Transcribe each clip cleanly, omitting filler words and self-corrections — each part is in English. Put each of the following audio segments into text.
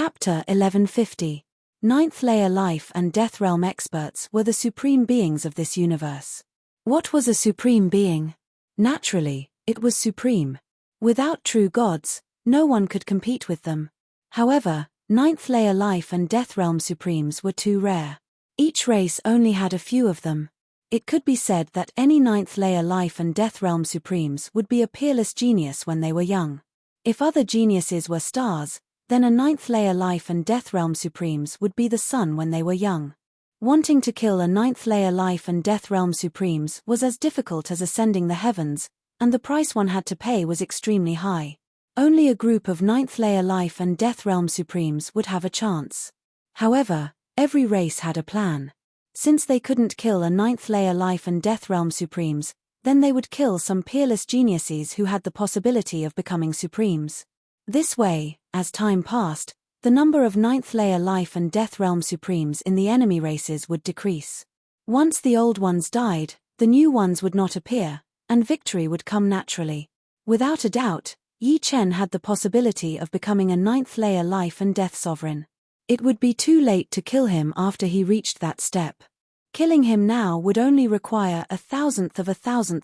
Chapter 1150. Ninth layer life and death realm experts were the supreme beings of this universe. What was a supreme being? Naturally, it was supreme. Without true gods, no one could compete with them. However, ninth layer life and death realm supremes were too rare. Each race only had a few of them. It could be said that any ninth layer life and death realm supremes would be a peerless genius when they were young. If other geniuses were stars, then a ninth layer life and death realm supremes would be the sun when they were young. Wanting to kill a ninth layer life and death realm supremes was as difficult as ascending the heavens, and the price one had to pay was extremely high. Only a group of ninth layer life and death realm supremes would have a chance. However, every race had a plan. Since they couldn't kill a ninth layer life and death realm supremes, then they would kill some peerless geniuses who had the possibility of becoming supremes. This way, as time passed, the number of ninth layer life and death realm supremes in the enemy races would decrease. Once the old ones died, the new ones would not appear, and victory would come naturally. Without a doubt, Yi Chen had the possibility of becoming a ninth layer life and death sovereign. It would be too late to kill him after he reached that step. Killing him now would only require 1,000th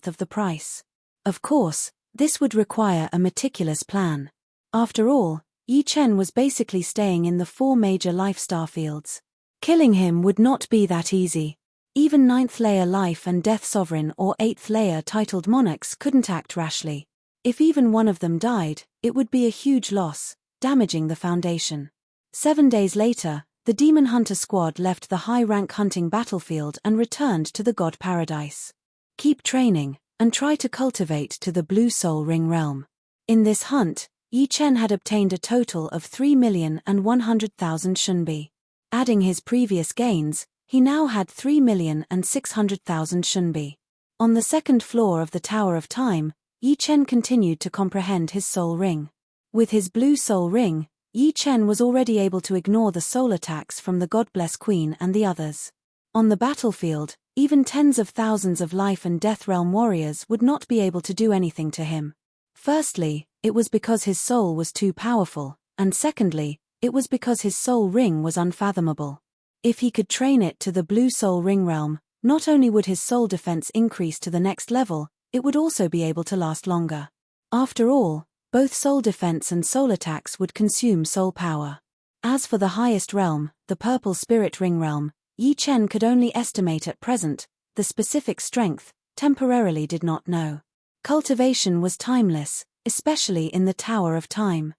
of the price. Of course, this would require a meticulous plan. After all, Yi Chen was basically staying in the 4 major life star fields. Killing him would not be that easy. Even 9th layer life and death sovereign or 8th layer titled monarchs couldn't act rashly. If even one of them died, it would be a huge loss, damaging the foundation. 7 days later, the Demon Hunter squad left the high-rank hunting battlefield and returned to the God Paradise. Keep training, and try to cultivate to the Blue Soul Ring realm. In this hunt, Yi Chen had obtained a total of 3,100,000 Shunbi. Adding his previous gains, he now had 3,600,000 Shunbi. On the second floor of the Tower of Time, Yi Chen continued to comprehend his soul ring. With his blue soul ring, Yi Chen was already able to ignore the soul attacks from the God Bless Queen and the others. On the battlefield, even tens of thousands of life and death realm warriors would not be able to do anything to him. Firstly, it was because his soul was too powerful, and secondly, it was because his soul ring was unfathomable. If he could train it to the Blue Soul Ring realm, not only would his soul defense increase to the next level, it would also be able to last longer. After all, both soul defense and soul attacks would consume soul power. As for the highest realm, the Purple Spirit Ring realm, Yi Chen could only estimate at present. The specific strength, temporarily did not know. Cultivation was timeless, especially in the Tower of Time.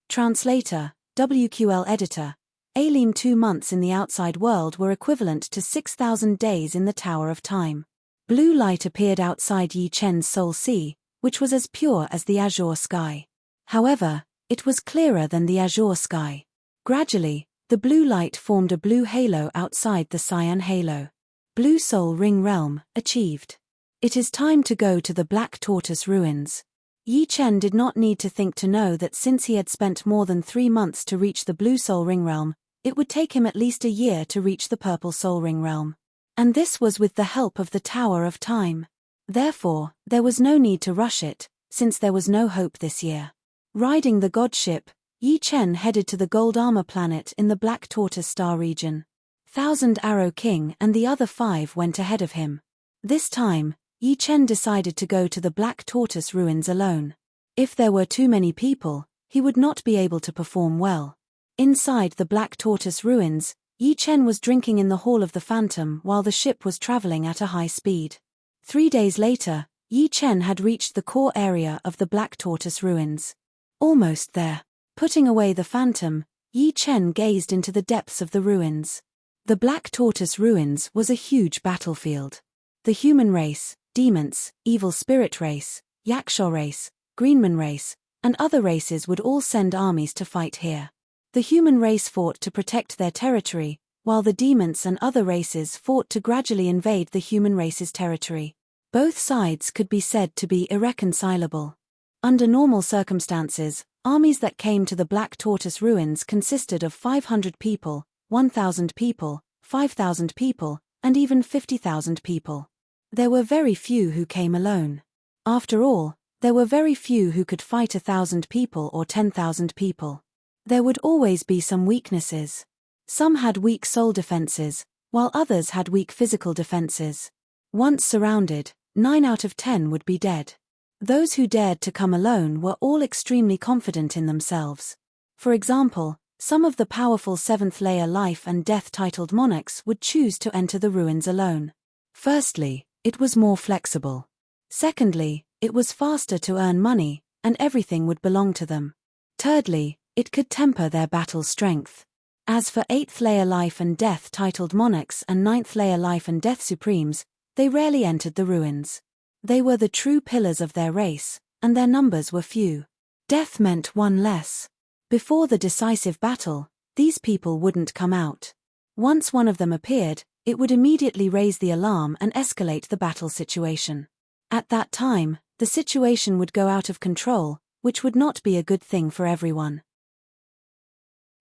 Translator, WQL Editor. Alim 2 months in the outside world were equivalent to 6,000 days in the Tower of Time. Blue light appeared outside Yi Chen's soul sea, which was as pure as the azure sky. However, it was clearer than the azure sky. Gradually, the blue light formed a blue halo outside the cyan halo. Blue Soul Ring realm, achieved. It is time to go to the Black Tortoise ruins. Yi Chen did not need to think to know that since he had spent more than 3 months to reach the Blue Soul Ring realm, it would take him at least a year to reach the Purple Soul Ring realm. And this was with the help of the Tower of Time. Therefore, there was no need to rush it, since there was no hope this year. Riding the god ship, Yi Chen headed to the Gold Armor planet in the Black Tortoise star region. Thousand Arrow King and the other 5 went ahead of him. This time, Yi Chen decided to go to the Black Tortoise ruins alone. If there were too many people, he would not be able to perform well. Inside the Black Tortoise ruins, Yi Chen was drinking in the Hall of the Phantom while the ship was traveling at a high speed. 3 days later, Yi Chen had reached the core area of the Black Tortoise ruins. Almost there. Putting away the Phantom, Yi Chen gazed into the depths of the ruins. The Black Tortoise ruins was a huge battlefield. The human race, demons, evil spirit race, Yaksha race, Greenman race, and other races would all send armies to fight here. The human race fought to protect their territory, while the demons and other races fought to gradually invade the human race's territory. Both sides could be said to be irreconcilable. Under normal circumstances, armies that came to the Black Tortoise ruins consisted of 500 people, 1,000 people, 5,000 people, and even 50,000 people. There were very few who came alone. After all, there were very few who could fight 1,000 people or 10,000 people. There would always be some weaknesses. Some had weak soul defenses, while others had weak physical defenses. Once surrounded, 9 out of 10 would be dead. Those who dared to come alone were all extremely confident in themselves. For example, some of the powerful 7th layer life and death titled monarchs would choose to enter the ruins alone. Firstly, it was more flexible. Secondly, it was faster to earn money, and everything would belong to them. Thirdly, it could temper their battle strength. As for 8th layer life and death titled monarchs and 9th layer life and death supremes, they rarely entered the ruins. They were the true pillars of their race, and their numbers were few. Death meant one less. Before the decisive battle, these people wouldn't come out. Once one of them appeared, it would immediately raise the alarm and escalate the battle situation. At that time, the situation would go out of control, which would not be a good thing for everyone.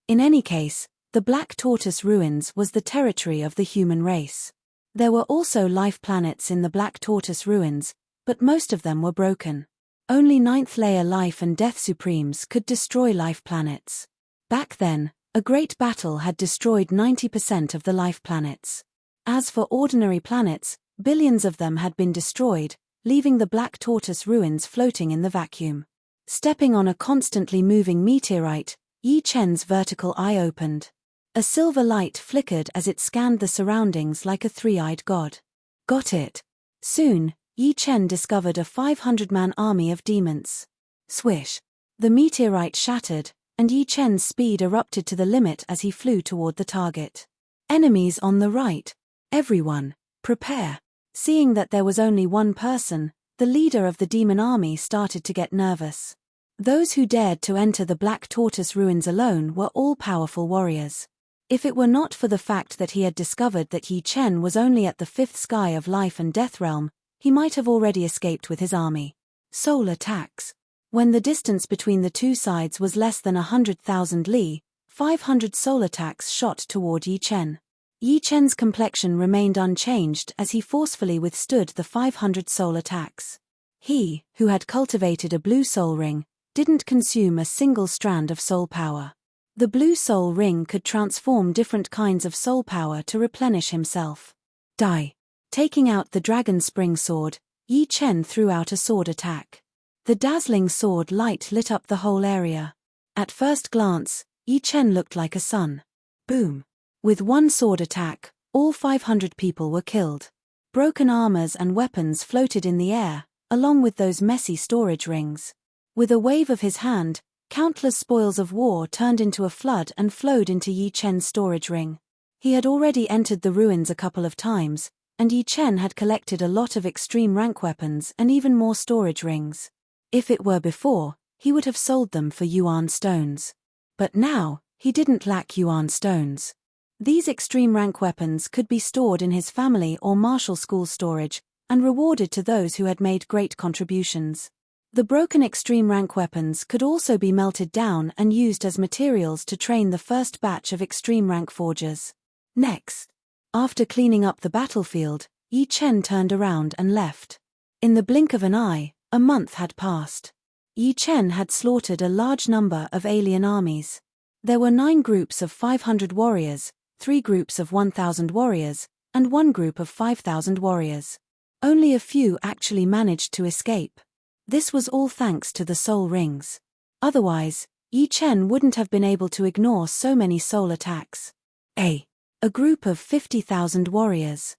In any case, the Black Tortoise Ruins was the territory of the human race. There were also life planets in the Black Tortoise Ruins, but most of them were broken. Only 9th layer life and death supremes could destroy life planets. Back then, a great battle had destroyed 90% of the life planets. As for ordinary planets, billions of them had been destroyed, leaving the Black Tortoise Ruins floating in the vacuum. Stepping on a constantly moving meteorite, Yi Chen's vertical eye opened. A silver light flickered as it scanned the surroundings like a three-eyed god. Got it. Soon, Yi Chen discovered a 500-man army of demons. Swish. The meteorite shattered, and Yi Chen's speed erupted to the limit as he flew toward the target. Enemies on the right. Everyone, prepare. Seeing that there was only one person, the leader of the demon army started to get nervous. Those who dared to enter the Black Tortoise Ruins alone were all powerful warriors. If it were not for the fact that he had discovered that Yi Chen was only at the 5th sky of life and death realm, he might have already escaped with his army. Soul attacks. When the distance between the two sides was less than 100,000 li, 500 soul attacks shot toward Yi Chen. Yi Chen's complexion remained unchanged as he forcefully withstood the 500 soul attacks. He, who had cultivated a blue soul ring, didn't consume a single strand of soul power. The blue soul ring could transform different kinds of soul power to replenish himself. Die. Taking out the dragon spring sword, Yi Chen threw out a sword attack. The dazzling sword light lit up the whole area. At first glance, Yi Chen looked like a sun. Boom. With one sword attack, all 500 people were killed. Broken armors and weapons floated in the air, along with those messy storage rings. With a wave of his hand, countless spoils of war turned into a flood and flowed into Yi Chen's storage ring. He had already entered the ruins a couple of times, and Yi Chen had collected a lot of extreme rank weapons and even more storage rings. If it were before, he would have sold them for yuan stones. But now, he didn't lack yuan stones. These extreme rank weapons could be stored in his family or martial school storage, and rewarded to those who had made great contributions. The broken extreme rank weapons could also be melted down and used as materials to train the first batch of extreme rank forgers. Next. After cleaning up the battlefield, Yi Chen turned around and left. In the blink of an eye, a month had passed. Yi Chen had slaughtered a large number of alien armies. There were 9 groups of 500 warriors, 3 groups of 1,000 warriors, and 1 group of 5,000 warriors. Only a few actually managed to escape. This was all thanks to the soul rings. Otherwise, Yi Chen wouldn't have been able to ignore so many soul attacks. A group of 50,000 warriors.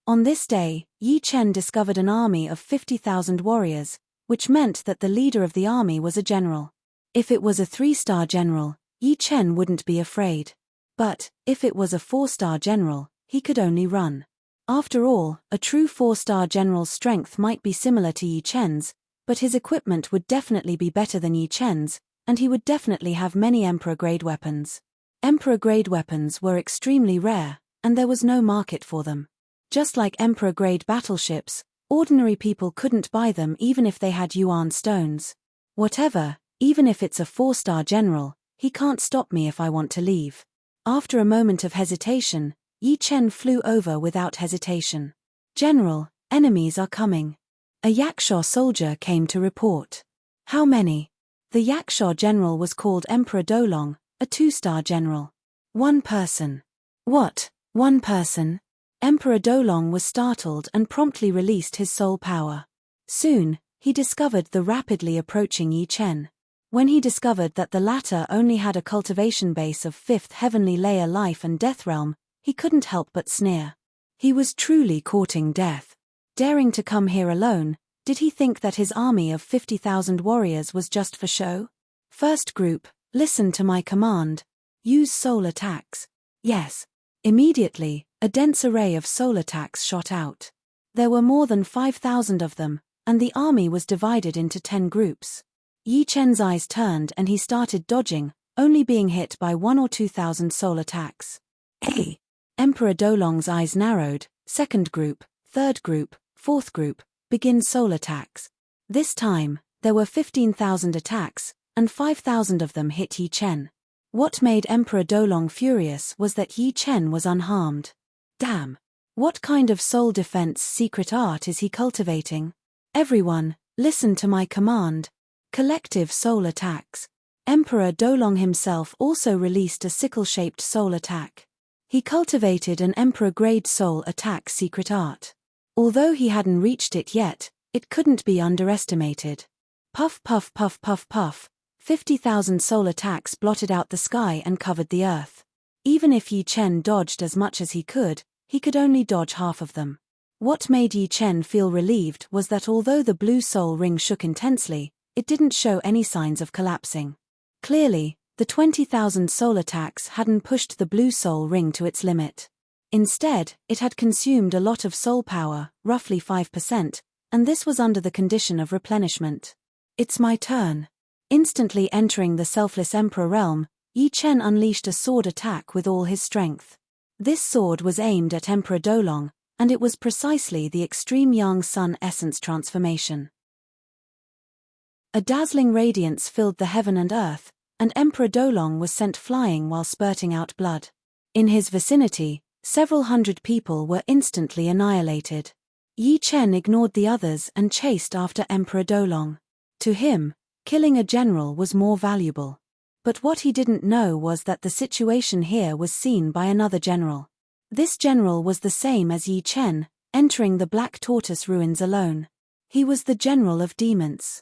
On this day, Yi Chen discovered an army of 50,000 warriors, which meant that the leader of the army was a general. If it was a 3-star general, Yi Chen wouldn't be afraid. But, if it was a 4-star general, he could only run. After all, a true 4-star general's strength might be similar to Yi Chen's, but his equipment would definitely be better than Yi Chen's, and he would definitely have many Emperor-grade weapons. Emperor-grade weapons were extremely rare, and there was no market for them. Just like Emperor-grade battleships, ordinary people couldn't buy them even if they had yuan stones. Whatever, even if it's a 4-star general, he can't stop me if I want to leave. After a moment of hesitation, Yi Chen flew over without hesitation. General, enemies are coming. A Yakshaw soldier came to report. How many? The Yakshaw general was called Emperor Dolong, a 2-star general. One person. What? One person? Emperor Dolong was startled and promptly released his soul power. Soon, he discovered the rapidly approaching Yi Chen. When he discovered that the latter only had a cultivation base of 5th heavenly layer life and death realm, he couldn't help but sneer. He was truly courting death. Daring to come here alone, did he think that his army of 50,000 warriors was just for show? First group, listen to my command. Use soul attacks. Yes. Immediately, a dense array of soul attacks shot out. There were more than 5,000 of them, and the army was divided into 10 groups. Yi Chen's eyes turned and he started dodging, only being hit by 1 or 2,000 soul attacks. Hey! Emperor Dolong's eyes narrowed. Second group, third group, fourth group, begin soul attacks. This time, there were 15,000 attacks, and 5,000 of them hit Yi Chen. What made Emperor Dolong furious was that Yi Chen was unharmed. Damn! What kind of soul defense secret art is he cultivating? Everyone, listen to my command. Collective soul attacks. Emperor Dolong himself also released a sickle-shaped soul attack. He cultivated an Emperor-grade soul attack secret art. Although he hadn't reached it yet, it couldn't be underestimated. Puff puff puff puff puff. 50,000 soul attacks blotted out the sky and covered the earth. Even if Yi Chen dodged as much as he could only dodge half of them. What made Yi Chen feel relieved was that although the blue soul ring shook intensely, it didn't show any signs of collapsing. Clearly, the 20,000 soul attacks hadn't pushed the blue soul ring to its limit. Instead, it had consumed a lot of soul power, roughly 5%, and this was under the condition of replenishment. It's my turn. Instantly entering the selfless Emperor realm, Yi Chen unleashed a sword attack with all his strength. This sword was aimed at Emperor Dolong, and it was precisely the extreme Yang Sun essence transformation. A dazzling radiance filled the heaven and earth, and Emperor Dolong was sent flying while spurting out blood. In his vicinity, several hundred people were instantly annihilated. Yi Chen ignored the others and chased after Emperor Dolong. To him, killing a general was more valuable. But what he didn't know was that the situation here was seen by another general. This general was the same as Yi Chen, entering the Black Tortoise ruins alone. He was the general of demons.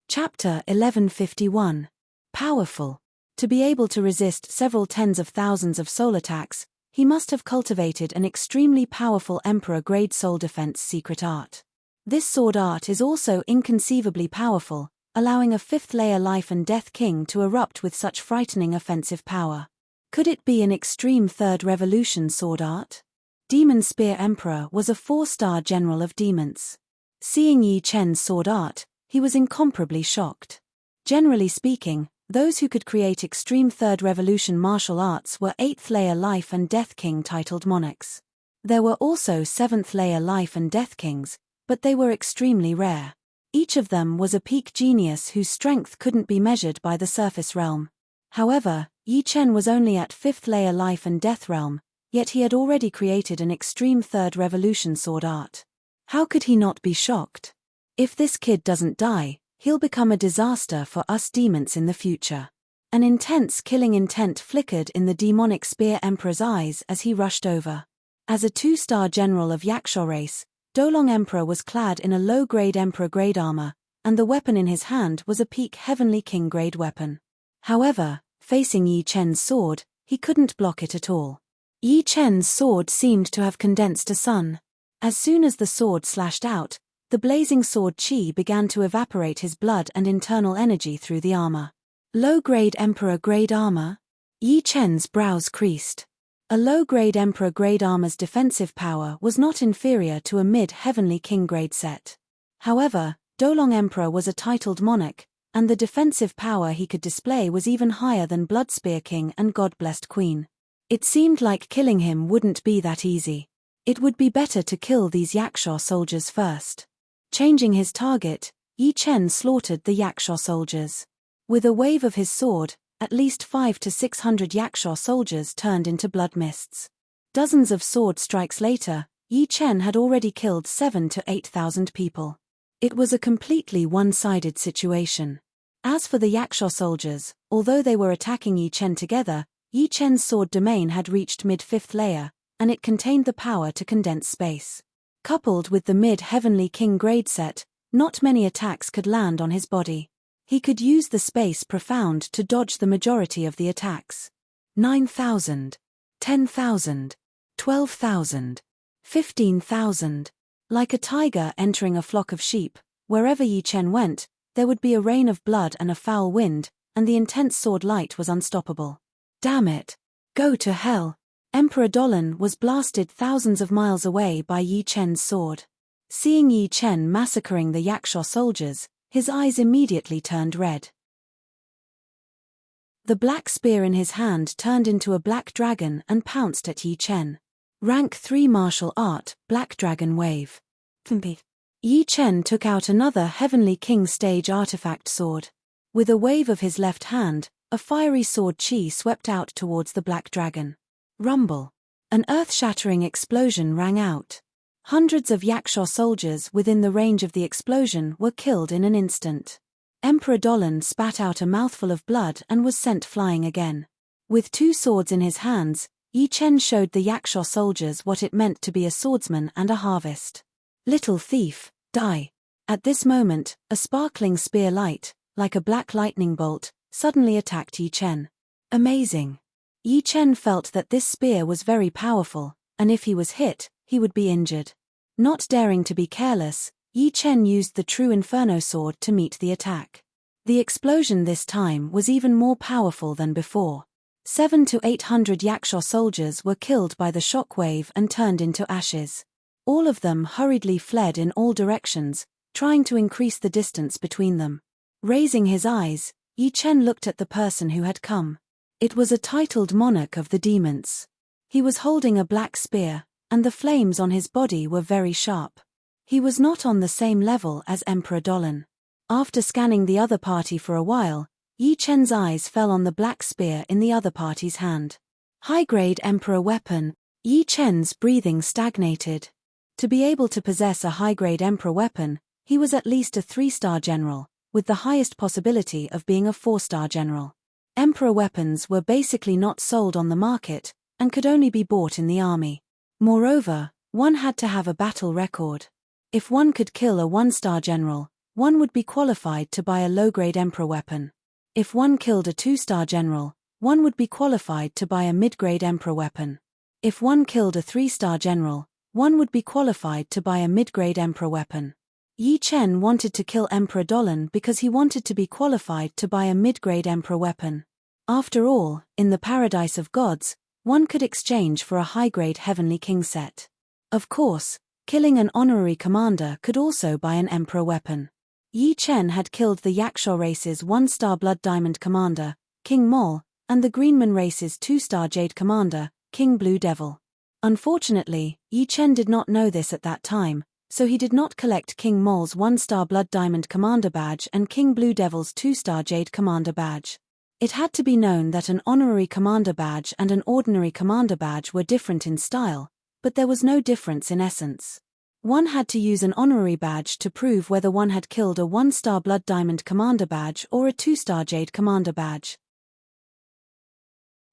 Chapter 1151. Powerful. To be able to resist several tens of thousands of soul attacks, he must have cultivated an extremely powerful Emperor-grade soul defense secret art. This sword art is also inconceivably powerful, allowing a 5th-layer life and death king to erupt with such frightening offensive power. Could it be an extreme 3rd revolution sword art? Demon Spear Emperor was a 4-star general of demons. Seeing Yi Chen's sword art, he was incomparably shocked. Generally speaking, those who could create extreme 3rd revolution martial arts were 8th-layer life and death king titled monarchs. There were also 7th-layer life and death kings, but they were extremely rare. Each of them was a peak genius whose strength couldn't be measured by the surface realm. However, Yi Chen was only at 5th-layer life and death realm, yet he had already created an extreme 3rd revolution sword art. How could he not be shocked? If this kid doesn't die, he'll become a disaster for us demons in the future. An intense killing intent flickered in the demonic spear emperor's eyes as he rushed over. As a 2-star general of Yakshaw race, Dolong Emperor was clad in a low-grade Emperor-grade armor, and the weapon in his hand was a peak Heavenly King-grade weapon. However, facing Yi Chen's sword, he couldn't block it at all. Yi Chen's sword seemed to have condensed a sun. As soon as the sword slashed out, the blazing sword chi began to evaporate his blood and internal energy through the armor. Low-grade Emperor-grade armor? Yi Chen's brows creased. A low-grade Emperor-grade armor's defensive power was not inferior to a mid-Heavenly King-grade set. However, Dolong Emperor was a titled monarch, and the defensive power he could display was even higher than Bloodspear King and God-blessed Queen. It seemed like killing him wouldn't be that easy. It would be better to kill these Yakshaw soldiers first. Changing his target, Yi Chen slaughtered the Yakshaw soldiers. With a wave of his sword, at least 500 to 600 Yakshaw soldiers turned into blood mists. Dozens of sword strikes later, Yi Chen had already killed 7,000 to 8,000 people. It was a completely one-sided situation. As for the Yaksha soldiers, although they were attacking Yi Chen together, Yi Chen's sword domain had reached mid-5th layer, and it contained the power to condense space. Coupled with the mid-heavenly king grade set, not many attacks could land on his body. He could use the space profound to dodge the majority of the attacks. 9,000, 10,000, 12,000, 15,000. Like a tiger entering a flock of sheep, wherever Yi Chen went, there would be a rain of blood and a foul wind, and the intense sword light was unstoppable. Damn it! Go to hell! Emperor Dolan was blasted thousands of miles away by Yi Chen's sword. Seeing Yi Chen massacring the Yaksha soldiers, his eyes immediately turned red. The black spear in his hand turned into a black dragon and pounced at Yi Chen. Rank 3 martial art, Black Dragon Wave. Yi Chen took out another Heavenly King stage artifact sword. With a wave of his left hand, a fiery sword chi swept out towards the black dragon. Rumble. An earth-shattering explosion rang out. Hundreds of Yaksha soldiers within the range of the explosion were killed in an instant. Emperor Dolan spat out a mouthful of blood and was sent flying again. With 2 swords in his hands, Yi Chen showed the Yaksha soldiers what it meant to be a swordsman and a harvest. Little thief, die. At this moment, a sparkling spear light, like a black lightning bolt, suddenly attacked Yi Chen. Amazing. Yi Chen felt that this spear was very powerful, and if he was hit, he would be injured. Not daring to be careless, Yi Chen used the true Inferno sword to meet the attack. The explosion this time was even more powerful than before. 700 to 800 Yaksha soldiers were killed by the shockwave and turned into ashes. All of them hurriedly fled in all directions, trying to increase the distance between them. Raising his eyes, Yi Chen looked at the person who had come. It was a titled monarch of the demons. He was holding a black spear, and the flames on his body were very sharp. He was not on the same level as Emperor Dolan. After scanning the other party for a while, Yi Chen's eyes fell on the black spear in the other party's hand. High-grade Emperor weapon. Yi Chen's breathing stagnated. To be able to possess a high-grade Emperor weapon, he was at least a 3-star general, with the highest possibility of being a 4-star general. Emperor weapons were basically not sold on the market, and could only be bought in the army. Moreover, one had to have a battle record. If one could kill a 1-star general, one would be qualified to buy a low-grade Emperor weapon. If one killed a 2-star general, one would be qualified to buy a mid-grade Emperor weapon. If one killed a 3-star general, one would be qualified to buy a mid-grade Emperor weapon. Yi Chen wanted to kill Emperor Dolan because he wanted to be qualified to buy a mid-grade Emperor weapon. After all, in the Paradise of Gods, one could exchange for a high-grade Heavenly King set. Of course, killing an honorary commander could also buy an Emperor weapon. Yi Chen had killed the Yaksha race's 1-star Blood Diamond commander, King Mol, and the Greenman race's 2-star Jade commander, King Blue Devil. Unfortunately, Yi Chen did not know this at that time, so he did not collect King Mol's 1-star Blood Diamond commander badge and King Blue Devil's 2-star Jade commander badge. It had to be known that an honorary commander badge and an ordinary commander badge were different in style, but there was no difference in essence. One had to use an honorary badge to prove whether one had killed a 1-star Blood Diamond commander badge or a 2-star Jade commander badge.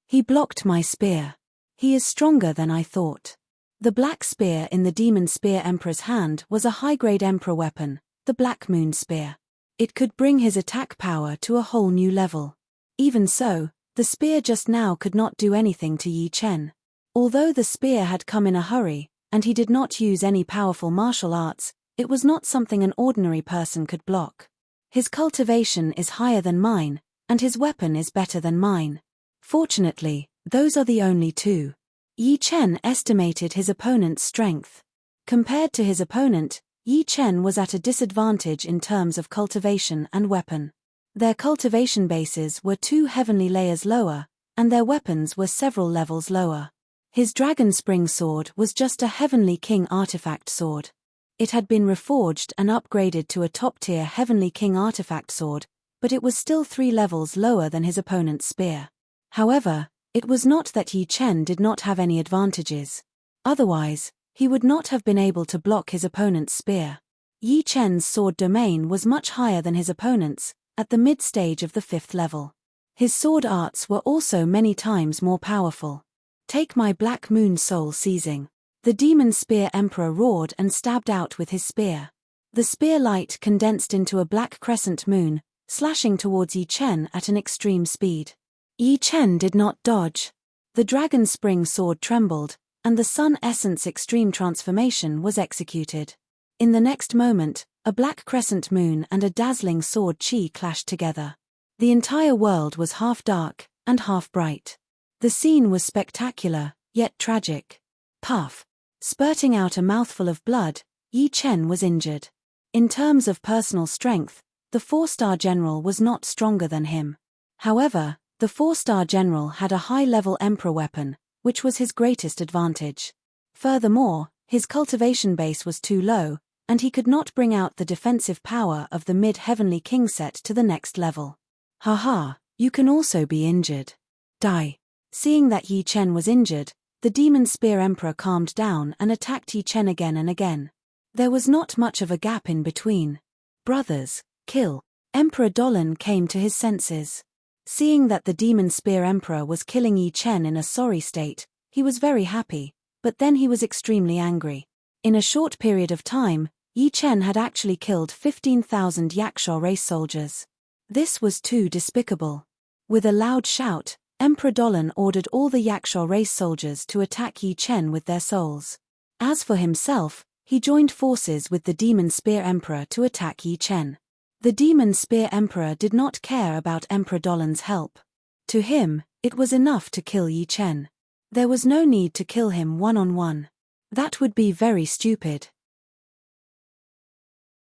He blocked my spear. He is stronger than I thought. The black spear in the Demon Spear Emperor's hand was a high-grade Emperor weapon, the Black Moon Spear. It could bring his attack power to a whole new level. Even so, the spear just now could not do anything to Yi Chen. Although the spear had come in a hurry, and he did not use any powerful martial arts, it was not something an ordinary person could block. His cultivation is higher than mine, and his weapon is better than mine. Fortunately, those are the only two. Yi Chen estimated his opponent's strength. Compared to his opponent, Yi Chen was at a disadvantage in terms of cultivation and weapon. Their cultivation bases were 2 heavenly layers lower, and their weapons were several levels lower. His Dragon Spring sword was just a Heavenly King artifact sword. It had been reforged and upgraded to a top-tier Heavenly King artifact sword, but it was still 3 levels lower than his opponent's spear. However, it was not that Yi Chen did not have any advantages. Otherwise, he would not have been able to block his opponent's spear. Yi Chen's sword domain was much higher than his opponent's, at the mid-stage of the 5th level. His sword arts were also many times more powerful. Take my Black Moon Soul seizing. The Demon Spear Emperor roared and stabbed out with his spear. The spear light condensed into a black crescent moon, slashing towards Yi Chen at an extreme speed. Yi Chen did not dodge. The Dragon Spring sword trembled, and the Sun Essence Extreme Transformation was executed. In the next moment, a black crescent moon and a dazzling sword chi clashed together. The entire world was half dark and half bright. The scene was spectacular, yet tragic. Puff. Spurting out a mouthful of blood, Yi Chen was injured. In terms of personal strength, the 4-star general was not stronger than him. However, the 4-star general had a high-level emperor weapon, which was his greatest advantage. Furthermore, his cultivation base was too low, and he could not bring out the defensive power of the mid-heavenly king set to the next level. Haha, you can also be injured. Die. Seeing that Yi Chen was injured, the Demon Spear Emperor calmed down and attacked Yi Chen again and again. There was not much of a gap in between. Brothers, kill. Emperor Dolan came to his senses. Seeing that the Demon Spear Emperor was killing Yi Chen in a sorry state, he was very happy, but then he was extremely angry. In a short period of time, Yi Chen had actually killed 15,000 Yaksha race soldiers. This was too despicable. With a loud shout, Emperor Dolan ordered all the Yaksha race soldiers to attack Yi Chen with their souls. As for himself, he joined forces with the Demon Spear Emperor to attack Yi Chen. The Demon Spear Emperor did not care about Emperor Dolan's help. To him, it was enough to kill Yi Chen. There was no need to kill him one-on-one. That would be very stupid.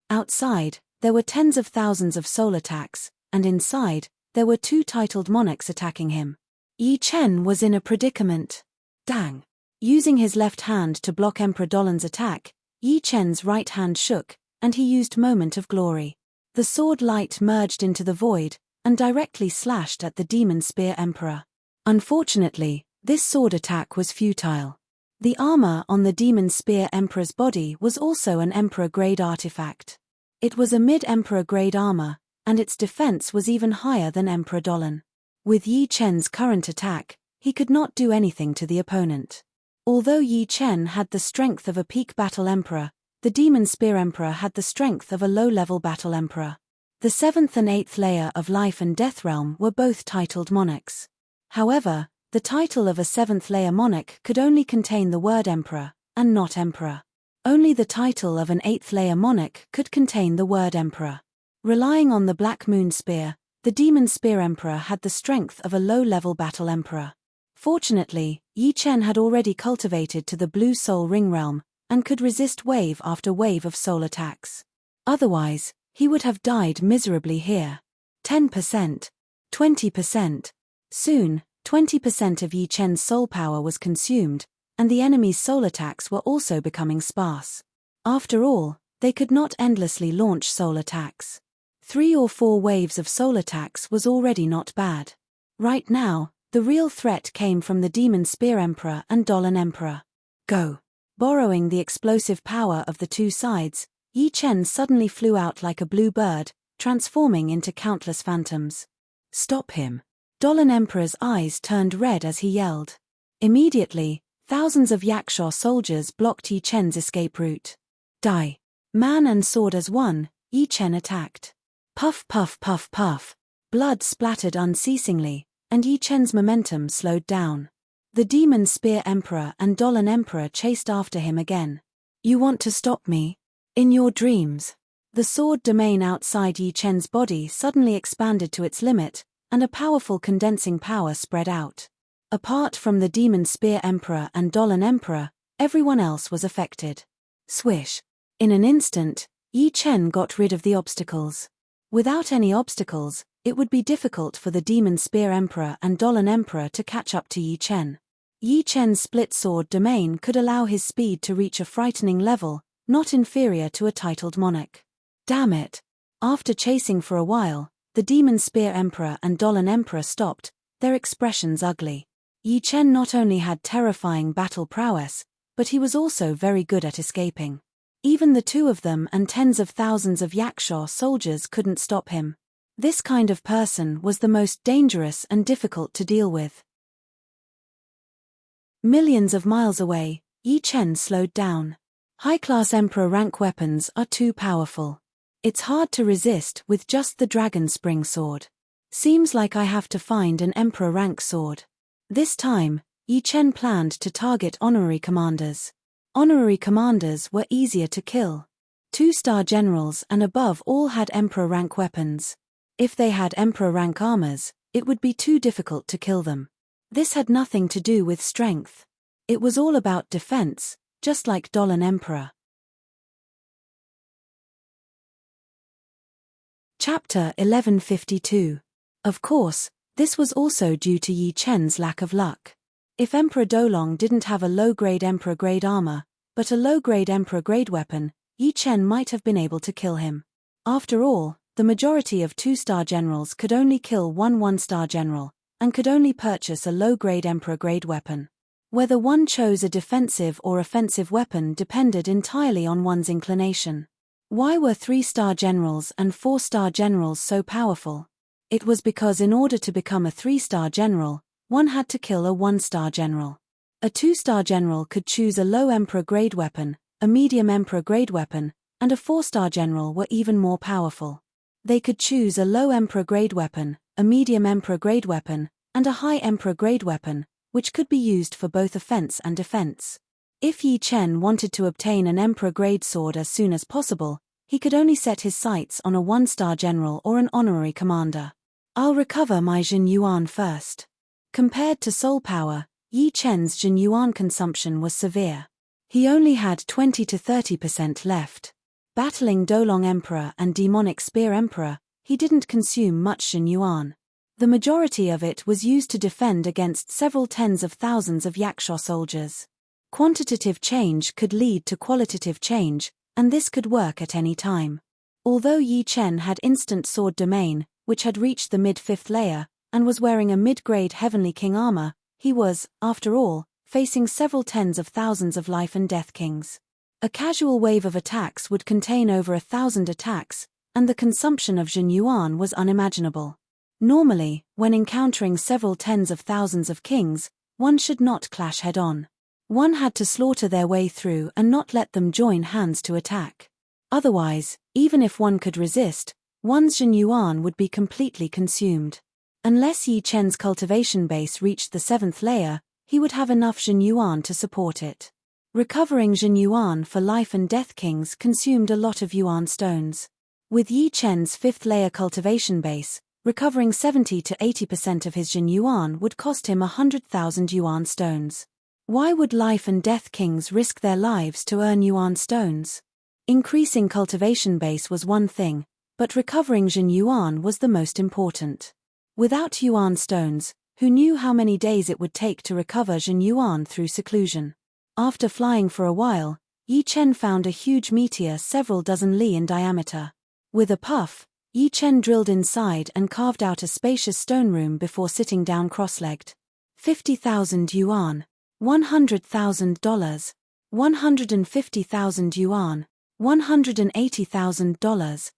Outside, there were tens of thousands of soul attacks, and inside, there were 2 titled monarchs attacking him. Yi Chen was in a predicament. Dang! Using his left hand to block Emperor Dolan's attack, Yi Chen's right hand shook, and he used Moment of Glory. The sword light merged into the void, and directly slashed at the Demon Spear Emperor. Unfortunately, this sword attack was futile. The armor on the Demon Spear Emperor's body was also an Emperor-grade artifact. It was a mid-Emperor-grade armor, and its defense was even higher than Emperor Dolan. With Yi Chen's current attack, he could not do anything to the opponent. Although Yi Chen had the strength of a peak battle emperor, the Demon Spear Emperor had the strength of a low-level battle emperor. The 7th and 8th layer of Life and Death Realm were both titled monarchs. However, the title of a 7th layer monarch could only contain the word emperor, and not emperor. Only the title of an 8th layer monarch could contain the word emperor. Relying on the Black Moon Spear, the Demon Spear Emperor had the strength of a low-level battle emperor. Fortunately, Yi Chen had already cultivated to the Blue Soul Ring realm, and could resist wave after wave of soul attacks. Otherwise, he would have died miserably here. 10%. 20%. Soon, 20% of Yi Chen's soul power was consumed, and the enemy's soul attacks were also becoming sparse. After all, they could not endlessly launch soul attacks. 3 or 4 waves of soul attacks was already not bad. Right now, the real threat came from the Demon Spear Emperor and Dolan Emperor. Go! Borrowing the explosive power of the 2 sides, Yi Chen suddenly flew out like a blue bird, transforming into countless phantoms. Stop him! Dolan Emperor's eyes turned red as he yelled. Immediately, thousands of Yaksha soldiers blocked Yi Chen's escape route. Die! Man and sword as one, Yi Chen attacked. Puff puff puff puff. Blood splattered unceasingly, and Yi Chen's momentum slowed down. The Demon Spear Emperor and Dolan Emperor chased after him again. You want to stop me? In your dreams. The sword domain outside Yi Chen's body suddenly expanded to its limit, and a powerful condensing power spread out. Apart from the Demon Spear Emperor and Dolan Emperor, everyone else was affected. Swish. In an instant, Yi Chen got rid of the obstacles. Without any obstacles, it would be difficult for the Demon Spear Emperor and Dolan Emperor to catch up to Yi Chen. Yi Chen's split sword domain could allow his speed to reach a frightening level, not inferior to a titled monarch. Damn it! After chasing for a while, the Demon Spear Emperor and Dolan Emperor stopped, their expressions ugly. Yi Chen not only had terrifying battle prowess, but he was also very good at escaping. Even the two of them and tens of thousands of Yaksha soldiers couldn't stop him. This kind of person was the most dangerous and difficult to deal with. Millions of miles away, Yi Chen slowed down. High-class Emperor rank weapons are too powerful. It's hard to resist with just the Dragon Spring Sword. Seems like I have to find an Emperor rank sword. This time, Yi Chen planned to target honorary commanders. Honorary commanders were easier to kill. 2-star generals and above all had Emperor rank weapons. If they had Emperor rank armors, it would be too difficult to kill them. This had nothing to do with strength. It was all about defense, just like Dolan Emperor. Chapter 1152. Of course, this was also due to Yi Chen's lack of luck. If Emperor Dolong didn't have a low-grade Emperor-grade armor, but a low-grade Emperor-grade weapon, Yi Chen might have been able to kill him. After all, the majority of 2-star generals could only kill one 1-star general, and could only purchase a low-grade Emperor-grade weapon. Whether one chose a defensive or offensive weapon depended entirely on one's inclination. Why were 3-star generals and 4-star generals so powerful? It was because in order to become a 3-star general, one had to kill a 1-star general. A 2-star general could choose a low Emperor-grade weapon, a medium Emperor-grade weapon, and a 4-star general were even more powerful. They could choose a low Emperor-grade weapon, a medium Emperor-grade weapon, and a high Emperor-grade weapon, which could be used for both offense and defense. If Yi Chen wanted to obtain an Emperor-grade sword as soon as possible, he could only set his sights on a 1-star general or an honorary commander. I'll recover my Jin Yuan first. Compared to soul power, Yi Chen's Jin Yuan consumption was severe. He only had 20 to 30% left. Battling Dolong Emperor and Demonic Spear Emperor, he didn't consume much Jin Yuan. The majority of it was used to defend against several tens of thousands of Yaksha soldiers. Quantitative change could lead to qualitative change, and this could work at any time. Although Yi Chen had instant sword domain, which had reached the mid-5th layer, and was wearing a mid-grade Heavenly King armor, he was, after all, facing several tens of thousands of life and death kings. A casual wave of attacks would contain over 1,000 attacks, and the consumption of Jin Yuan was unimaginable. Normally, when encountering several tens of thousands of kings, one should not clash head-on. One had to slaughter their way through and not let them join hands to attack. Otherwise, even if one could resist, one's Jin Yuan would be completely consumed. Unless Yi Chen's cultivation base reached the 7th layer, he would have enough Jin Yuan to support it. Recovering Jin Yuan for life and death kings consumed a lot of Yuan stones. With Yi Chen's 5th layer cultivation base, recovering 70 to 80% of his Jin Yuan would cost him 100,000 Yuan stones. Why would life and death kings risk their lives to earn Yuan stones? Increasing cultivation base was one thing, but recovering Jin Yuan was the most important. Without Yuan stones, who knew how many days it would take to recover Jin Yuan through seclusion? After flying for a while, Yi Chen found a huge meteor several dozen li in diameter. With a puff, Yi Chen drilled inside and carved out a spacious stone room before sitting down cross-legged. 50,000 yuan. $100,000. 150,000 yuan. $180,000.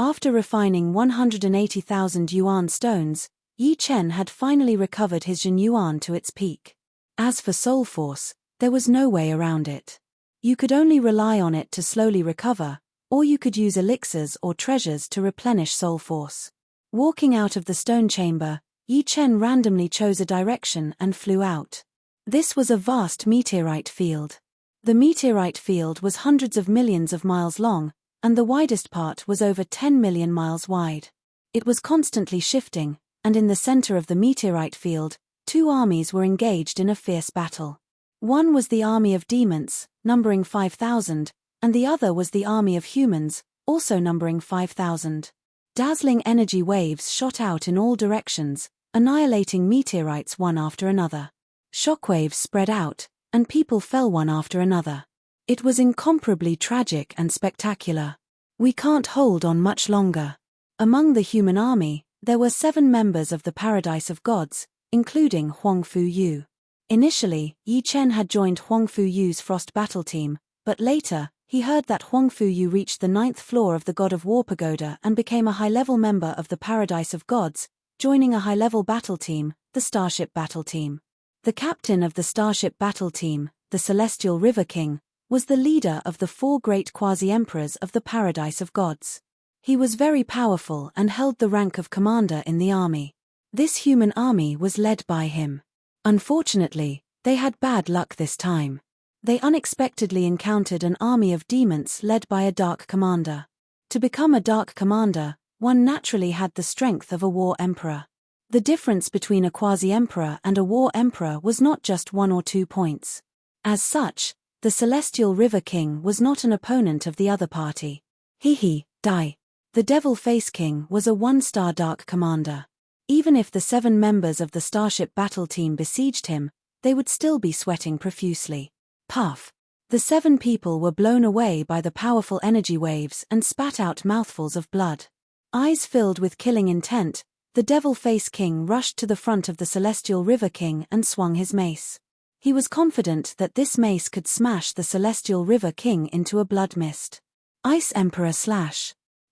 After refining 180,000 yuan stones, Yi Chen had finally recovered his Jin Yuan to its peak. As for soul force, there was no way around it. You could only rely on it to slowly recover, or you could use elixirs or treasures to replenish soul force. Walking out of the stone chamber, Yi Chen randomly chose a direction and flew out. This was a vast meteorite field. The meteorite field was hundreds of millions of miles long, and the widest part was over 10 million miles wide. It was constantly shifting, and in the center of the meteorite field, two armies were engaged in a fierce battle. One was the army of demons, numbering 5,000, and the other was the army of humans, also numbering 5,000. Dazzling energy waves shot out in all directions, annihilating meteorites one after another. Shockwaves spread out, and people fell one after another. It was incomparably tragic and spectacular. We can't hold on much longer. Among the human army, there were 7 members of the Paradise of Gods, including Huang Fu Yu. Initially, Yi Chen had joined Huang Fuyu's Frost Battle Team, but later, he heard that Huang Fuyu reached the 9th floor of the God of War Pagoda and became a high-level member of the Paradise of Gods, joining a high-level battle team, the Starship Battle Team. The captain of the Starship Battle Team, the Celestial River King, was the leader of the 4 great quasi-emperors of the Paradise of Gods. He was very powerful and held the rank of commander in the army. This human army was led by him. Unfortunately, they had bad luck this time. They unexpectedly encountered an army of demons led by a dark commander. To become a dark commander, one naturally had the strength of a war emperor. The difference between a quasi-emperor and a war emperor was not just 1 or 2 points. As such, the Celestial River King was not an opponent of the other party. Die. The Devil Face King was a 1-star dark commander. Even if the 7 members of the Starship Battle Team besieged him, they would still be sweating profusely. Puff. The 7 people were blown away by the powerful energy waves and spat out mouthfuls of blood. Eyes filled with killing intent, the Devil Face King rushed to the front of the Celestial River King and swung his mace. He was confident that this mace could smash the Celestial River King into a blood mist. Ice Emperor /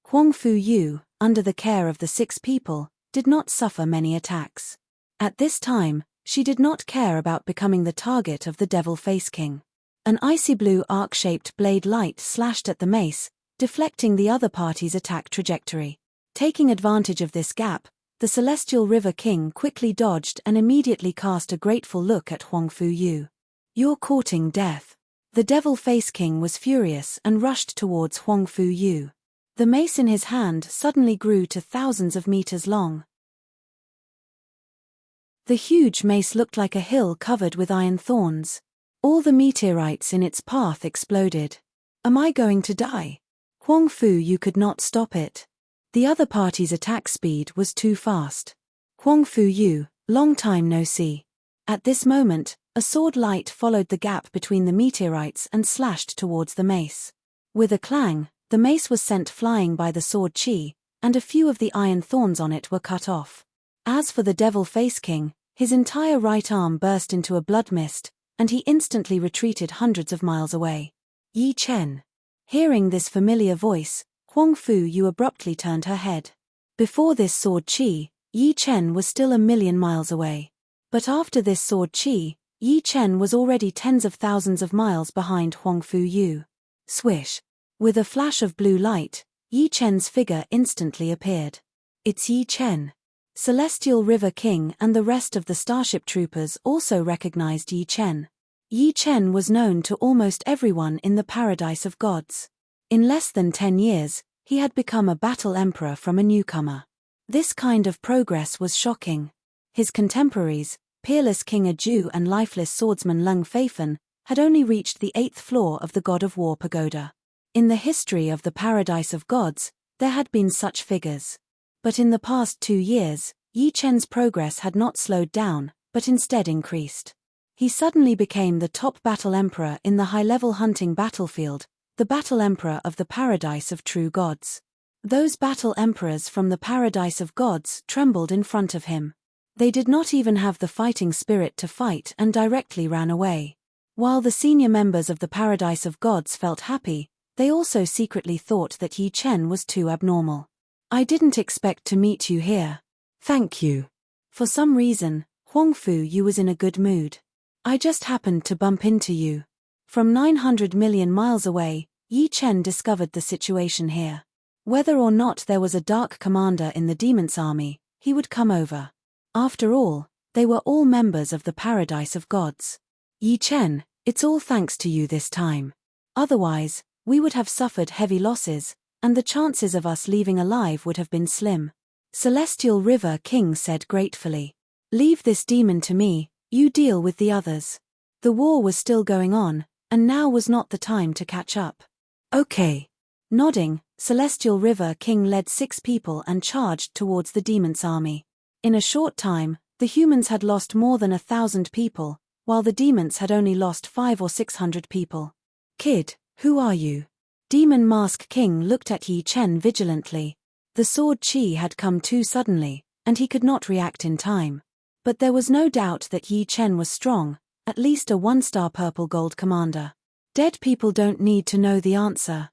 Huang Fuyu, under the care of the 6 people, did not suffer many attacks. At this time, she did not care about becoming the target of the Devil Face King. An icy blue arc-shaped blade light slashed at the mace, deflecting the other party's attack trajectory. Taking advantage of this gap, the Celestial River King quickly dodged and immediately cast a grateful look at Huang Fuyu. "You're courting death." The Devil Face King was furious and rushed towards Huang Fuyu. The mace in his hand suddenly grew to thousands of meters long. The huge mace looked like a hill covered with iron thorns. All the meteorites in its path exploded. "Am I going to die?" Huang Fuyu could not stop it. The other party's attack speed was too fast. "Huang Fuyu, long time no see." At this moment, a sword light followed the gap between the meteorites and slashed towards the mace. With a clang, the mace was sent flying by the sword chi, and a few of the iron thorns on it were cut off. As for the Devil Face King, his entire right arm burst into a blood mist, and he instantly retreated hundreds of miles away. Yi Chen. Hearing this familiar voice, Huang Fuyu abruptly turned her head. Before this sword chi, Yi Chen was still a million miles away. But after this sword chi, Yi Chen was already tens of thousands of miles behind Huang Fuyu. Swish. With a flash of blue light, Yi Chen's figure instantly appeared. "It's Yi Chen." Celestial River King and the rest of the Starship Troopers also recognized Yi Chen. Yi Chen was known to almost everyone in the Paradise of Gods. In less than 10 years, he had become a battle emperor from a newcomer. This kind of progress was shocking. His contemporaries, peerless King Aju and lifeless swordsman Lung Feifen, had only reached the 8th floor of the God of War Pagoda. In the history of the Paradise of Gods, there had been such figures. But in the past 2 years, Yi Chen's progress had not slowed down, but instead increased. He suddenly became the top battle emperor in the high-level hunting battlefield, the battle emperor of the Paradise of True Gods. Those battle emperors from the Paradise of Gods trembled in front of him. They did not even have the fighting spirit to fight and directly ran away. While the senior members of the Paradise of Gods felt happy, they also secretly thought that Yi Chen was too abnormal. "I didn't expect to meet you here." "Thank you." For some reason, Huang Fuyu was in a good mood. "I just happened to bump into you." From 900 million miles away, Yi Chen discovered the situation here. Whether or not there was a dark commander in the Demon's army, he would come over. After all, they were all members of the Paradise of Gods. "Yi Chen, it's all thanks to you this time. Otherwise, we would have suffered heavy losses, and the chances of us leaving alive would have been slim." Celestial River King said gratefully. "Leave this demon to me, you deal with the others." The war was still going on, and now was not the time to catch up. "Okay." Nodding, Celestial River King led 6 people and charged towards the demon's army. In a short time, the humans had lost more than 1,000 people, while the demons had only lost 500 or 600 people. "Kid, who are you?" Demon Mask King looked at Yi Chen vigilantly. The sword chi had come too suddenly, and he could not react in time. But there was no doubt that Yi Chen was strong, At least a 1-star purple gold commander. Dead people don't need to know the answer.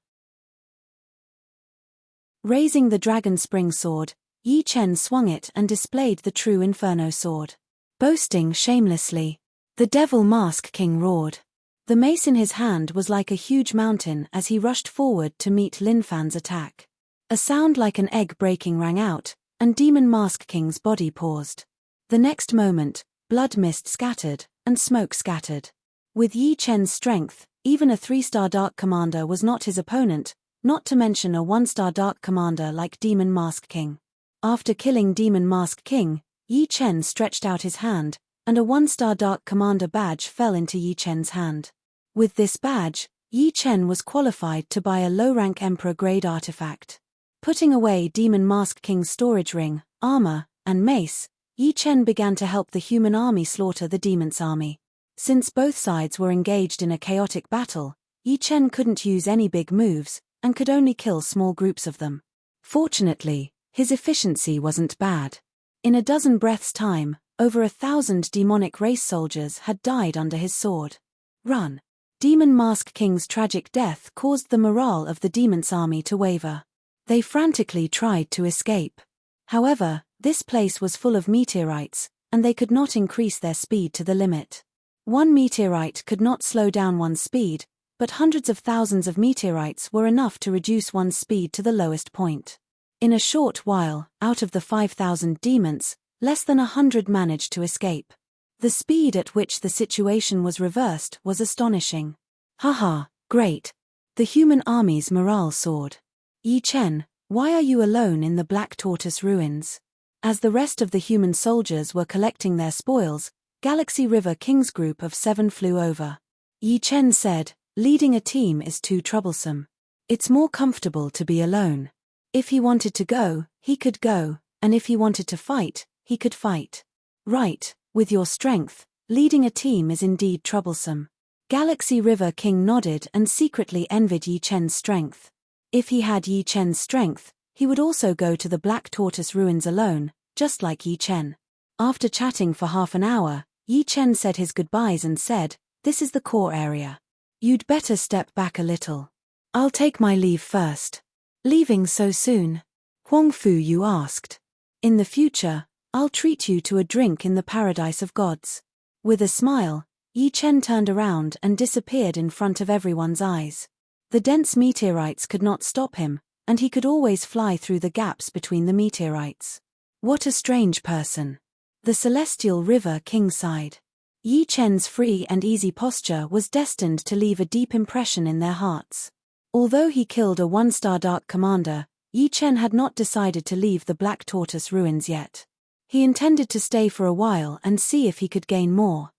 Raising the dragon spring sword, Yi Chen swung it and displayed the true Inferno sword. Boasting shamelessly, the Devil Mask King roared. The mace in his hand was like a huge mountain as he rushed forward to meet Lin Fan's attack. A sound like an egg breaking rang out, and Demon Mask King's body paused. The next moment, blood mist scattered, and smoke scattered. With Yi Chen's strength, even a 3-star Dark Commander was not his opponent, not to mention a 1-star Dark Commander like Demon Mask King. After killing Demon Mask King, Yi Chen stretched out his hand, and a 1-star Dark Commander badge fell into Yi Chen's hand. With this badge, Yi Chen was qualified to buy a low-rank Emperor-grade artifact. Putting away Demon Mask King's storage ring, armor, and mace, Yi Chen began to help the human army slaughter the demon's army. Since both sides were engaged in a chaotic battle, Yi Chen couldn't use any big moves, and could only kill small groups of them. Fortunately, his efficiency wasn't bad. In a dozen breaths' time, over 1,000 demonic race soldiers had died under his sword. Run! Demon Mask King's tragic death caused the morale of the demon's army to waver. They frantically tried to escape. However, this place was full of meteorites, and they could not increase their speed to the limit. One meteorite could not slow down one's speed, but hundreds of thousands of meteorites were enough to reduce one's speed to the lowest point. In a short while, out of the 5,000 demons, less than 100 managed to escape. The speed at which the situation was reversed was astonishing. Haha, great. The human army's morale soared. Yi Chen, why are you alone in the Black Tortoise ruins? As the rest of the human soldiers were collecting their spoils, Galaxy River King's group of 7 flew over. Yi Chen said, leading a team is too troublesome. It's more comfortable to be alone. If he wanted to go, he could go, and if he wanted to fight, he could fight. Right, with your strength, leading a team is indeed troublesome. Galaxy River King nodded and secretly envied Yi Chen's strength. If he had Yi Chen's strength, he would also go to the Black Tortoise ruins alone, just like Yi Chen. After chatting for half an hour, Yi Chen said his goodbyes and said, this is the core area. You'd better step back a little. I'll take my leave first. Leaving so soon? Huang Fu, you asked. In the future, I'll treat you to a drink in the paradise of gods. With a smile, Yi Chen turned around and disappeared in front of everyone's eyes. The dense meteorites could not stop him, and he could always fly through the gaps between the meteorites. What a strange person. The Celestial River King sighed. Yi Chen's free and easy posture was destined to leave a deep impression in their hearts. Although he killed a 1-star Dark Commander, Yi Chen had not decided to leave the Black Tortoise ruins yet. He intended to stay for a while and see if he could gain more.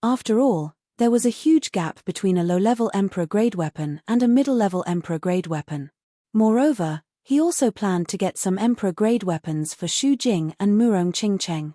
After all, there was a huge gap between a low-level Emperor-grade weapon and a middle-level Emperor-grade weapon. Moreover, he also planned to get some Emperor-grade weapons for Xu Jing and Murong Qingcheng.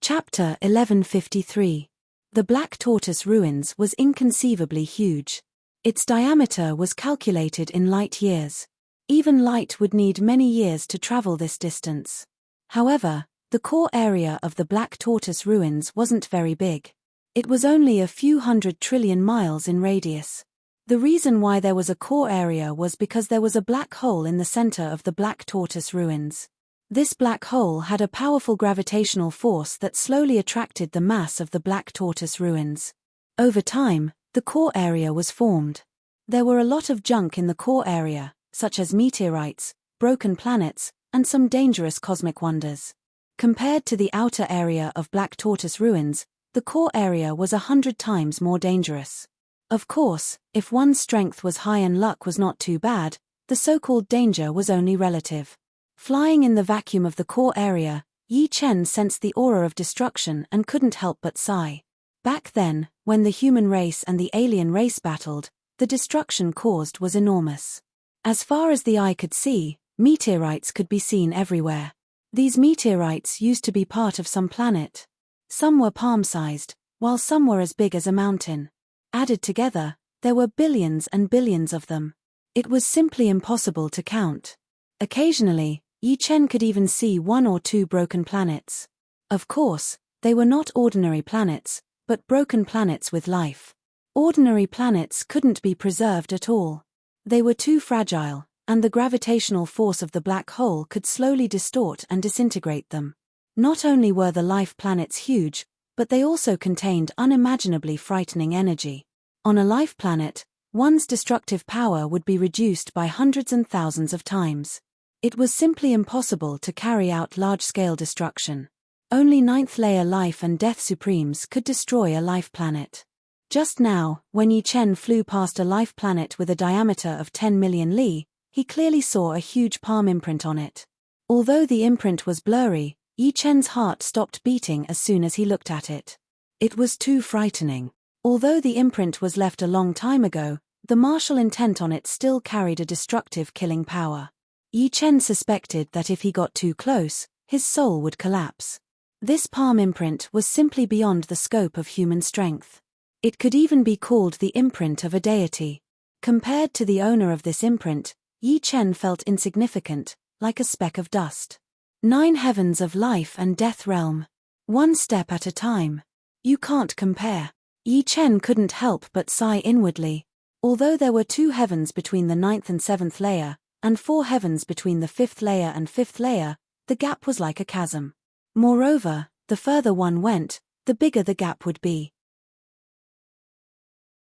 Chapter 1153. The Black Tortoise Ruins was inconceivably huge. Its diameter was calculated in light years. Even light would need many years to travel this distance. However, the core area of the Black Tortoise Ruins wasn't very big. It was only a few 100 trillion miles in radius. The reason why there was a core area was because there was a black hole in the center of the Black Tortoise Ruins. This black hole had a powerful gravitational force that slowly attracted the mass of the Black Tortoise Ruins. Over time, the core area was formed. There were a lot of junk in the core area, such as meteorites, broken planets, and some dangerous cosmic wonders. Compared to the outer area of Black Tortoise Ruins, the core area was 100 times more dangerous. Of course, if one's strength was high and luck was not too bad, the so-called danger was only relative. Flying in the vacuum of the core area, Yi Chen sensed the aura of destruction and couldn't help but sigh. Back then, when the human race and the alien race battled, the destruction caused was enormous. As far as the eye could see, meteorites could be seen everywhere. These meteorites used to be part of some planet. Some were palm-sized, while some were as big as a mountain. Added together, there were billions and billions of them. It was simply impossible to count. Occasionally, Yi Chen could even see 1 or 2 broken planets. Of course, they were not ordinary planets, but broken planets with life. Ordinary planets couldn't be preserved at all. They were too fragile, and the gravitational force of the black hole could slowly distort and disintegrate them. Not only were the life planets huge, but they also contained unimaginably frightening energy. On a life planet, one's destructive power would be reduced by hundreds and thousands of times. It was simply impossible to carry out large-scale destruction. Only ninth-layer life and death supremes could destroy a life planet. Just now, when Yi Chen flew past a life planet with a diameter of 10 million li, he clearly saw a huge palm imprint on it. Although the imprint was blurry, Yi Chen's heart stopped beating as soon as he looked at it. It was too frightening. Although the imprint was left a long time ago, the martial intent on it still carried a destructive killing power. Yi Chen suspected that if he got too close, his soul would collapse. This palm imprint was simply beyond the scope of human strength. It could even be called the imprint of a deity. Compared to the owner of this imprint, Yi Chen felt insignificant, like a speck of dust. 9 heavens of life and death realm. One step at a time. You can't compare. Yi Chen couldn't help but sigh inwardly. Although there were 2 heavens between the 9th and 7th layer, and 4 heavens between the 5th layer and 5th layer, the gap was like a chasm. Moreover, the further one went, the bigger the gap would be.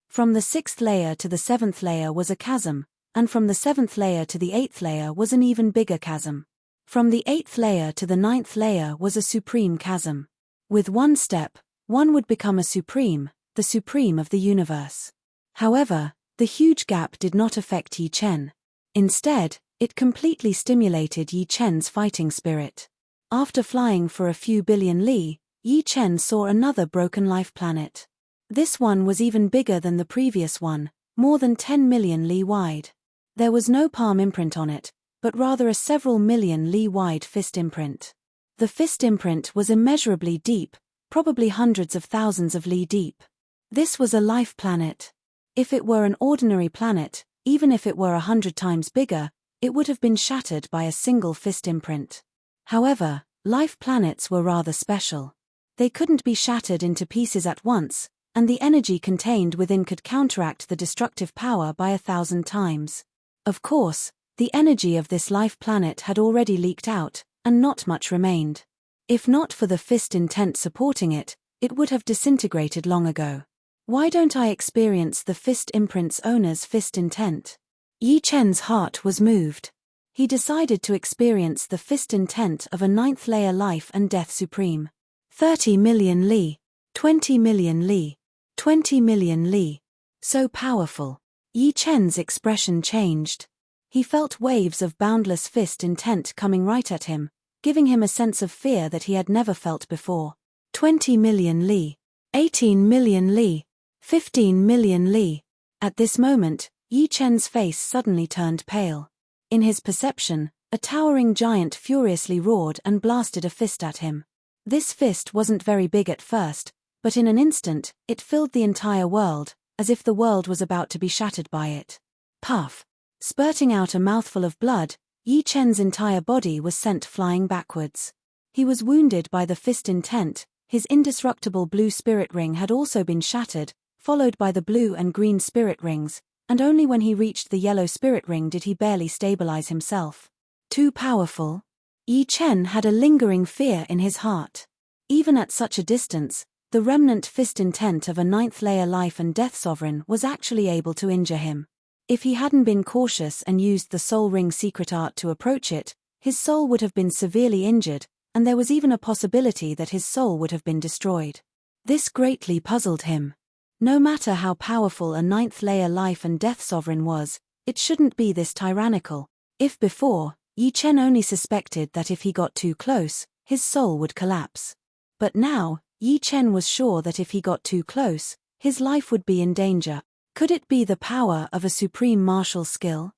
From the 6th layer to the 7th layer was a chasm, and from the 7th layer to the 8th layer was an even bigger chasm. From the 8th layer to the 9th layer was a supreme chasm. With one step, one would become a supreme, the supreme of the universe. However, the huge gap did not affect Yi Chen. Instead, it completely stimulated Yi Chen's fighting spirit. After flying for a few billion li, Yi Chen saw another broken life planet. This one was even bigger than the previous one, more than 10 million li wide. There was no palm imprint on it, but rather a several million li wide fist imprint. The fist imprint was immeasurably deep, probably hundreds of thousands of li deep. This was a life planet. If it were an ordinary planet, even if it were 100 times bigger, it would have been shattered by a single fist imprint. However, life planets were rather special. They couldn't be shattered into pieces at once, and the energy contained within could counteract the destructive power by 1,000 times. Of course, the energy of this life planet had already leaked out, and not much remained. If not for the fist intent supporting it, it would have disintegrated long ago. Why don't I experience the fist imprint's owner's fist intent? Yi Chen's heart was moved. He decided to experience the fist intent of a 9th layer life and death supreme. 30 million li. 20 million li. 20 million li. So powerful. Yi Chen's expression changed. He felt waves of boundless fist intent coming right at him, giving him a sense of fear that he had never felt before. 20 million li. 18 million li. 15 million li. At this moment, Yi Chen's face suddenly turned pale. In his perception, a towering giant furiously roared and blasted a fist at him. This fist wasn't very big at first, but in an instant, it filled the entire world, as if the world was about to be shattered by it. Puff! Spurting out a mouthful of blood, Yi Chen's entire body was sent flying backwards. He was wounded by the fist intent, his indestructible blue spirit ring had also been shattered, followed by the blue and green spirit rings, and only when he reached the yellow spirit ring did he barely stabilize himself. Too powerful? Yi Chen had a lingering fear in his heart. Even at such a distance, the remnant fist intent of a 9th layer life and death sovereign was actually able to injure him. If he hadn't been cautious and used the soul ring secret art to approach it, his soul would have been severely injured, and there was even a possibility that his soul would have been destroyed. This greatly puzzled him. No matter how powerful a 9th layer life and death sovereign was, it shouldn't be this tyrannical. If before, Yi Chen only suspected that if he got too close, his soul would collapse. But now, Yi Chen was sure that if he got too close, his life would be in danger. Could it be the power of a supreme martial skill?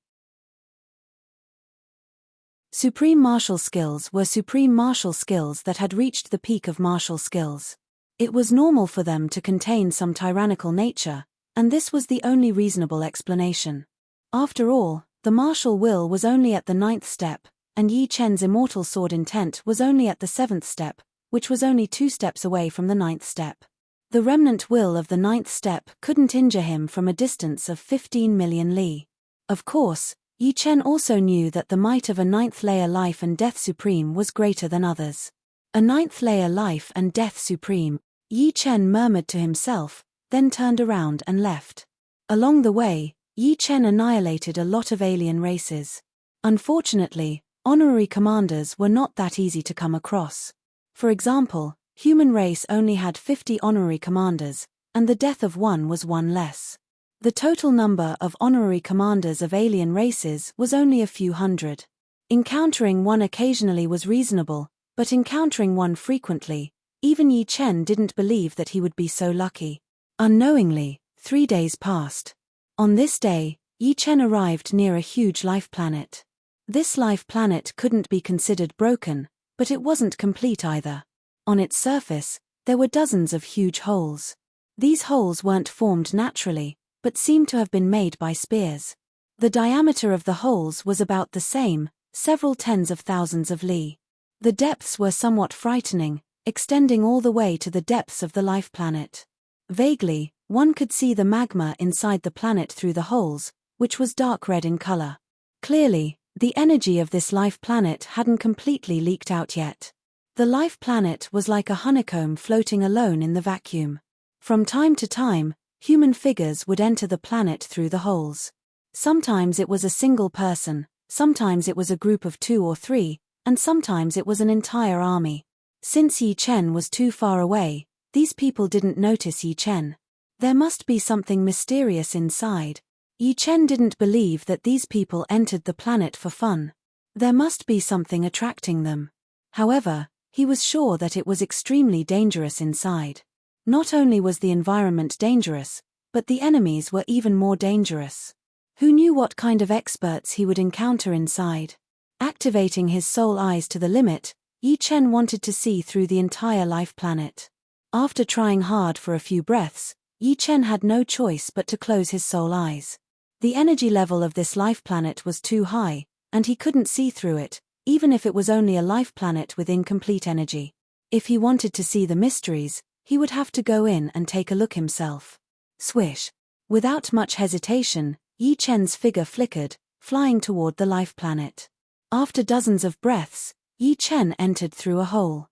Supreme martial skills were supreme martial skills that had reached the peak of martial skills. It was normal for them to contain some tyrannical nature, and this was the only reasonable explanation. After all, the martial will was only at the 9th step, and Yi Chen's immortal sword intent was only at the 7th step, which was only 2 steps away from the 9th step. The remnant will of the 9th step couldn't injure him from a distance of 15 million li. Of course, Yi Chen also knew that the might of a 9th layer life and death supreme was greater than others. A 9th layer life and death supreme, Yi Chen murmured to himself, then turned around and left. Along the way, Yi Chen annihilated a lot of alien races. Unfortunately, honorary commanders were not that easy to come across. For example, human race only had 50 honorary commanders, and the death of one was one less. The total number of honorary commanders of alien races was only a few hundred. Encountering one occasionally was reasonable, but encountering one frequently, even Yi Chen didn't believe that he would be so lucky. Unknowingly, 3 days passed. On this day, Yi Chen arrived near a huge life planet. This life planet couldn't be considered broken, but it wasn't complete either. On its surface, there were dozens of huge holes. These holes weren't formed naturally, but seemed to have been made by spears. The diameter of the holes was about the same, several tens of thousands of li. The depths were somewhat frightening, extending all the way to the depths of the life planet. Vaguely, one could see the magma inside the planet through the holes, which was dark red in color. Clearly, the energy of this life planet hadn't completely leaked out yet. The life planet was like a honeycomb floating alone in the vacuum. From time to time, human figures would enter the planet through the holes. Sometimes it was a single person, sometimes it was a group of 2 or 3, and sometimes it was an entire army. Since Yi Chen was too far away, these people didn't notice Yi Chen. There must be something mysterious inside. Yi Chen didn't believe that these people entered the planet for fun. There must be something attracting them. However, he was sure that it was extremely dangerous inside. Not only was the environment dangerous, but the enemies were even more dangerous. Who knew what kind of experts he would encounter inside? Activating his soul eyes to the limit, Yi Chen wanted to see through the entire life planet. After trying hard for a few breaths, Yi Chen had no choice but to close his soul eyes. The energy level of this life planet was too high, and he couldn't see through it, even if it was only a life planet with incomplete energy. If he wanted to see the mysteries, he would have to go in and take a look himself. Swish! Without much hesitation, Yi Chen's figure flickered, flying toward the life planet. After dozens of breaths, Yi Chen entered through a hole.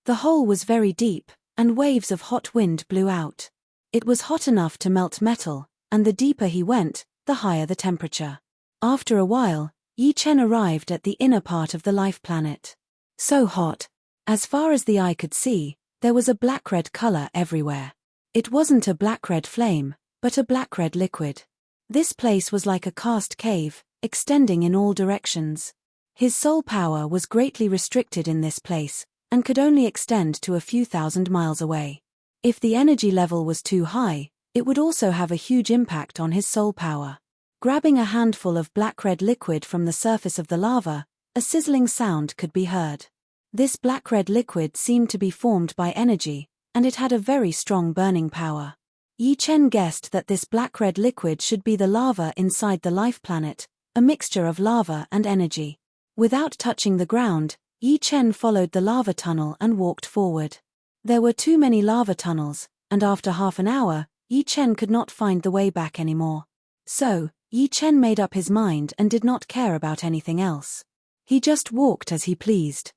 The hole was very deep, and waves of hot wind blew out. It was hot enough to melt metal, and the deeper he went, the higher the temperature. After a while, Yi Chen arrived at the inner part of the life planet. So hot. As far as the eye could see, there was a black-red color everywhere. It wasn't a black-red flame, but a black-red liquid. This place was like a cast cave, extending in all directions. His soul power was greatly restricted in this place, and could only extend to a few thousand miles away. If the energy level was too high, it would also have a huge impact on his soul power. Grabbing a handful of black-red liquid from the surface of the lava, a sizzling sound could be heard. This black-red liquid seemed to be formed by energy, and it had a very strong burning power. Yi Chen guessed that this black-red liquid should be the lava inside the life planet, a mixture of lava and energy. Without touching the ground, Yi Chen followed the lava tunnel and walked forward. There were too many lava tunnels, and after half an hour, Yi Chen could not find the way back anymore. So, Yi Chen made up his mind and did not care about anything else. He just walked as he pleased.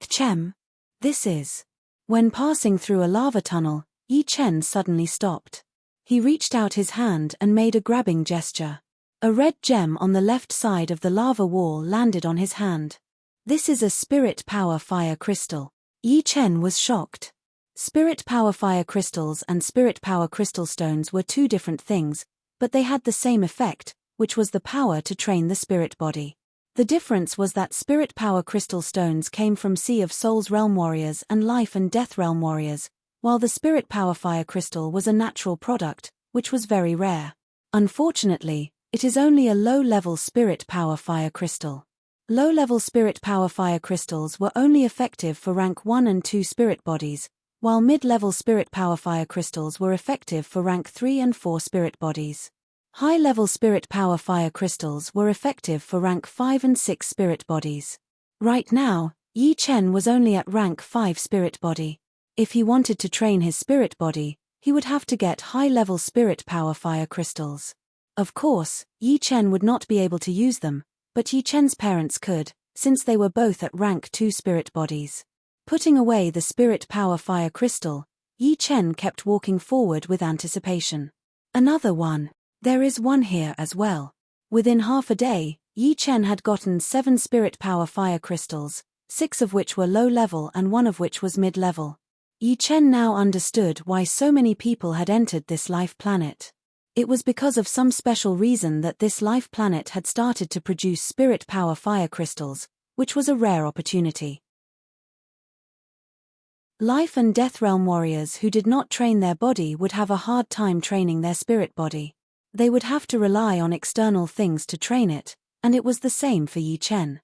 Chem. This is. When passing through a lava tunnel, Yi Chen suddenly stopped. He reached out his hand and made a grabbing gesture. A red gem on the left side of the lava wall landed on his hand. This is a spirit power fire crystal. Yi Chen was shocked. Spirit power fire crystals and spirit power crystal stones were two different things, but they had the same effect, which was the power to train the spirit body. The difference was that spirit power crystal stones came from Sea of Souls realm warriors and life and death realm warriors, while the spirit power fire crystal was a natural product, which was very rare. Unfortunately, it is only a low-level spirit power fire crystal. Low-level spirit power fire crystals were only effective for rank 1 and 2 spirit bodies, while mid-level spirit power fire crystals were effective for rank 3 and 4 spirit bodies. High-level spirit power fire crystals were effective for rank 5 and 6 spirit bodies. Right now, Yi Chen was only at rank 5 spirit body. If he wanted to train his spirit body, he would have to get high-level spirit power fire crystals. Of course, Yi Chen would not be able to use them, but Yi Chen's parents could, since they were both at rank 2 spirit bodies. Putting away the spirit power fire crystal, Yi Chen kept walking forward with anticipation. Another one. There is one here as well. Within half a day, Yi Chen had gotten 7 spirit power fire crystals, 6 of which were low level and 1 of which was mid-level. Yi Chen now understood why so many people had entered this life planet. It was because of some special reason that this life planet had started to produce spirit power fire crystals, which was a rare opportunity. Life and death realm warriors who did not train their body would have a hard time training their spirit body. They would have to rely on external things to train it, and it was the same for Yi Chen.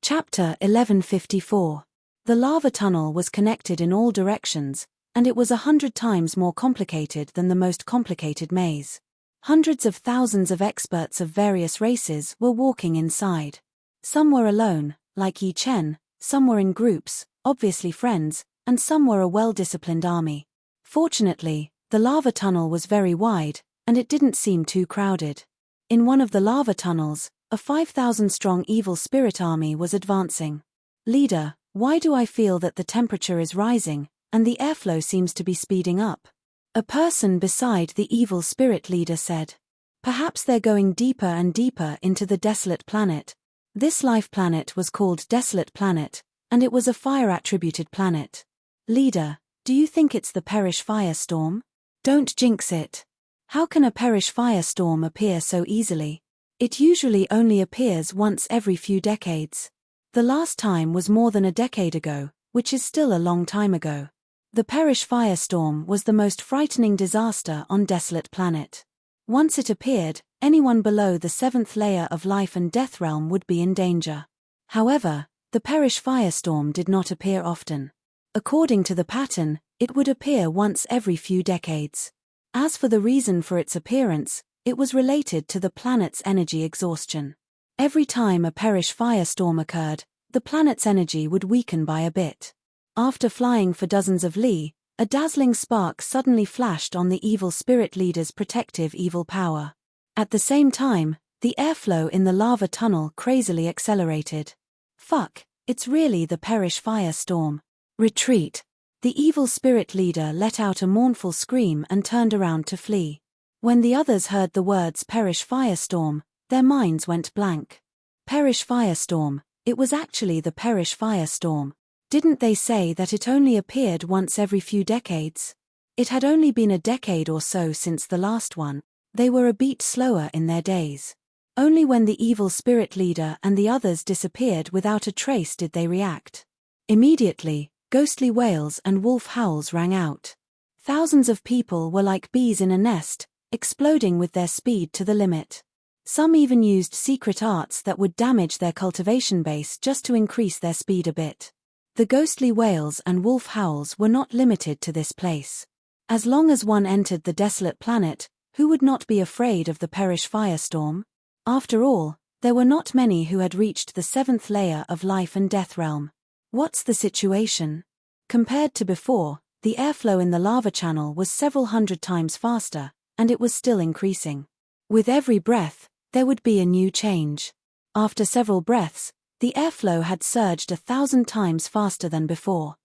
Chapter 1154. The lava tunnel was connected in all directions, and it was 100 times more complicated than the most complicated maze. Hundreds of thousands of experts of various races were walking inside. Some were alone, like Yi Chen, some were in groups, obviously friends, and some were a well-disciplined army. Fortunately, the lava tunnel was very wide, and it didn't seem too crowded. In one of the lava tunnels, a 5,000-strong evil spirit army was advancing. Leader, why do I feel that the temperature is rising, and the airflow seems to be speeding up? A person beside the evil spirit leader said. Perhaps they're going deeper and deeper into the desolate planet. This life planet was called Desolate Planet, and it was a fire-attributed planet. Leader, do you think it's the Perish firestorm? Don't jinx it. How can a Perish firestorm appear so easily? It usually only appears once every few decades. The last time was more than a decade ago, which is still a long time ago. The Perish firestorm was the most frightening disaster on Desolate Planet. Once it appeared, anyone below the 7th layer of life and death realm would be in danger. However, the Perish firestorm did not appear often. According to the pattern, it would appear once every few decades. As for the reason for its appearance, it was related to the planet's energy exhaustion. Every time a Perish firestorm occurred, the planet's energy would weaken by a bit. After flying for dozens of li, a dazzling spark suddenly flashed on the evil spirit leader's protective evil power. At the same time, the airflow in the lava tunnel crazily accelerated. Fuck, it's really the Perish firestorm. Retreat. The evil spirit leader let out a mournful scream and turned around to flee. When the others heard the words Perish firestorm, their minds went blank. Perish firestorm, it was actually the Perish firestorm. Didn't they say that it only appeared once every few decades? It had only been a decade or so since the last one. They were a beat slower in their days. Only when the evil spirit leader and the others disappeared without a trace did they react. Immediately, ghostly wails and wolf howls rang out. Thousands of people were like bees in a nest, exploding with their speed to the limit. Some even used secret arts that would damage their cultivation base just to increase their speed a bit. The ghostly wails and wolf howls were not limited to this place. As long as one entered the desolate planet, who would not be afraid of the Perish firestorm? After all, there were not many who had reached the 7th layer of life and death realm. What's the situation? Compared to before, the airflow in the lava channel was several hundred times faster, and it was still increasing. With every breath, there would be a new change. After several breaths, the airflow had surged 1,000 times faster than before.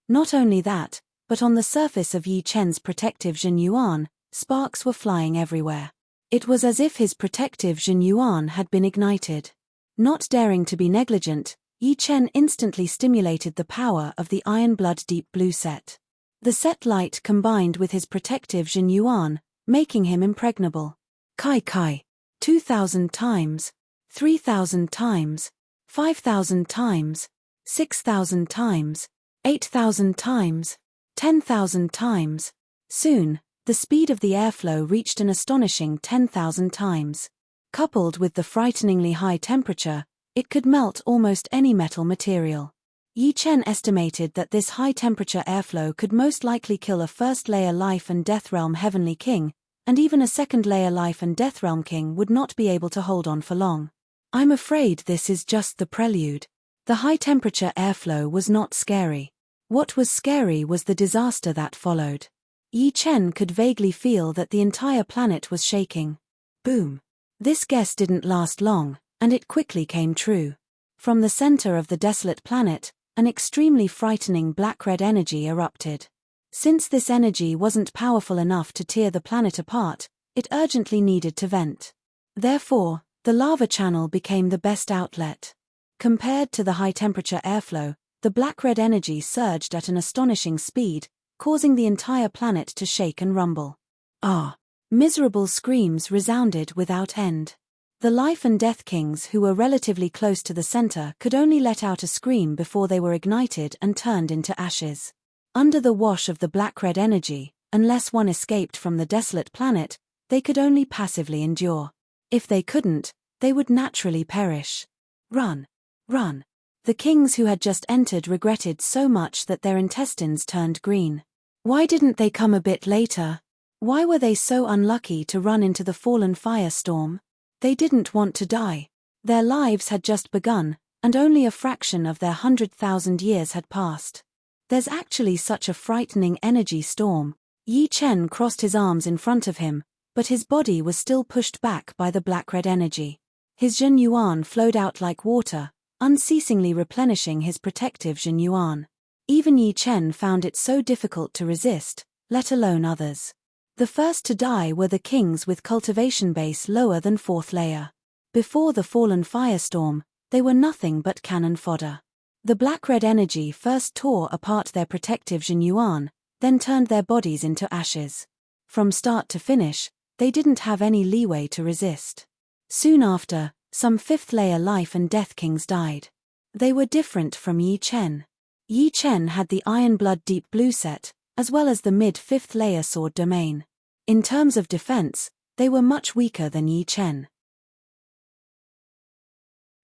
Not only that, but on the surface of Yi Chen's protective Jin Yuan, sparks were flying everywhere. It was as if his protective Jin Yuan had been ignited. Not daring to be negligent, Yi Chen instantly stimulated the power of the Iron Blood Deep Blue set. The set light combined with his protective Jin Yuan, making him impregnable. Kai. 2,000 times. 3,000 times. 5,000 times. 6,000 times. 8,000 times. 10,000 times. Soon, the speed of the airflow reached an astonishing 10,000 times. Coupled with the frighteningly high temperature, it could melt almost any metal material. Yi Chen estimated that this high-temperature airflow could most likely kill a first-layer life and death realm heavenly king, and even a second-layer life and death realm king would not be able to hold on for long. I'm afraid this is just the prelude. The high-temperature airflow was not scary. What was scary was the disaster that followed. Yi Chen could vaguely feel that the entire planet was shaking. Boom. This guess didn't last long, and it quickly came true. From the center of the desolate planet, an extremely frightening black-red energy erupted. Since this energy wasn't powerful enough to tear the planet apart, it urgently needed to vent. Therefore, the lava channel became the best outlet. Compared to the high-temperature airflow, the black-red energy surged at an astonishing speed, causing the entire planet to shake and rumble. Ah! Miserable screams resounded without end. The life and death kings who were relatively close to the center could only let out a scream before they were ignited and turned into ashes. Under the wash of the black-red energy, unless one escaped from the desolate planet, they could only passively endure. If they couldn't, they would naturally perish. Run! Run! The kings who had just entered regretted so much that their intestines turned green. Why didn't they come a bit later? Why were they so unlucky to run into the fallen firestorm? They didn't want to die. Their lives had just begun, and only a fraction of their 100,000 years had passed. There's actually such a frightening energy storm. Yi Chen crossed his arms in front of him, but his body was still pushed back by the black-red energy. His Jin Yuan flowed out like water, unceasingly replenishing his protective Jin Yuan. Even Yi Chen found it so difficult to resist, let alone others. The first to die were the kings with cultivation base lower than 4th layer. Before the fallen firestorm, they were nothing but cannon fodder. The black-red energy first tore apart their protective Jin Yuan, then turned their bodies into ashes. From start to finish, they didn't have any leeway to resist. Soon after, some 5th-layer life and death kings died. They were different from Yi Chen. Yi Chen had the Iron Blood Deep Blue set, as well as the mid-5th-layer sword domain. In terms of defense, they were much weaker than Yi Chen.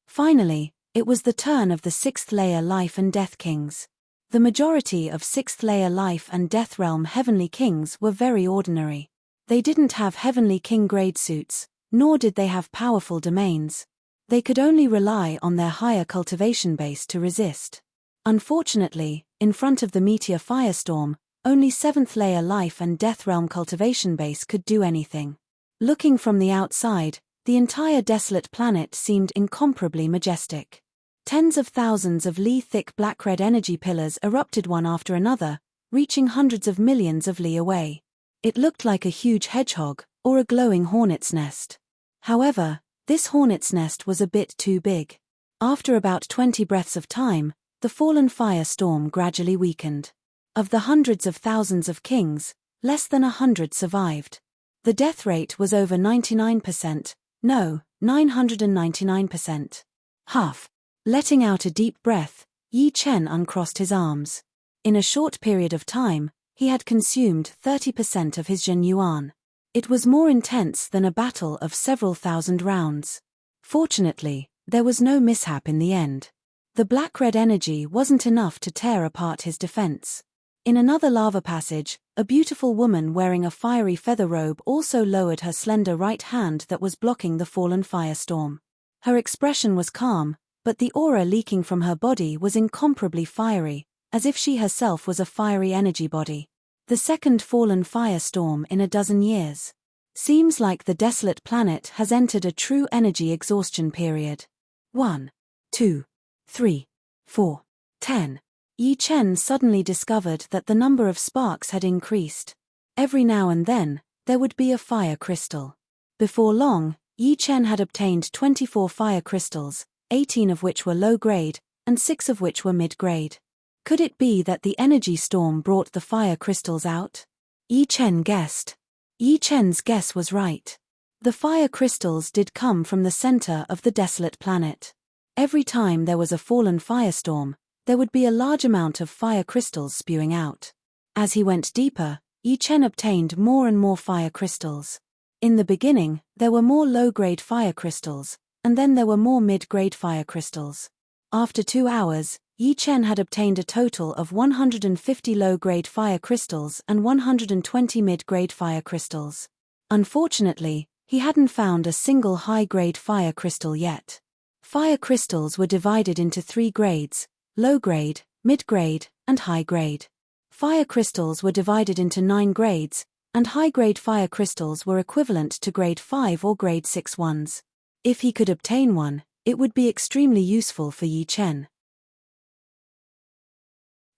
Finally, it was the turn of the 6th-layer life and death kings. The majority of 6th-layer life and death realm heavenly kings were very ordinary. They didn't have heavenly king grade suits, nor did they have powerful domains. They could only rely on their higher cultivation base to resist. Unfortunately, in front of the meteor firestorm, only 7th-layer life and death realm cultivation base could do anything. Looking from the outside, the entire desolate planet seemed incomparably majestic. Tens of thousands of li-thick black-red energy pillars erupted one after another, reaching hundreds of millions of li away. It looked like a huge hedgehog, or a glowing hornet's nest. However, this hornet's nest was a bit too big. After about 20 breaths of time, the fallen firestorm gradually weakened. Of the hundreds of thousands of kings, less than 100 survived. The death rate was over 99%, no, 999%. Huff. Letting out a deep breath, Yi Chen uncrossed his arms. In a short period of time, he had consumed 30% of his Jin Yuan. It was more intense than a battle of several thousand rounds. Fortunately, there was no mishap in the end. The black-red energy wasn't enough to tear apart his defense. In another lava passage, a beautiful woman wearing a fiery feather robe also lowered her slender right hand that was blocking the fallen firestorm. Her expression was calm, but the aura leaking from her body was incomparably fiery, as if she herself was a fiery energy body. The second fallen firestorm in a dozen years. Seems like the desolate planet has entered a true energy exhaustion period. 1, 2, 3, 4, 10. Yi Chen suddenly discovered that the number of sparks had increased. Every now and then, there would be a fire crystal. Before long, Yi Chen had obtained 24 fire crystals, 18 of which were low-grade, and 6 of which were mid-grade. Could it be that the energy storm brought the fire crystals out? Yi Chen guessed. Yi Chen's guess was right. The fire crystals did come from the center of the desolate planet. Every time there was a fallen firestorm, there would be a large amount of fire crystals spewing out. As he went deeper, Yi Chen obtained more and more fire crystals. In the beginning, there were more low-grade fire crystals, and then there were more mid-grade fire crystals. After 2 hours, Yi Chen had obtained a total of 150 low-grade fire crystals and 120 mid-grade fire crystals. Unfortunately, he hadn't found a single high-grade fire crystal yet. Fire crystals were divided into 3 grades: low-grade, mid-grade, and high-grade. Fire crystals were divided into 9 grades, and high-grade fire crystals were equivalent to grade 5 or grade 6 ones. If he could obtain one, it would be extremely useful for Yi Chen.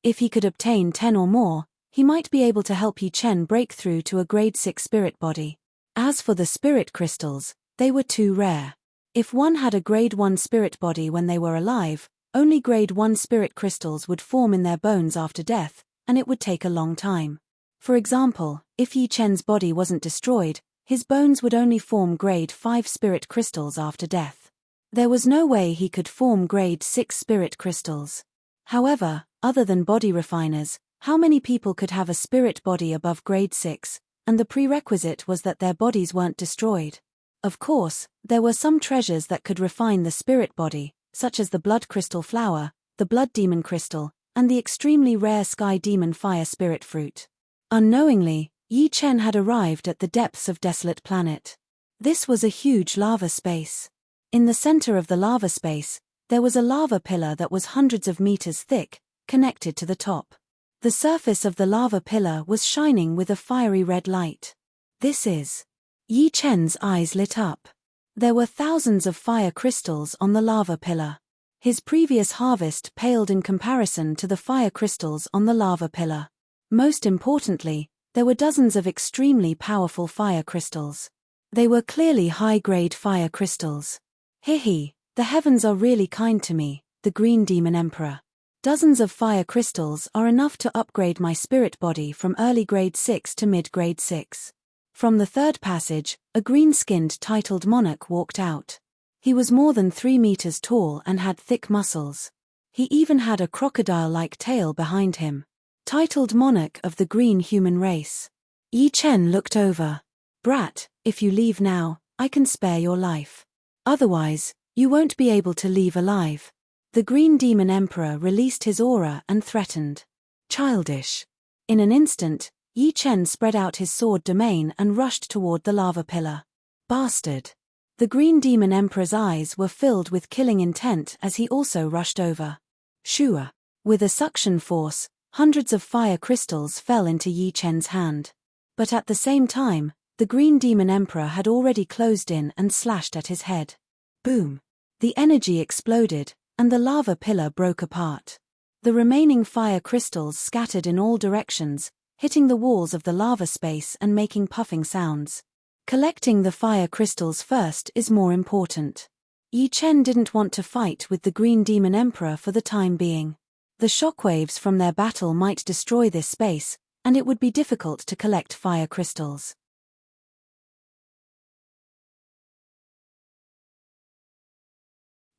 If he could obtain 10 or more, he might be able to help Yi Chen break through to a grade 6 spirit body. As for the spirit crystals, they were too rare. If one had a grade 1 spirit body when they were alive, only grade 1 spirit crystals would form in their bones after death, and it would take a long time. For example, if Yi Chen's body wasn't destroyed, his bones would only form grade 5 spirit crystals after death. There was no way he could form grade 6 spirit crystals. However, other than body refiners, how many people could have a spirit body above grade 6, and the prerequisite was that their bodies weren't destroyed? Of course, there were some treasures that could refine the spirit body, such as the blood crystal flower, the blood demon crystal, and the extremely rare sky demon fire spirit fruit. Unknowingly, Yi Chen had arrived at the depths of Desolate Planet. This was a huge lava space. In the center of the lava space, there was a lava pillar that was hundreds of meters thick, connected to the top. The surface of the lava pillar was shining with a fiery red light. This is... Yi Chen's eyes lit up. There were thousands of fire crystals on the lava pillar. His previous harvest paled in comparison to the fire crystals on the lava pillar. Most importantly, there were dozens of extremely powerful fire crystals. They were clearly high-grade fire crystals. Hihi, the heavens are really kind to me, the Green Demon Emperor. Dozens of fire crystals are enough to upgrade my spirit body from early grade 6 to mid-grade 6. From the third passage, a green-skinned titled monarch walked out. He was more than 3 meters tall and had thick muscles. He even had a crocodile-like tail behind him. Titled monarch of the green human race. Yi Chen looked over. Brat, if you leave now, I can spare your life. Otherwise, you won't be able to leave alive. The Green Demon Emperor released his aura and threatened. Childish. In an instant, Yi Chen spread out his sword domain and rushed toward the lava pillar. Bastard. The Green Demon Emperor's eyes were filled with killing intent as he also rushed over. Shua. With a suction force, hundreds of fire crystals fell into Yi Chen's hand. But at the same time, the Green Demon Emperor had already closed in and slashed at his head. Boom. The energy exploded, and the lava pillar broke apart. The remaining fire crystals scattered in all directions, hitting the walls of the lava space and making puffing sounds. Collecting the fire crystals first is more important. Yi Chen didn't want to fight with the Green Demon Emperor for the time being. The shockwaves from their battle might destroy this space, and it would be difficult to collect fire crystals.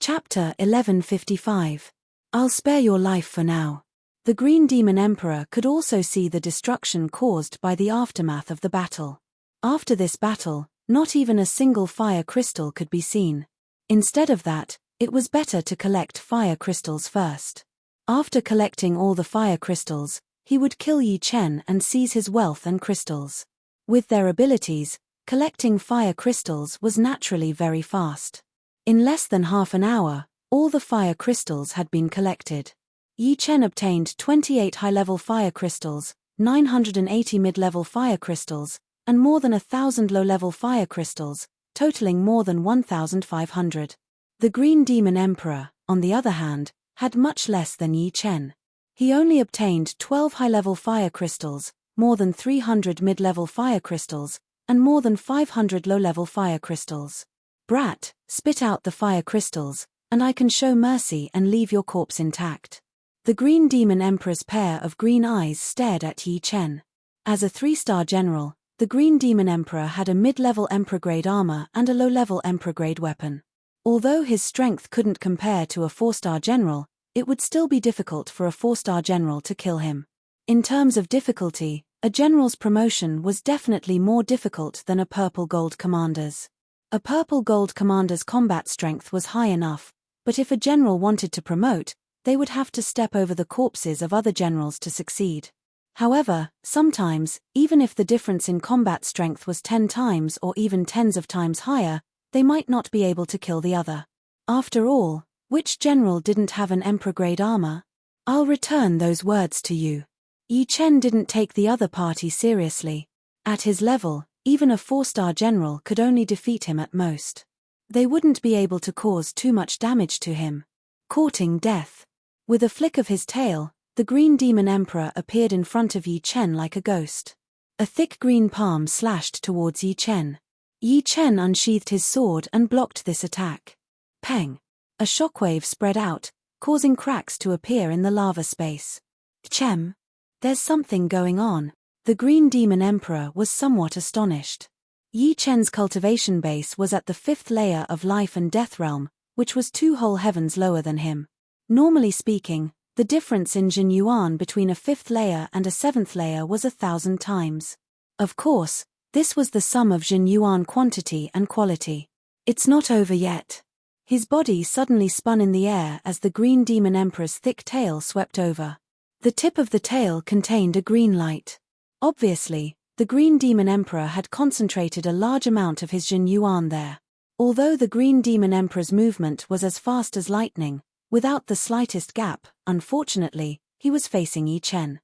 Chapter 1155. I'll spare your life for now. The Green Demon Emperor could also see the destruction caused by the aftermath of the battle. After this battle, not even a single fire crystal could be seen. Instead of that, it was better to collect fire crystals first. After collecting all the fire crystals, he would kill Yi Chen and seize his wealth and crystals. With their abilities, collecting fire crystals was naturally very fast. In less than half an hour, all the fire crystals had been collected. Yi Chen obtained 28 high-level fire crystals, 980 mid-level fire crystals, and more than 1,000 low-level fire crystals, totaling more than 1,500. The Green Demon Emperor, on the other hand, had much less than Yi Chen. He only obtained 12 high-level fire crystals, more than 300 mid-level fire crystals, and more than 500 low-level fire crystals. Brat, spit out the fire crystals, and I can show mercy and leave your corpse intact. The Green Demon Emperor's pair of green eyes stared at Yi Chen. As a 3-star general, the Green Demon Emperor had a mid-level Emperor-grade armor and a low-level Emperor-grade weapon. Although his strength couldn't compare to a 4-star general, it would still be difficult for a 4-star general to kill him. In terms of difficulty, a general's promotion was definitely more difficult than a purple gold commander's. A purple gold commander's combat strength was high enough, but if a general wanted to promote, they would have to step over the corpses of other generals to succeed. However, sometimes, even if the difference in combat strength was 10 times or even tens of times higher, they might not be able to kill the other. After all, which general didn't have an emperor-grade armor? I'll return those words to you. Yi Chen didn't take the other party seriously. At his level, even a 4-star general could only defeat him at most. They wouldn't be able to cause too much damage to him. Courting death. With a flick of his tail, the Green Demon Emperor appeared in front of Yi Chen like a ghost. A thick green palm slashed towards Yi Chen. Yi Chen unsheathed his sword and blocked this attack. Peng! A shockwave spread out, causing cracks to appear in the lava space. Chem! There's something going on. The Green Demon Emperor was somewhat astonished. Yi Chen's cultivation base was at the 5th layer of Life and Death Realm, which was 2 whole heavens lower than him. Normally speaking, the difference in Jin Yuan between a 5th layer and a 7th layer was 1,000 times. Of course, this was the sum of Jin Yuan quantity and quality. It's not over yet. His body suddenly spun in the air as the Green Demon Emperor's thick tail swept over. The tip of the tail contained a green light. Obviously, the Green Demon Emperor had concentrated a large amount of his Jin Yuan there. Although the Green Demon Emperor's movement was as fast as lightning, without the slightest gap, unfortunately, he was facing Yi Chen.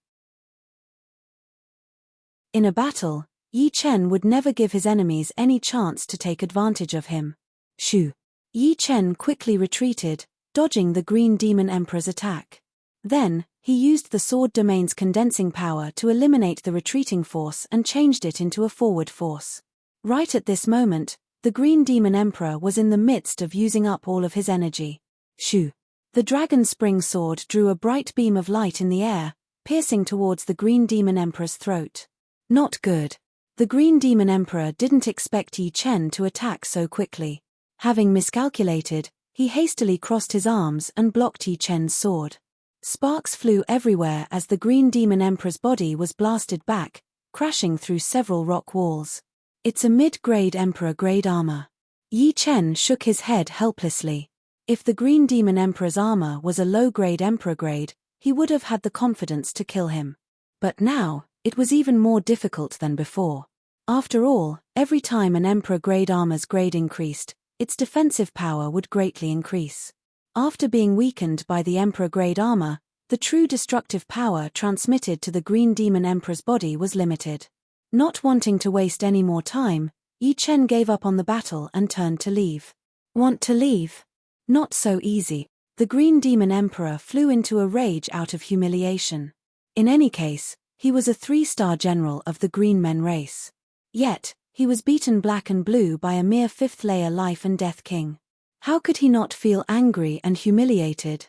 In a battle, Yi Chen would never give his enemies any chance to take advantage of him. Shoo! Yi Chen quickly retreated, dodging the Green Demon Emperor's attack. Then, he used the sword domain's condensing power to eliminate the retreating force and changed it into a forward force. Right at this moment, the Green Demon Emperor was in the midst of using up all of his energy. Shoo! The Dragon Spring Sword drew a bright beam of light in the air, piercing towards the Green Demon Emperor's throat. Not good. The Green Demon Emperor didn't expect Yi Chen to attack so quickly. Having miscalculated, he hastily crossed his arms and blocked Yi Chen's sword. Sparks flew everywhere as the Green Demon Emperor's body was blasted back, crashing through several rock walls. It's a mid-grade Emperor-grade armor. Yi Chen shook his head helplessly. If the Green Demon Emperor's armor was a low-grade Emperor-grade, he would have had the confidence to kill him. But now, it was even more difficult than before. After all, every time an Emperor-grade armor's grade increased, its defensive power would greatly increase. After being weakened by the Emperor-grade armor, the true destructive power transmitted to the Green Demon Emperor's body was limited. Not wanting to waste any more time, Yi Chen gave up on the battle and turned to leave. Want to leave? Not so easy. The Green Demon Emperor flew into a rage out of humiliation. In any case, he was a 3-star general of the Green Men race. Yet, he was beaten black and blue by a mere 5th layer Life and Death King. How could he not feel angry and humiliated?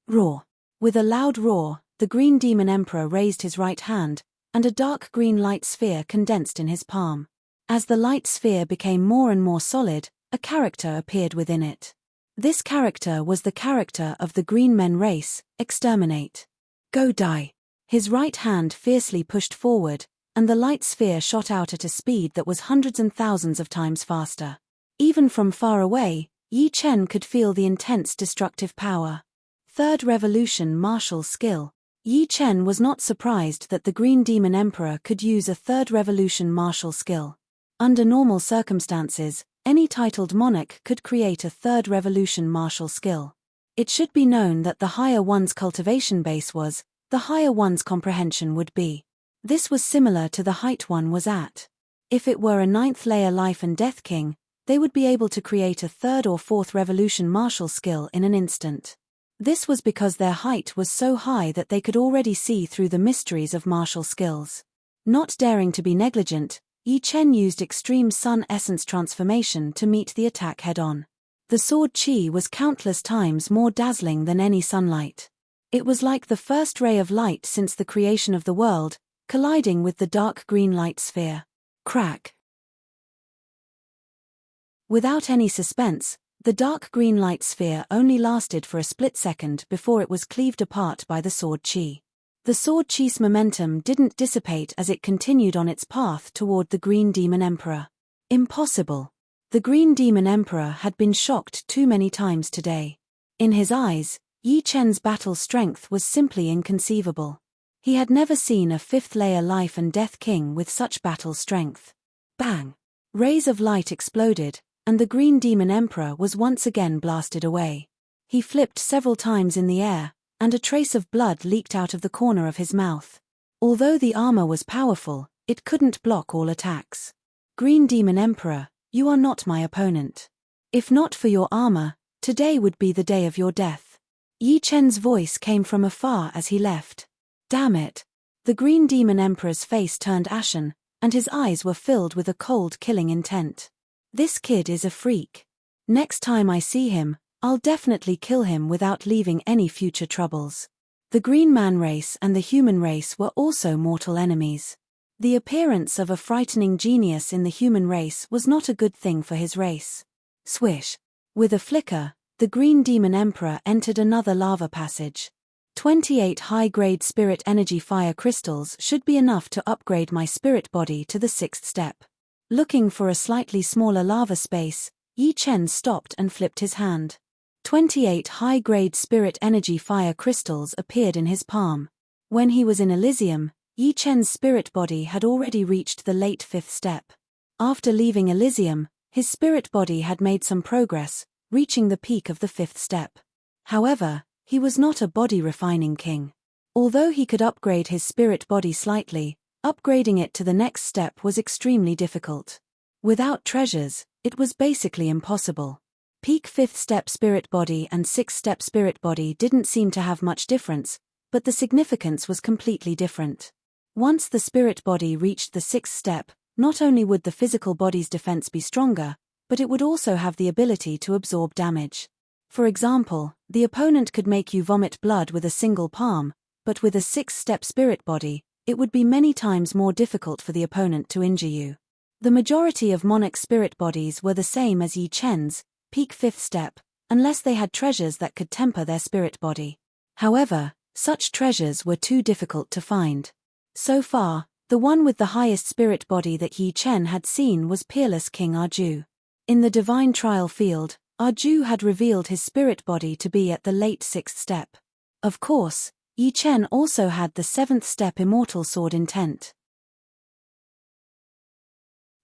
Roar! With a loud roar, the Green Demon Emperor raised his right hand, and a dark green light sphere condensed in his palm. As the light sphere became more and more solid, a character appeared within it. This character was the character of the Green Men race, Exterminate. Go die! His right hand fiercely pushed forward, and the light sphere shot out at a speed that was hundreds and thousands of times faster. Even from far away, Yi Chen could feel the intense destructive power. 3rd Revolution Martial Skill. Yi Chen was not surprised that the Green Demon Emperor could use a 3rd Revolution Martial Skill. Under normal circumstances, any titled monarch could create a 3rd Revolution Martial Skill. It should be known that the higher one's cultivation base was, the higher one's comprehension would be. This was similar to the height one was at. If it were a 9th layer Life and Death King, they would be able to create a 3rd or 4th Revolution Martial Skill in an instant. This was because their height was so high that they could already see through the mysteries of martial skills. Not daring to be negligent, Yi Chen used Extreme Sun Essence Transformation to meet the attack head-on. The sword chi was countless times more dazzling than any sunlight. It was like the first ray of light since the creation of the world, colliding with the dark green light sphere. Crack! Without any suspense, the dark green light sphere only lasted for a split second before it was cleaved apart by the sword chi. The sword chi's momentum didn't dissipate as it continued on its path toward the Green Demon Emperor. Impossible. The Green Demon Emperor had been shocked too many times today. In his eyes, Yi Chen's battle strength was simply inconceivable. He had never seen a fifth-layer life and death king with such battle strength. Bang! Rays of light exploded, and the Green Demon Emperor was once again blasted away. He flipped several times in the air, and a trace of blood leaked out of the corner of his mouth. Although the armor was powerful, it couldn't block all attacks. Green Demon Emperor, you are not my opponent. If not for your armor, today would be the day of your death. Yi Chen's voice came from afar as he left. Damn it! The Green Demon Emperor's face turned ashen, and his eyes were filled with a cold killing intent. This kid is a freak. Next time I see him, I'll definitely kill him without leaving any future troubles. The Green Man race and the human race were also mortal enemies. The appearance of a frightening genius in the human race was not a good thing for his race. Swish! With a flicker, the Green Demon Emperor entered another lava passage. 28 high-grade spirit energy fire crystals should be enough to upgrade my spirit body to the 6th step. Looking for a slightly smaller lava space, Yi Chen stopped and flipped his hand. 28 high-grade spirit energy fire crystals appeared in his palm. When he was in Elysium, Yi Chen's spirit body had already reached the late 5th step. After leaving Elysium, his spirit body had made some progress, reaching the peak of the 5th step. However, he was not a body-refining king. Although he could upgrade his spirit body slightly, upgrading it to the next step was extremely difficult. Without treasures, it was basically impossible. Peak 5th step spirit body and 6th step spirit body didn't seem to have much difference, but the significance was completely different. Once the spirit body reached the 6th step, not only would the physical body's defense be stronger, but it would also have the ability to absorb damage. For example, the opponent could make you vomit blood with a single palm, but with a 6th step spirit body, it would be many times more difficult for the opponent to injure you. The majority of monarch spirit bodies were the same as Yi Chen's, peak 5th step, unless they had treasures that could temper their spirit body. However, such treasures were too difficult to find. So far, the one with the highest spirit body that Yi Chen had seen was Peerless King Arju. In the divine trial field, Arju had revealed his spirit body to be at the late 6th step. Of course, Yi Chen also had the 7th step Immortal Sword Intent.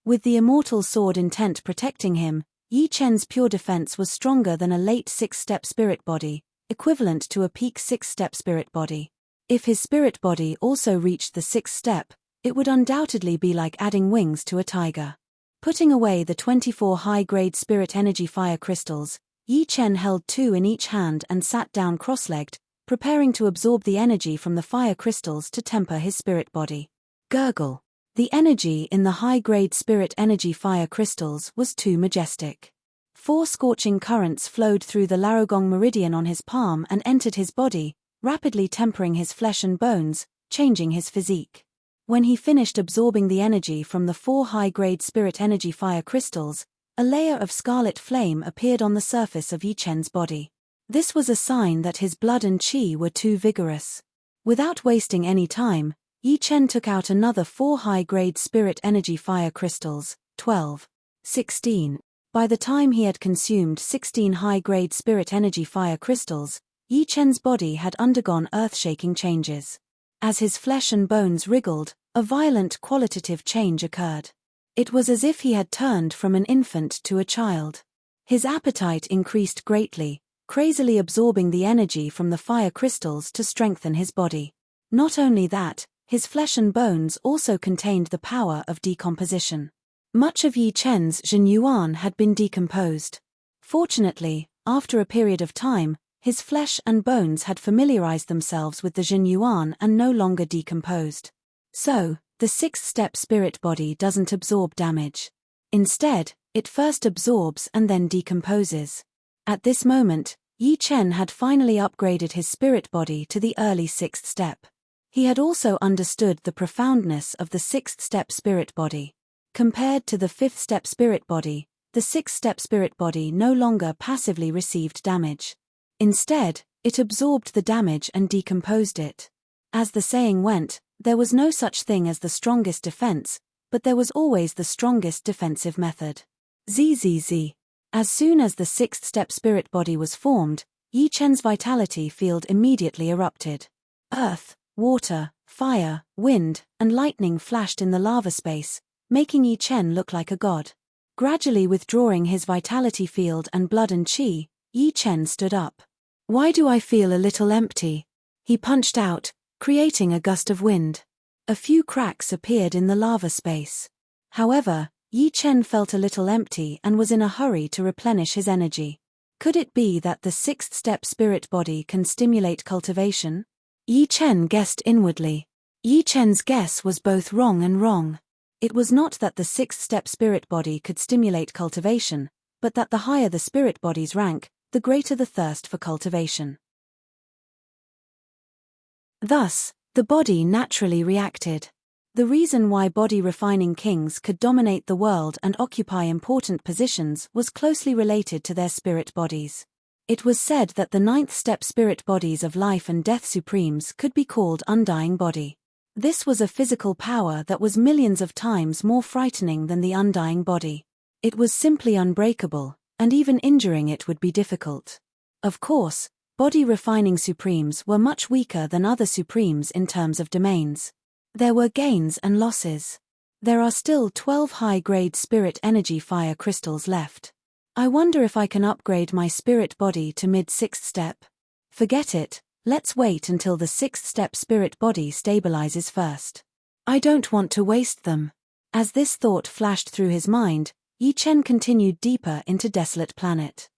With the Immortal Sword Intent protecting him, Yi Chen's pure defense was stronger than a late 6th step spirit body, equivalent to a peak 6th step spirit body. If his spirit body also reached the 6th step, it would undoubtedly be like adding wings to a tiger. Putting away the 24 high-grade spirit energy fire crystals, Yi Chen held 2 in each hand and sat down cross-legged, preparing to absorb the energy from the fire crystals to temper his spirit body. Gurgle. The energy in the high-grade spirit energy fire crystals was too majestic. 4 scorching currents flowed through the Larogong meridian on his palm and entered his body, rapidly tempering his flesh and bones, changing his physique. When he finished absorbing the energy from the 4 high-grade spirit energy fire crystals, a layer of scarlet flame appeared on the surface of Yi Chen's body. This was a sign that his blood and qi were too vigorous. Without wasting any time, Yi Chen took out another 4 high-grade spirit energy fire crystals, 12, 16. By the time he had consumed 16 high-grade spirit energy fire crystals, Yi Chen's body had undergone earth-shaking changes. As his flesh and bones wriggled, a violent qualitative change occurred. It was as if he had turned from an infant to a child. His appetite increased greatly, crazily absorbing the energy from the fire crystals to strengthen his body. Not only that, his flesh and bones also contained the power of decomposition. Much of Yi Chen's Jin Yuan had been decomposed. Fortunately, after a period of time, his flesh and bones had familiarized themselves with the Jin Yuan and no longer decomposed. So, the 6th step spirit body doesn't absorb damage. Instead, it first absorbs and then decomposes. At this moment, Yi Chen had finally upgraded his spirit body to the early 6th step. He had also understood the profoundness of the 6th step spirit body. Compared to the 5th step spirit body, the 6th step spirit body no longer passively received damage. Instead, it absorbed the damage and decomposed it. As the saying went, there was no such thing as the strongest defense, but there was always the strongest defensive method. ZZZ. As soon as the 6th step spirit body was formed, Yi Chen's vitality field immediately erupted. Earth, water, fire, wind, and lightning flashed in the lava space, making Yi Chen look like a god. Gradually withdrawing his vitality field and blood and qi, Yi Chen stood up. "Why do I feel a little empty?" He punched out, creating a gust of wind. A few cracks appeared in the lava space. However, Yi Chen felt a little empty and was in a hurry to replenish his energy. Could it be that the sixth step spirit body can stimulate cultivation? Yi Chen guessed inwardly. Yi Chen's guess was both wrong and wrong. It was not that the sixth step spirit body could stimulate cultivation, but that the higher the spirit body's rank, the greater the thirst for cultivation. Thus, the body naturally reacted. The reason why body-refining kings could dominate the world and occupy important positions was closely related to their spirit bodies. It was said that the ninth step spirit bodies of life and death supremes could be called undying body. This was a physical power that was millions of times more frightening than the undying body. It was simply unbreakable, and even injuring it would be difficult. Of course, body-refining supremes were much weaker than other supremes in terms of domains. There were gains and losses. There are still 12 high-grade spirit energy fire crystals left. I wonder if I can upgrade my spirit body to mid-sixth step. Forget it, let's wait until the sixth step spirit body stabilizes first. I don't want to waste them. As this thought flashed through his mind, Yi Chen continued deeper into Desolate Planet.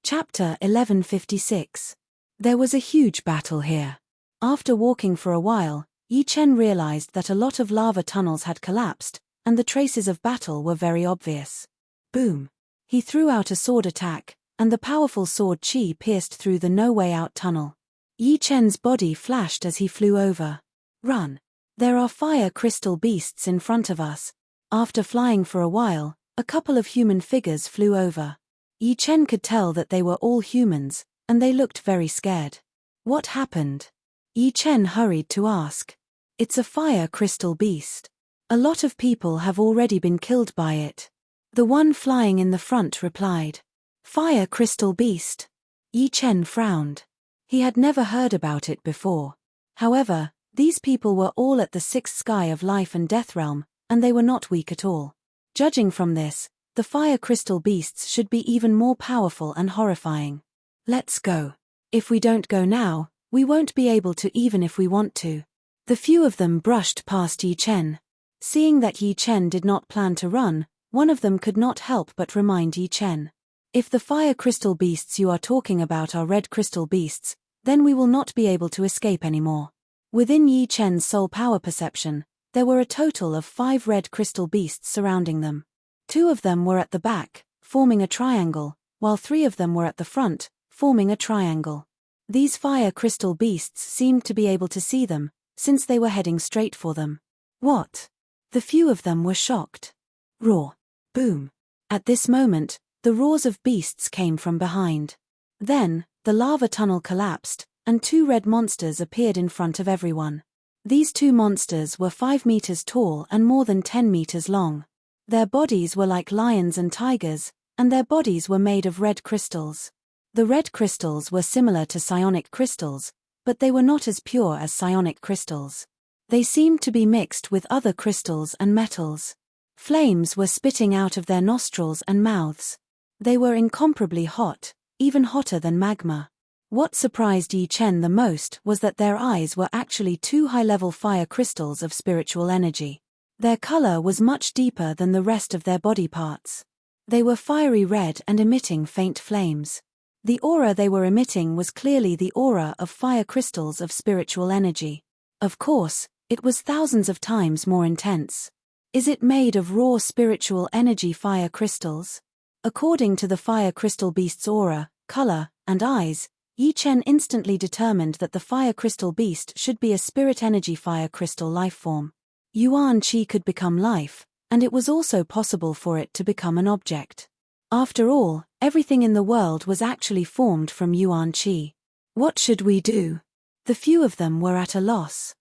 Chapter 1156. There was a huge battle here. After walking for a while, Yi Chen realized that a lot of lava tunnels had collapsed, and the traces of battle were very obvious. Boom! He threw out a sword attack, and the powerful sword qi pierced through the no-way-out tunnel. Yi Chen's body flashed as he flew over. Run! There are fire crystal beasts in front of us. After flying for a while, a couple of human figures flew over. Yi Chen could tell that they were all humans, and they looked very scared. What happened? Yi Chen hurried to ask. It's a fire crystal beast. A lot of people have already been killed by it. The one flying in the front replied. Fire crystal beast. Yi Chen frowned. He had never heard about it before. However, these people were all at the sixth sky of life and death realm, and they were not weak at all. Judging from this, the fire crystal beasts should be even more powerful and horrifying. Let's go. If we don't go now, we won't be able to even if we want to. The few of them brushed past Yi Chen. Seeing that Yi Chen did not plan to run, one of them could not help but remind Yi Chen. If the fire crystal beasts you are talking about are red crystal beasts, then we will not be able to escape anymore. Within Yi Chen's soul power perception, there were a total of 5 red crystal beasts surrounding them. 2 of them were at the back, forming a triangle, while 3 of them were at the front, forming a triangle. These fire crystal beasts seemed to be able to see them, since they were heading straight for them. What? The few of them were shocked. Roar. Boom. At this moment, the roars of beasts came from behind. Then, the lava tunnel collapsed, and 2 red monsters appeared in front of everyone. These 2 monsters were 5 meters tall and more than 10 meters long. Their bodies were like lions and tigers, and their bodies were made of red crystals. The red crystals were similar to psionic crystals, but they were not as pure as psionic crystals. They seemed to be mixed with other crystals and metals. Flames were spitting out of their nostrils and mouths. They were incomparably hot, even hotter than magma. What surprised Yi Chen the most was that their eyes were actually 2 high-level fire crystals of spiritual energy. Their color was much deeper than the rest of their body parts. They were fiery red and emitting faint flames. The aura they were emitting was clearly the aura of fire crystals of spiritual energy. Of course, it was thousands of times more intense. Is it made of raw spiritual energy fire crystals? According to the fire crystal beast's aura, color, and eyes, Yi Chen instantly determined that the fire crystal beast should be a spirit energy fire crystal life form. Yuan Qi could become life, and it was also possible for it to become an object. After all, everything in the world was actually formed from Yuan Qi. What should we do? The few of them were at a loss.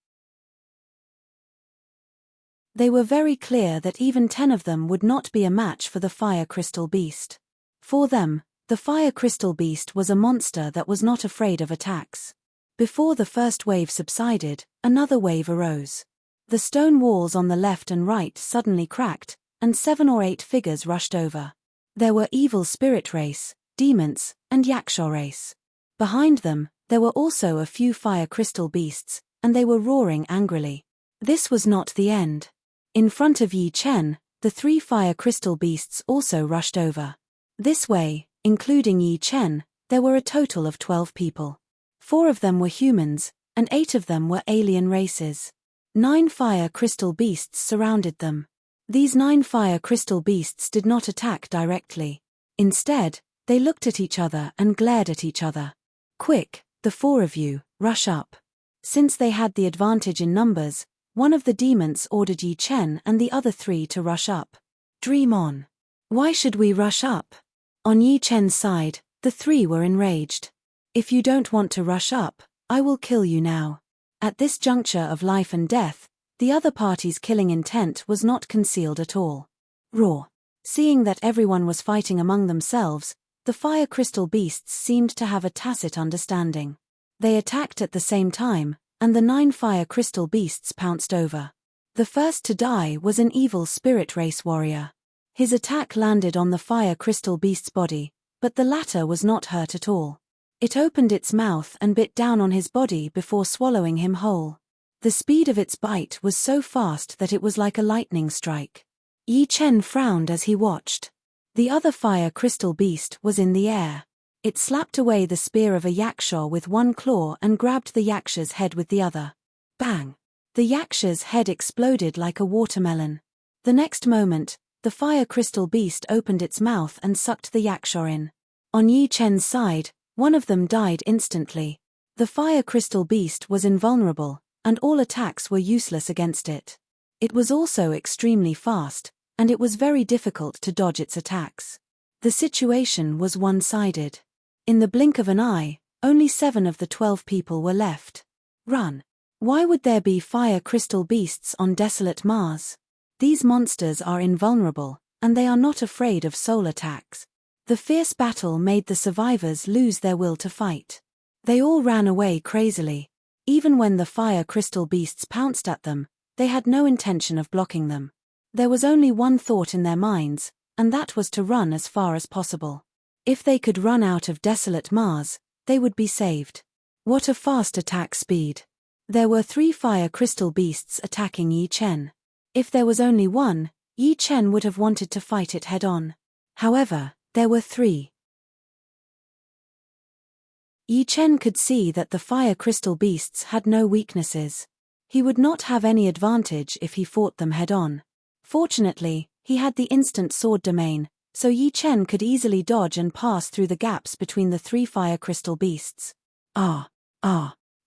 They were very clear that even 10 of them would not be a match for the fire crystal beast. For them, the fire crystal beast was a monster that was not afraid of attacks. Before the first wave subsided, another wave arose. The stone walls on the left and right suddenly cracked, and 7 or 8 figures rushed over. There were evil spirit race, demons, and yaksha race. Behind them, there were also a few fire crystal beasts, and they were roaring angrily. This was not the end. In front of Yi Chen, the 3 fire crystal beasts also rushed over. This way, including Yi Chen, there were a total of 12 people. 4 of them were humans, and 8 of them were alien races. 9 fire crystal beasts surrounded them. These 9 fire crystal beasts did not attack directly. Instead, they looked at each other and glared at each other. Quick, the 4 of you, rush up. Since they had the advantage in numbers, one of the demons ordered Yi Chen and the other 3 to rush up. Dream on. Why should we rush up? On Yi Chen's side, the 3 were enraged. If you don't want to rush up, I will kill you now. At this juncture of life and death, the other party's killing intent was not concealed at all. Roar. Seeing that everyone was fighting among themselves, the fire crystal beasts seemed to have a tacit understanding. They attacked at the same time, and the 9 fire crystal beasts pounced over. The first to die was an evil spirit race warrior. His attack landed on the fire crystal beast's body, but the latter was not hurt at all. It opened its mouth and bit down on his body before swallowing him whole. The speed of its bite was so fast that it was like a lightning strike. Yi Chen frowned as he watched. The other fire crystal beast was in the air. It slapped away the spear of a yaksha with one claw and grabbed the yaksha's head with the other. Bang! The yaksha's head exploded like a watermelon. The next moment, the fire crystal beast opened its mouth and sucked the yaksha in. On Yi Chen's side, one of them died instantly. The fire crystal beast was invulnerable, and all attacks were useless against it. It was also extremely fast, and it was very difficult to dodge its attacks. The situation was one-sided. In the blink of an eye, only 7 of the 12 people were left. Run. Why would there be fire crystal beasts on desolate Mars? These monsters are invulnerable, and they are not afraid of soul attacks. The fierce battle made the survivors lose their will to fight. They all ran away crazily. Even when the fire crystal beasts pounced at them, they had no intention of blocking them. There was only one thought in their minds, and that was to run as far as possible. If they could run out of desolate Mars, they would be saved. What a fast attack speed! There were 3 fire crystal beasts attacking Yi Chen. If there was only one, Yi Chen would have wanted to fight it head-on. However, there were 3. Yi Chen could see that the fire crystal beasts had no weaknesses. He would not have any advantage if he fought them head-on. Fortunately, he had the instant sword domain, so Yi Chen could easily dodge and pass through the gaps between the 3 fire crystal beasts.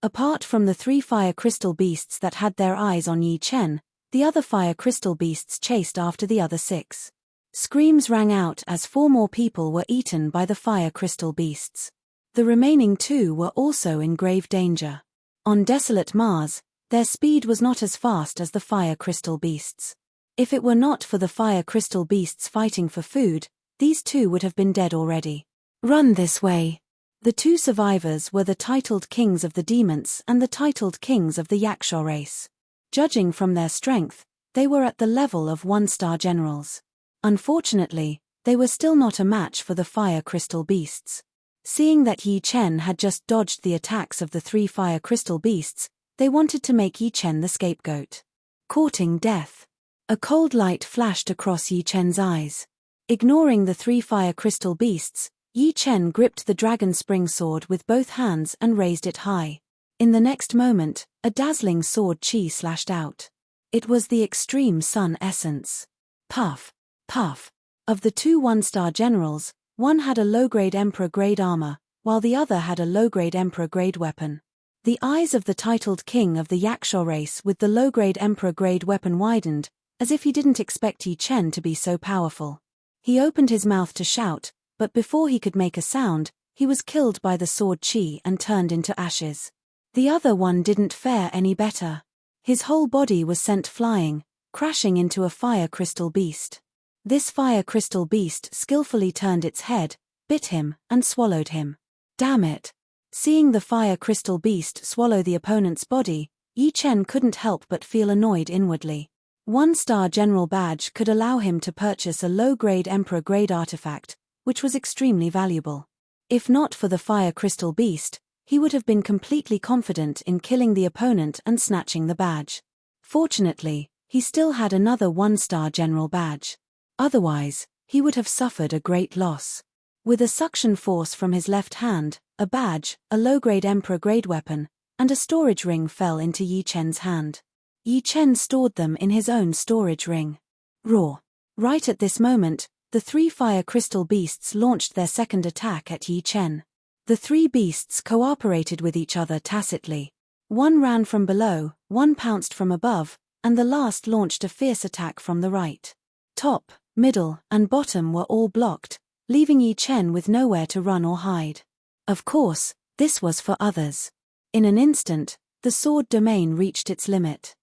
Apart from the 3 fire crystal beasts that had their eyes on Yi Chen, the other fire crystal beasts chased after the other 6. Screams rang out as 4 more people were eaten by the fire crystal beasts. The remaining 2 were also in grave danger. On desolate Mars, their speed was not as fast as the fire crystal beasts. If it were not for the fire crystal beasts fighting for food, these 2 would have been dead already. Run this way. The 2 survivors were the titled kings of the demons and the titled kings of the yaksha race. Judging from their strength, they were at the level of 1-star generals. Unfortunately, they were still not a match for the fire crystal beasts. Seeing that Yi Chen had just dodged the attacks of the 3 fire crystal beasts, they wanted to make Yi Chen the scapegoat. Courting death. A cold light flashed across Yi Chen's eyes. Ignoring the 3 fire crystal beasts, Yi Chen gripped the dragon spring sword with both hands and raised it high. In the next moment, a dazzling sword chi slashed out. It was the extreme sun essence. Puff, puff. Of the 2 1-star generals, one had a low-grade emperor-grade armor, while the other had a low-grade emperor-grade weapon. The eyes of the titled king of the yaksha race with the low-grade emperor-grade weapon widened, as if he didn't expect Yi Chen to be so powerful. He opened his mouth to shout, but before he could make a sound, he was killed by the sword chi and turned into ashes. The other one didn't fare any better. His whole body was sent flying, crashing into a fire crystal beast. This fire crystal beast skillfully turned its head, bit him, and swallowed him. Damn it! Seeing the fire crystal beast swallow the opponent's body, Yi Chen couldn't help but feel annoyed inwardly. 1-star general badge could allow him to purchase a low-grade emperor-grade artifact, which was extremely valuable. If not for the fire crystal beast, he would have been completely confident in killing the opponent and snatching the badge. Fortunately, he still had another 1-star general badge. Otherwise, he would have suffered a great loss. With a suction force from his left hand, a badge, a low-grade emperor-grade weapon, and a storage ring fell into Yi Chen's hand. Yi Chen stored them in his own storage ring. Roar! Right at this moment, the 3 fire crystal beasts launched their second attack at Yi Chen. The 3 beasts cooperated with each other tacitly. One ran from below, one pounced from above, and the last launched a fierce attack from the right. Top, middle, and bottom were all blocked, leaving Yi Chen with nowhere to run or hide. Of course, this was for others. In an instant, the sword domain reached its limit.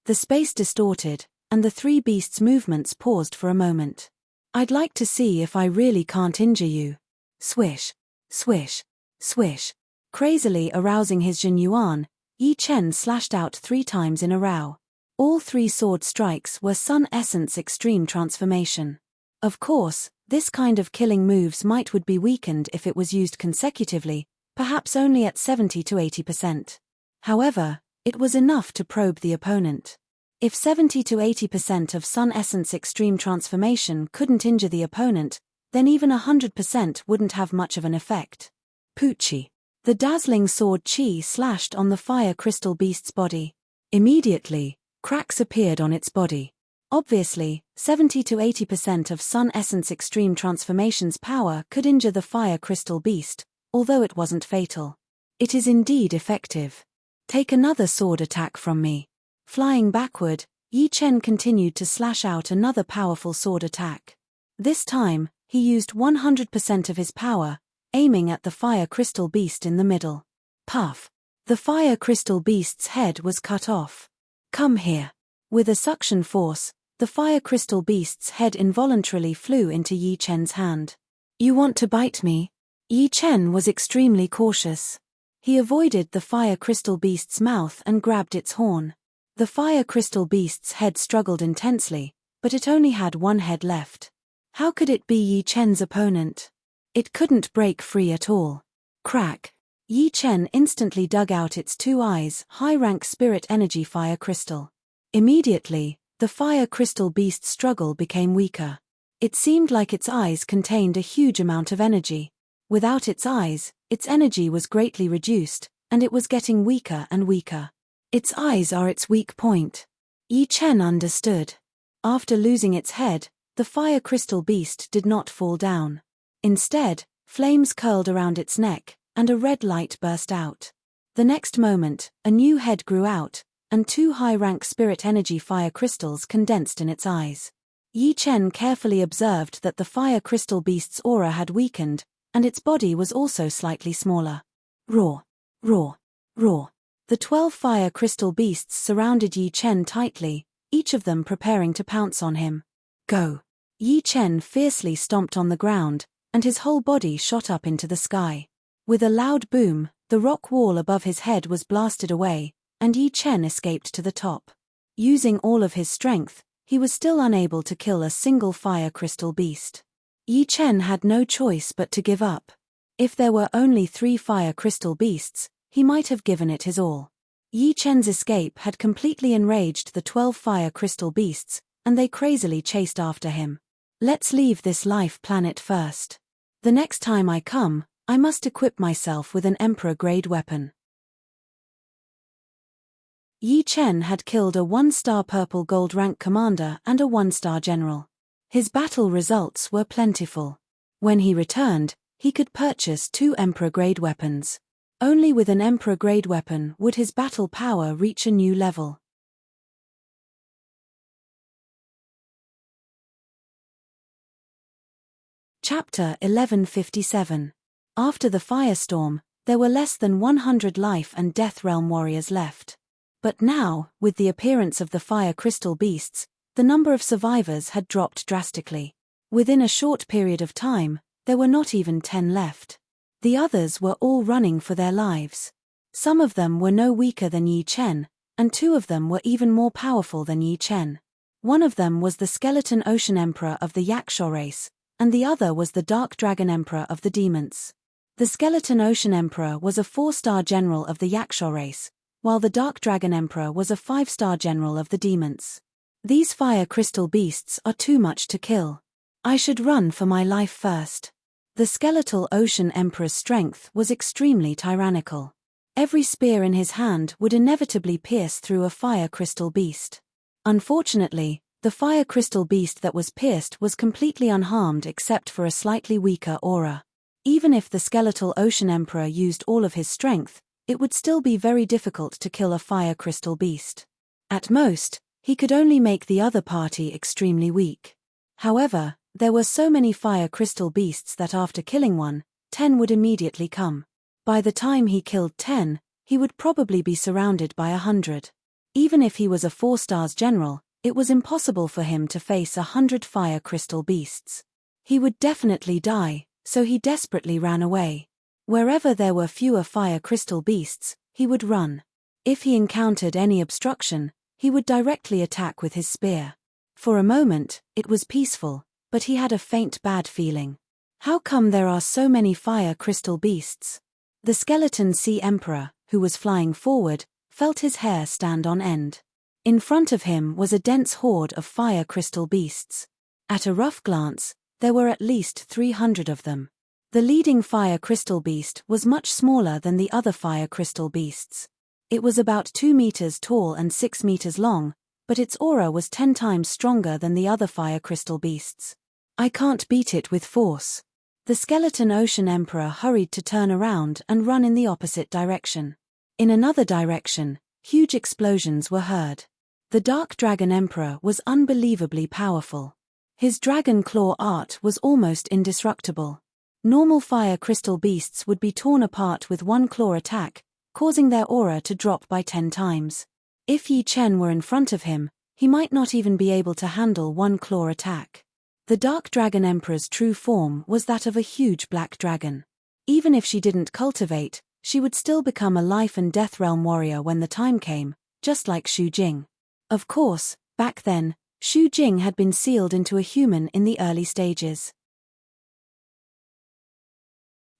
The space distorted, and the 3 beasts' movements paused for a moment. I'd like to see if I really can't injure you. Swish, swish, swish. Crazily arousing his Jin Yuan, Yi Chen slashed out 3 times in a row. All 3 sword strikes were Sun Essence Extreme Transformation. Of course, this kind of killing moves would be weakened if it was used consecutively, perhaps only at 70 to 80%. However, it was enough to probe the opponent. If 70 to 80% of Sun Essence Extreme Transformation couldn't injure the opponent, then even 100% wouldn't have much of an effect. Poochie. The dazzling sword Qi slashed on the fire crystal beast's body. Immediately, cracks appeared on its body. Obviously, 70 to 80% of Sun Essence Extreme Transformation's power could injure the fire crystal beast, although it wasn't fatal. It is indeed effective. Take another sword attack from me. Flying backward, Yi Chen continued to slash out another powerful sword attack. This time, he used 100% of his power, aiming at the fire crystal beast in the middle. Puff! The fire crystal beast's head was cut off. Come here. With a suction force, the fire crystal beast's head involuntarily flew into Yi Chen's hand. You want to bite me? Yi Chen was extremely cautious. He avoided the fire crystal beast's mouth and grabbed its horn. The fire crystal beast's head struggled intensely, but it only had one head left. How could it be Yi Chen's opponent? It couldn't break free at all. Crack! Yi Chen instantly dug out its 2 eyes, high-rank spirit energy fire crystal. Immediately, the fire crystal beast's struggle became weaker. It seemed like its eyes contained a huge amount of energy. Without its eyes, its energy was greatly reduced, and it was getting weaker and weaker. Its eyes are its weak point. Yi Chen understood. After losing its head, the fire crystal beast did not fall down. Instead, flames curled around its neck, and a red light burst out. The next moment, a new head grew out, and 2 high-rank spirit energy fire crystals condensed in its eyes. Yi Chen carefully observed that the fire crystal beast's aura had weakened, and its body was also slightly smaller. Roar! Roar! Roar! The 12 fire crystal beasts surrounded Yi Chen tightly, each of them preparing to pounce on him. Go! Yi Chen fiercely stomped on the ground, and his whole body shot up into the sky. With a loud boom, the rock wall above his head was blasted away, and Yi Chen escaped to the top. Using all of his strength, he was still unable to kill a single fire crystal beast. Yi Chen had no choice but to give up. If there were only 3 fire crystal beasts, he might have given it his all. Yi Chen's escape had completely enraged the 12 fire crystal beasts, and they crazily chased after him. Let's leave this life planet first. The next time I come, I must equip myself with an emperor-grade weapon. Yi Chen had killed a 1-star purple gold rank commander and a 1-star general. His battle results were plentiful. When he returned, he could purchase 2 emperor-grade weapons. Only with an emperor-grade weapon would his battle power reach a new level. Chapter 1157. After the firestorm, there were less than 100 life and death realm warriors left. But now, with the appearance of the fire crystal beasts, the number of survivors had dropped drastically. Within a short period of time, there were not even 10 left. The others were all running for their lives. Some of them were no weaker than Yi Chen, and 2 of them were even more powerful than Yi Chen. One of them was the Skeleton Ocean Emperor of the Yaksha race, and the other was the Dark Dragon Emperor of the Demons. The Skeleton Ocean Emperor was a 4-star general of the Yaksha race, while the Dark Dragon Emperor was a 5-star general of the Demons. These fire crystal beasts are too much to kill. I should run for my life first. The Skeletal Ocean Emperor's strength was extremely tyrannical. Every spear in his hand would inevitably pierce through a fire crystal beast. Unfortunately, the fire crystal beast that was pierced was completely unharmed except for a slightly weaker aura. Even if the Skeletal Ocean Emperor used all of his strength, it would still be very difficult to kill a fire crystal beast. At most, he could only make the other party extremely weak. However, there were so many fire crystal beasts that after killing one, 10 would immediately come. By the time he killed 10, he would probably be surrounded by 100. Even if he was a 4-star general, it was impossible for him to face 100 fire crystal beasts. He would definitely die, so he desperately ran away. Wherever there were fewer fire crystal beasts, he would run. If he encountered any obstruction, he would directly attack with his spear. For a moment, it was peaceful, but he had a faint bad feeling. How come there are so many fire crystal beasts? The Skeleton Sea Emperor, who was flying forward, felt his hair stand on end. In front of him was a dense horde of fire crystal beasts. At a rough glance, there were at least 300 of them. The leading fire crystal beast was much smaller than the other fire crystal beasts. It was about 2 meters tall and 6 meters long, but its aura was 10 times stronger than the other fire crystal beasts. I can't beat it with force. The Skeleton Ocean Emperor hurried to turn around and run in the opposite direction. In another direction, huge explosions were heard. The Dark Dragon Emperor was unbelievably powerful. His dragon claw art was almost indestructible. Normal fire crystal beasts would be torn apart with one claw attack, causing their aura to drop by 10 times. If Yi Chen were in front of him, he might not even be able to handle one claw attack. The Dark Dragon Emperor's true form was that of a huge black dragon. Even if she didn't cultivate, she would still become a life and death realm warrior when the time came, just like Xu Jing. Of course, back then, Xu Jing had been sealed into a human in the early stages.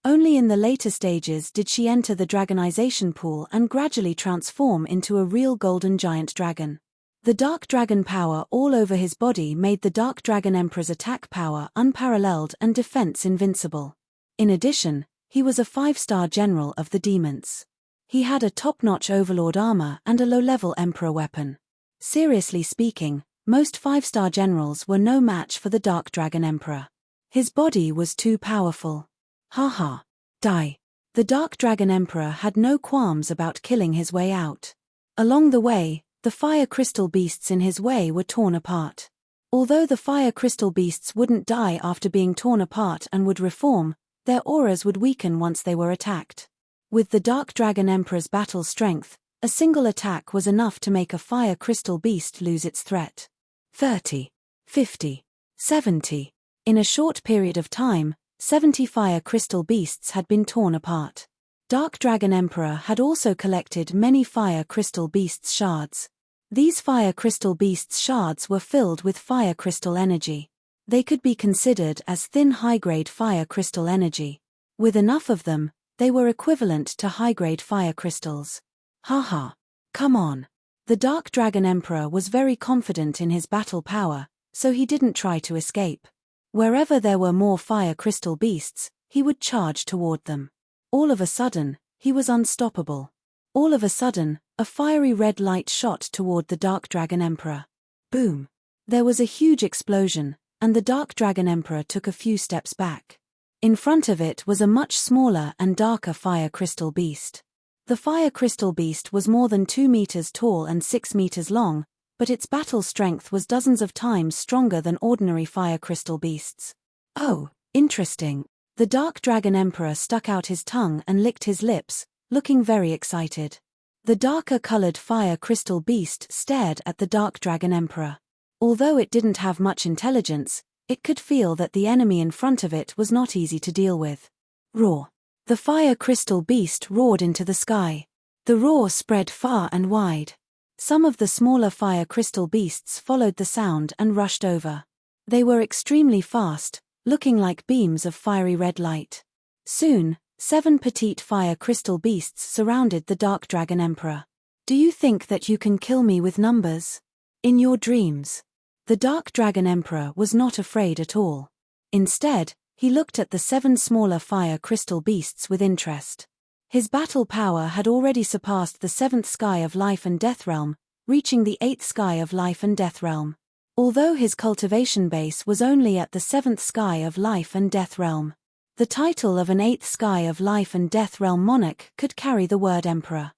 Only in the later stages did she enter the dragonization pool and gradually transform into a real golden giant dragon. The dark dragon power all over his body made the Dark Dragon Emperor's attack power unparalleled and defense invincible. In addition, he was a 5-star general of the demons. He had a top-notch overlord armor and a low-level emperor weapon. Seriously speaking, most 5-star generals were no match for the Dark Dragon Emperor. His body was too powerful. Haha. Die. The Dark Dragon Emperor had no qualms about killing his way out. Along the way, the fire crystal beasts in his way were torn apart. Although the fire crystal beasts wouldn't die after being torn apart and would reform, their auras would weaken once they were attacked. With the Dark Dragon Emperor's battle strength, a single attack was enough to make a fire crystal beast lose its threat. 30, 50, 70. In a short period of time, 70 fire crystal beasts had been torn apart. Dark Dragon Emperor had also collected many fire crystal beasts shards. These fire crystal beasts shards were filled with fire crystal energy. They could be considered as thin high-grade fire crystal energy. With enough of them, they were equivalent to high-grade fire crystals. Haha. Come on. The Dark Dragon Emperor was very confident in his battle power, so he didn't try to escape. Wherever there were more fire crystal beasts, he would charge toward them. All of a sudden, he was unstoppable. All of a sudden, a fiery red light shot toward the Dark Dragon Emperor. Boom! There was a huge explosion, and the Dark Dragon Emperor took a few steps back. In front of it was a much smaller and darker fire crystal beast. The fire crystal beast was more than 2 meters tall and 6 meters long, but its battle strength was dozens of times stronger than ordinary fire crystal beasts. Oh, interesting. The Dark Dragon Emperor stuck out his tongue and licked his lips, looking very excited. The darker-colored fire crystal beast stared at the Dark Dragon Emperor. Although it didn't have much intelligence, it could feel that the enemy in front of it was not easy to deal with. Roar. The fire crystal beast roared into the sky. The roar spread far and wide. Some of the smaller fire crystal beasts followed the sound and rushed over. They were extremely fast, looking like beams of fiery red light. Soon, 7 petite fire crystal beasts surrounded the Dark Dragon Emperor. Do you think that you can kill me with numbers? In your dreams. The Dark Dragon Emperor was not afraid at all. Instead, he looked at the 7 smaller fire crystal beasts with interest. His battle power had already surpassed the 7th sky of life and death realm, reaching the 8th sky of life and death realm. Although his cultivation base was only at the 7th sky of life and death realm. The title of an 8th sky of life and death realm monarch could carry the word emperor.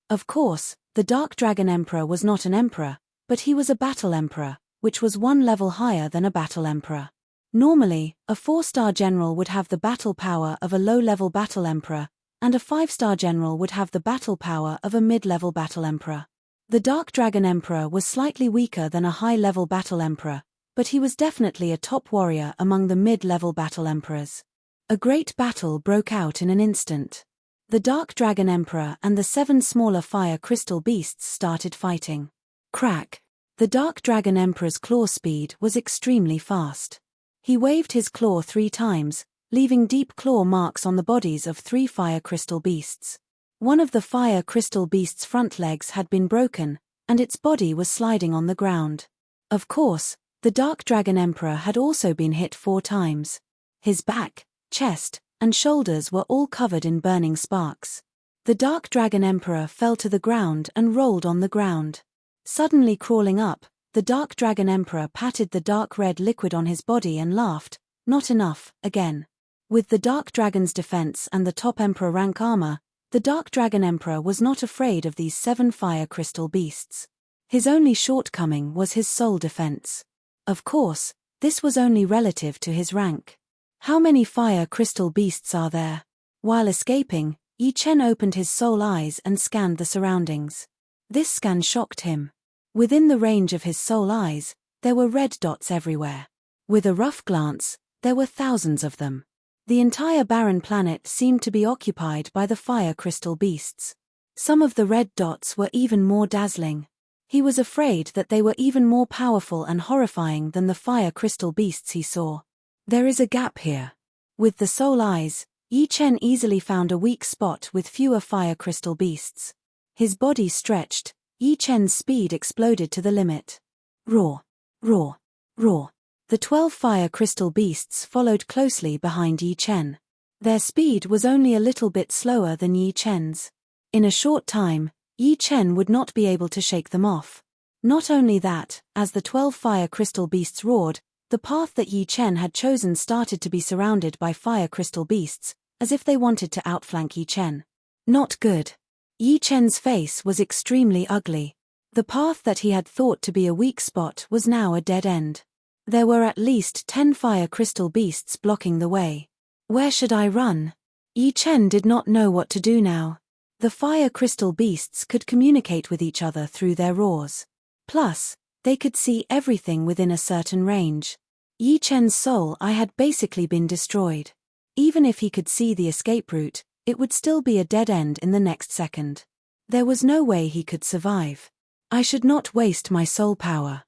Of course, the Dark Dragon Emperor was not an emperor, but he was a battle emperor, which was 1 level higher than a battle emperor. Normally, a 4-star general would have the battle power of a low-level battle emperor, and a 5-star general would have the battle power of a mid-level battle emperor. The Dark Dragon Emperor was slightly weaker than a high-level battle emperor, but he was definitely a top warrior among the mid-level battle emperors. A great battle broke out in an instant. The Dark Dragon Emperor and the 7 smaller fire crystal beasts started fighting. Crack! The Dark Dragon Emperor's claw speed was extremely fast. He waved his claw 3 times, leaving deep claw marks on the bodies of 3 fire crystal beasts. One of the fire crystal beast's front legs had been broken, and its body was sliding on the ground. Of course, the Dark Dragon Emperor had also been hit 4 times. His back, chest, and shoulders were all covered in burning sparks. The Dark Dragon Emperor fell to the ground and rolled on the ground. Suddenly crawling up, the Dark Dragon Emperor patted the dark red liquid on his body and laughed, "Not enough, again." With the Dark Dragon's defense and the top Emperor rank armor, the Dark Dragon Emperor was not afraid of these 7 fire crystal beasts. His only shortcoming was his soul defense. Of course, this was only relative to his rank. How many fire crystal beasts are there? While escaping, Yi Chen opened his soul eyes and scanned the surroundings. This scan shocked him. Within the range of his soul eyes, there were red dots everywhere. With a rough glance, there were thousands of them. The entire barren planet seemed to be occupied by the fire crystal beasts. Some of the red dots were even more dazzling. He was afraid that they were even more powerful and horrifying than the fire crystal beasts he saw. There is a gap here. With the soul eyes, Yi Chen easily found a weak spot with fewer fire crystal beasts. His body stretched, Yi Chen's speed exploded to the limit. Roar! Roar! Roar! The 12 fire crystal beasts followed closely behind Yi Chen. Their speed was only a little bit slower than Yi Chen's. In a short time, Yi Chen would not be able to shake them off. Not only that, as the 12 fire crystal beasts roared, the path that Yi Chen had chosen started to be surrounded by fire crystal beasts, as if they wanted to outflank Yi Chen. Not good. Yi Chen's face was extremely ugly. The path that he had thought to be a weak spot was now a dead end. There were at least 10 fire crystal beasts blocking the way. Where should I run? Yi Chen did not know what to do now. The fire crystal beasts could communicate with each other through their roars. Plus, they could see everything within a certain range. Yi Chen's soul eye had basically been destroyed. Even if he could see the escape route, it would still be a dead end in the next second. There was no way he could survive. I should not waste my soul power.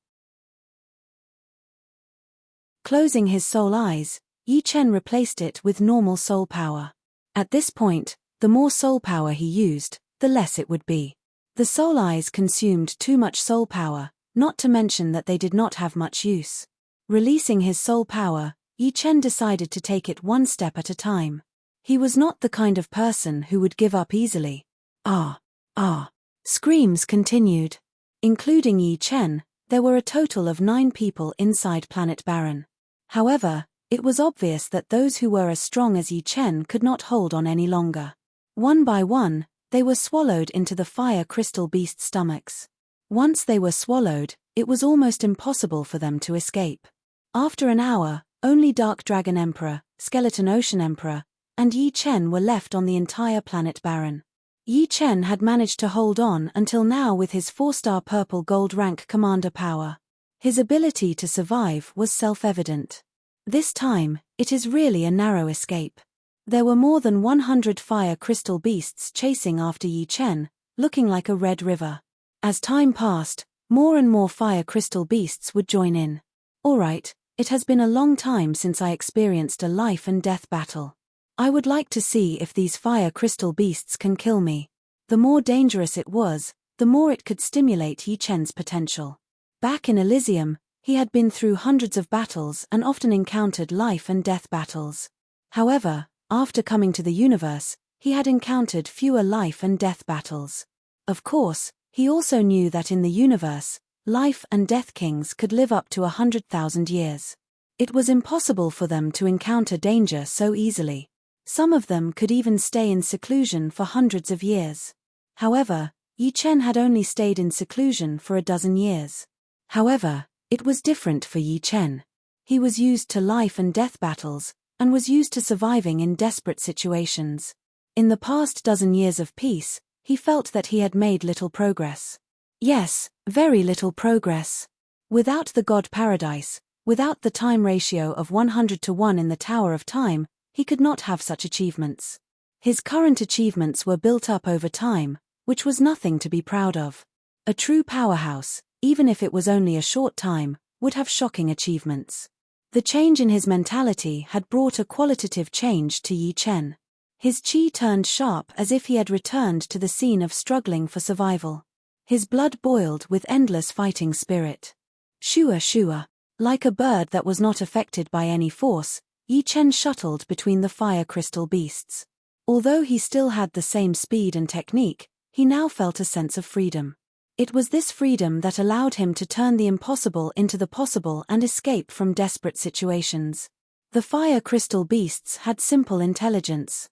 Closing his soul eyes, Yi Chen replaced it with normal soul power. At this point, the more soul power he used, the less it would be. The soul eyes consumed too much soul power, not to mention that they did not have much use. Releasing his soul power, Yi Chen decided to take it one step at a time. He was not the kind of person who would give up easily. Ah! Ah! Screams continued. Including Yi Chen, there were a total of 9 people inside Planet Baron. However, it was obvious that those who were as strong as Yi Chen could not hold on any longer. One by one, they were swallowed into the fire crystal beast stomachs. Once they were swallowed, it was almost impossible for them to escape. After an hour, only Dark Dragon Emperor, Skeleton Ocean Emperor, and Yi Chen were left on the entire planet barren. Yi Chen had managed to hold on until now with his 4-star purple gold rank commander power. His ability to survive was self-evident. This time, it is really a narrow escape. There were more than 100 fire crystal beasts chasing after Yi Chen, looking like a red river. As time passed, more and more fire crystal beasts would join in. Alright, it has been a long time since I experienced a life and death battle. I would like to see if these fire crystal beasts can kill me. The more dangerous it was, the more it could stimulate Yi Chen's potential. Back in Elysium, he had been through hundreds of battles and often encountered life and death battles. However, after coming to the universe, he had encountered fewer life and death battles. Of course, he also knew that in the universe, life and death kings could live up to 100,000 years. It was impossible for them to encounter danger so easily. Some of them could even stay in seclusion for hundreds of years. However, Yi Chen had only stayed in seclusion for a dozen years. However, it was different for Yi Chen. He was used to life and death battles, and was used to surviving in desperate situations. In the past dozen years of peace, he felt that he had made little progress. Yes, very little progress. Without the God Paradise, without the time ratio of 100:1 in the Tower of Time, he could not have such achievements. His current achievements were built up over time, which was nothing to be proud of. A true powerhouse, even if it was only a short time, would have shocking achievements. The change in his mentality had brought a qualitative change to Yi Chen. His chi turned sharp as if he had returned to the scene of struggling for survival. His blood boiled with endless fighting spirit. Shua shua. Like a bird that was not affected by any force, Yi Chen shuttled between the fire crystal beasts. Although he still had the same speed and technique, he now felt a sense of freedom. It was this freedom that allowed him to turn the impossible into the possible and escape from desperate situations. The fire crystal beasts had simple intelligence.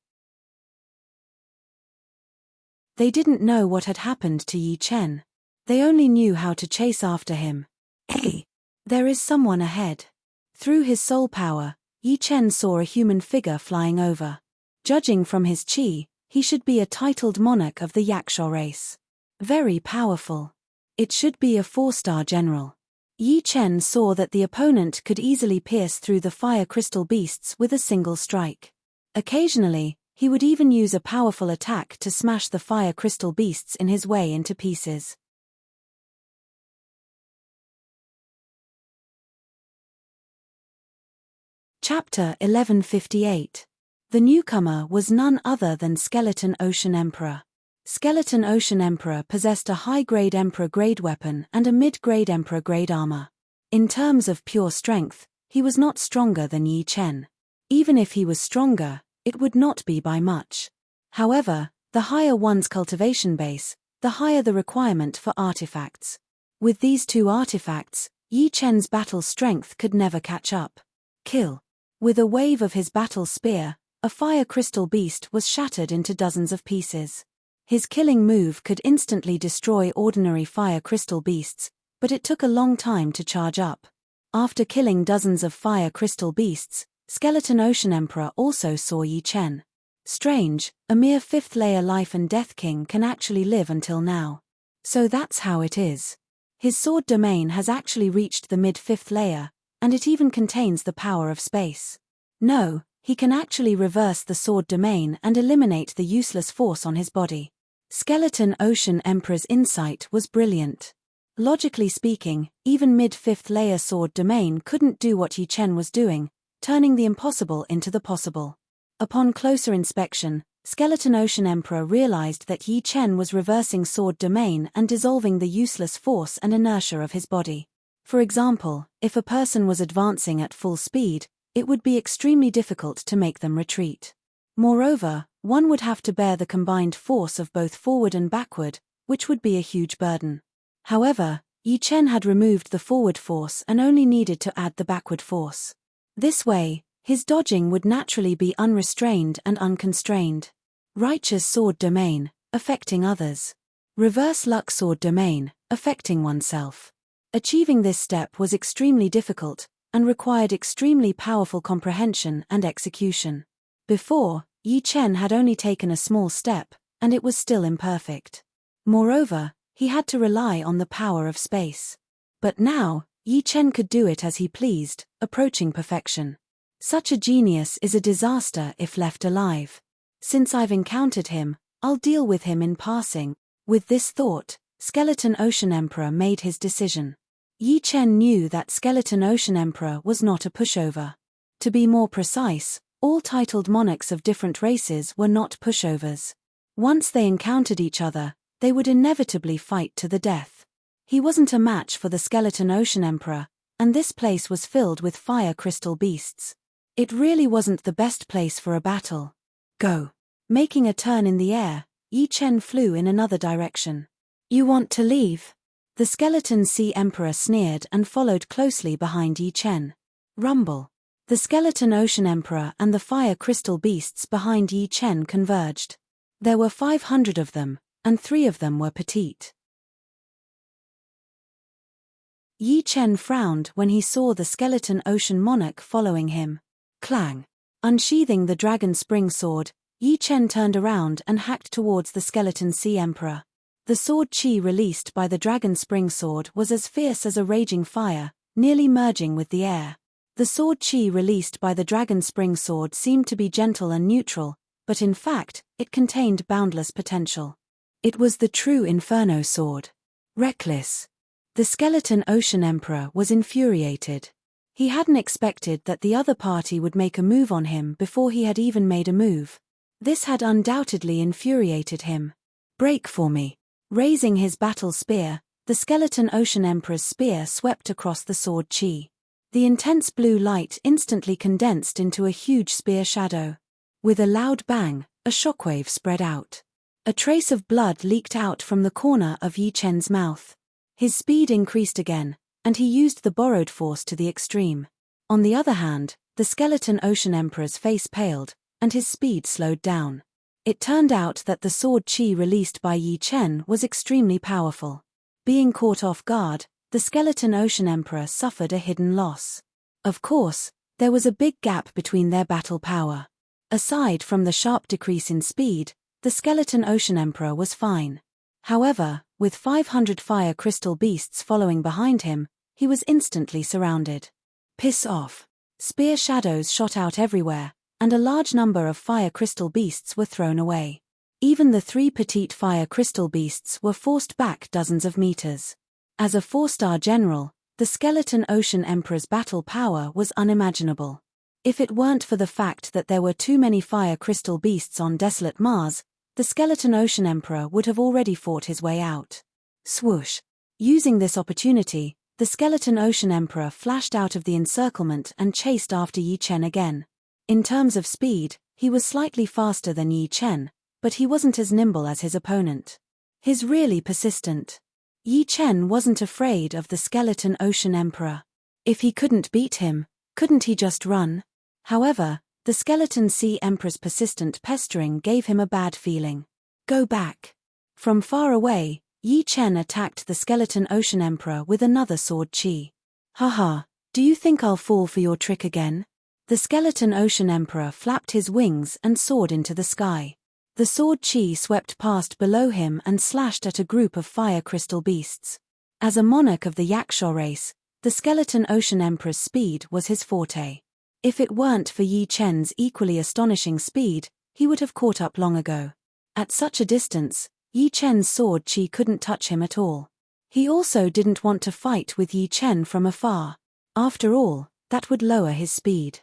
They didn't know what had happened to Yi Chen. They only knew how to chase after him. Hey! There is someone ahead. Through his soul power, Yi Chen saw a human figure flying over. Judging from his chi, he should be a titled monarch of the Yaksha race. Very powerful. It should be a 4-star general. Yi Chen saw that the opponent could easily pierce through the fire crystal beasts with a single strike. Occasionally, he would even use a powerful attack to smash the fire crystal beasts in his way into pieces. Chapter 1158. The newcomer was none other than Skeleton Ocean Emperor. Skeleton Ocean Emperor possessed a high-grade Emperor-grade weapon and a mid-grade Emperor-grade armor. In terms of pure strength, he was not stronger than Yi Chen. Even if he was stronger, it would not be by much. However, the higher one's cultivation base, the higher the requirement for artifacts. With these two artifacts, Yi Chen's battle strength could never catch up. Kill. With a wave of his battle spear, a fire crystal beast was shattered into dozens of pieces. His killing move could instantly destroy ordinary fire crystal beasts, but it took a long time to charge up. After killing dozens of fire crystal beasts, Skeleton Ocean Emperor also saw Yi Chen. Strange, a mere 5th layer life and death king can actually live until now. So that's how it is. His sword domain has actually reached the mid-5th layer, and it even contains the power of space. No, he can actually reverse the sword domain and eliminate the useless force on his body. Skeleton Ocean Emperor's insight was brilliant. Logically speaking, even mid-5th layer sword domain couldn't do what Yi Chen was doing, turning the impossible into the possible. Upon closer inspection, Skeleton Ocean Emperor realized that Yi Chen was reversing sword domain and dissolving the useless force and inertia of his body. For example, if a person was advancing at full speed, it would be extremely difficult to make them retreat. Moreover, one would have to bear the combined force of both forward and backward, which would be a huge burden. However, Yi Chen had removed the forward force and only needed to add the backward force. This way, his dodging would naturally be unrestrained and unconstrained. Righteous sword domain, affecting others. Reverse luck sword domain, affecting oneself. Achieving this step was extremely difficult, and required extremely powerful comprehension and execution. Before, Yi Chen had only taken a small step, and it was still imperfect. Moreover, he had to rely on the power of space. But now, Yi Chen could do it as he pleased, approaching perfection. Such a genius is a disaster if left alive. Since I've encountered him, I'll deal with him in passing. With this thought, Skeleton Ocean Emperor made his decision. Yi Chen knew that Skeleton Ocean Emperor was not a pushover. To be more precise, all titled monarchs of different races were not pushovers. Once they encountered each other, they would inevitably fight to the death. He wasn't a match for the Skeleton Ocean Emperor, and this place was filled with fire crystal beasts. It really wasn't the best place for a battle. Go. Making a turn in the air, Yi Chen flew in another direction. You want to leave? The Skeleton Sea Emperor sneered and followed closely behind Yi Chen. Rumble. The Skeleton Ocean Emperor and the fire crystal beasts behind Yi Chen converged. There were 500 of them, and 3 of them were petite. Yi Chen frowned when he saw the Skeleton Ocean Monarch following him. Clang. Unsheathing the dragon spring sword, Yi Chen turned around and hacked towards the Skeleton Sea Emperor. The sword chi released by the dragon spring sword was as fierce as a raging fire, nearly merging with the air. The sword chi released by the dragon spring sword seemed to be gentle and neutral, but in fact, it contained boundless potential. It was the true Inferno sword. Reckless. The Skeleton Ocean Emperor was infuriated. He hadn't expected that the other party would make a move on him before he had even made a move. This had undoubtedly infuriated him. Break for me. Raising his battle spear, the Skeleton Ocean Emperor's spear swept across the sword chi. The intense blue light instantly condensed into a huge spear shadow. With a loud bang, a shockwave spread out. A trace of blood leaked out from the corner of Yi Chen's mouth. His speed increased again, and he used the borrowed force to the extreme. On the other hand, the Skeleton Ocean Emperor's face paled, and his speed slowed down. It turned out that the sword chi released by Yi Chen was extremely powerful. Being caught off guard, the Skeleton Ocean Emperor suffered a hidden loss. Of course, there was a big gap between their battle power. Aside from the sharp decrease in speed, the Skeleton Ocean Emperor was fine. However, with 500 fire crystal beasts following behind him, he was instantly surrounded. Piss off. Spear shadows shot out everywhere, and a large number of fire crystal beasts were thrown away. Even the 3 petite fire crystal beasts were forced back dozens of meters. As a 4-star general, the Skeleton Ocean Emperor's battle power was unimaginable. If it weren't for the fact that there were too many fire crystal beasts on desolate Mars, the Skeleton Ocean Emperor would have already fought his way out. Swoosh. Using this opportunity, the Skeleton Ocean Emperor flashed out of the encirclement and chased after Yi Chen again. In terms of speed, he was slightly faster than Yi Chen, but he wasn't as nimble as his opponent. He's really persistent. Yi Chen wasn't afraid of the Skeleton Ocean Emperor. If he couldn't beat him, couldn't he just run? However, the Skeleton Sea Emperor's persistent pestering gave him a bad feeling. Go back. From far away, Yi Chen attacked the Skeleton Ocean Emperor with another sword chi. Haha, do you think I'll fall for your trick again? The Skeleton Ocean Emperor flapped his wings and soared into the sky. The sword chi swept past below him and slashed at a group of fire crystal beasts. As a monarch of the Yakshaw race, the Skeleton Ocean Emperor's speed was his forte. If it weren't for Yi Chen's equally astonishing speed, he would have caught up long ago. At such a distance, Yi Chen's sword chi couldn't touch him at all. He also didn't want to fight with Yi Chen from afar. After all, that would lower his speed.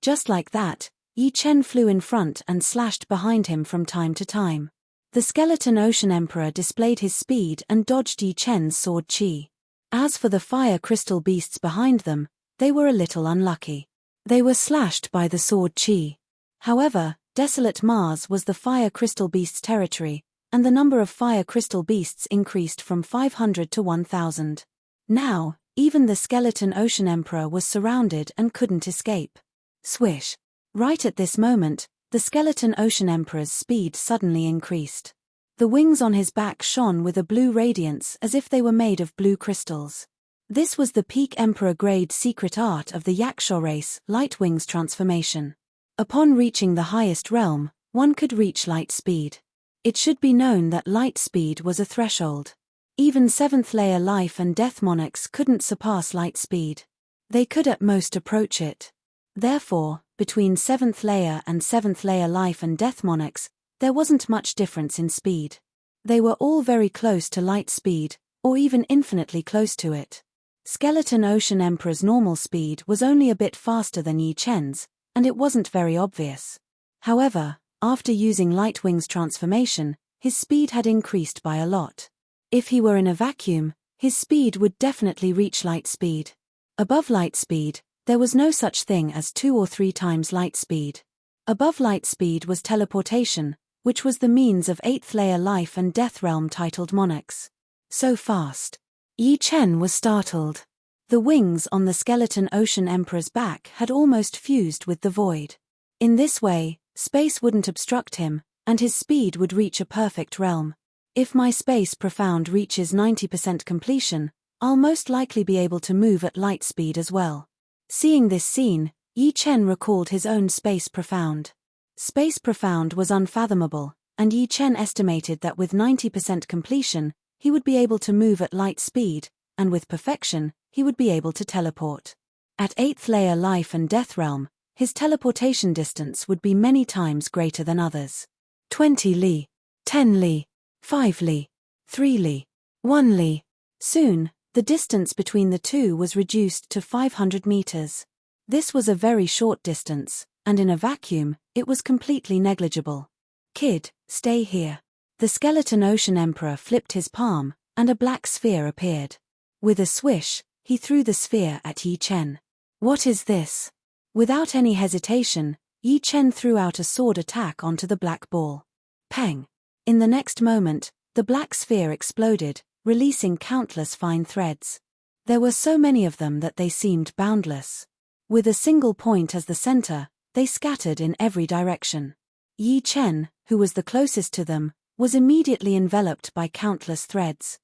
Just like that, Yi Chen flew in front and slashed behind him from time to time. The Skeleton Ocean Emperor displayed his speed and dodged Yi Chen's sword chi. As for the fire crystal beasts behind them, they were a little unlucky. They were slashed by the sword chi. However, desolate Mars was the fire crystal beasts' territory, and the number of fire crystal beasts increased from 500 to 1,000. Now, even the Skeleton Ocean Emperor was surrounded and couldn't escape. Swish. Right at this moment, the Skeleton Ocean Emperor's speed suddenly increased. The wings on his back shone with a blue radiance as if they were made of blue crystals. This was the peak Emperor-grade secret art of the Yaksha race, Lightwing's transformation. Upon reaching the highest realm, one could reach light speed. It should be known that light speed was a threshold. Even 7th layer life and death monarchs couldn't surpass light speed. They could at most approach it. Therefore, between 7th layer and 7th layer life and death monarchs, there wasn't much difference in speed. They were all very close to light speed, or even infinitely close to it. Skeleton Ocean Emperor's normal speed was only a bit faster than Yi Chen's, and it wasn't very obvious. However, after using Lightwing's transformation, his speed had increased by a lot. If he were in a vacuum, his speed would definitely reach light speed. Above light speed, there was no such thing as 2 or 3 times light speed. Above light speed was teleportation, which was the means of 8th layer life and death realm titled monarchs. So fast. Yi Chen was startled. The wings on the Skeleton Ocean Emperor's back had almost fused with the void. In this way, space wouldn't obstruct him, and his speed would reach a perfect realm. If my space profound reaches 90% completion, I'll most likely be able to move at light speed as well. Seeing this scene, Yi Chen recalled his own space profound. Space profound was unfathomable, and Yi Chen estimated that with 90% completion, he would be able to move at light speed, and with perfection, he would be able to teleport. At 8th layer life and death realm, his teleportation distance would be many times greater than others. 20 li, 10 li, 5 li, 3 li, 1 li. Soon, the distance between the two was reduced to 500 meters. This was a very short distance, and in a vacuum, it was completely negligible. Kid, stay here. The Skeleton Ocean Emperor flipped his palm, and a black sphere appeared. With a swish, he threw the sphere at Yi Chen. What is this? Without any hesitation, Yi Chen threw out a sword attack onto the black ball. Peng! In the next moment, the black sphere exploded, releasing countless fine threads. There were so many of them that they seemed boundless. With a single point as the center, they scattered in every direction. Yi Chen, who was the closest to them, was immediately enveloped by countless threads.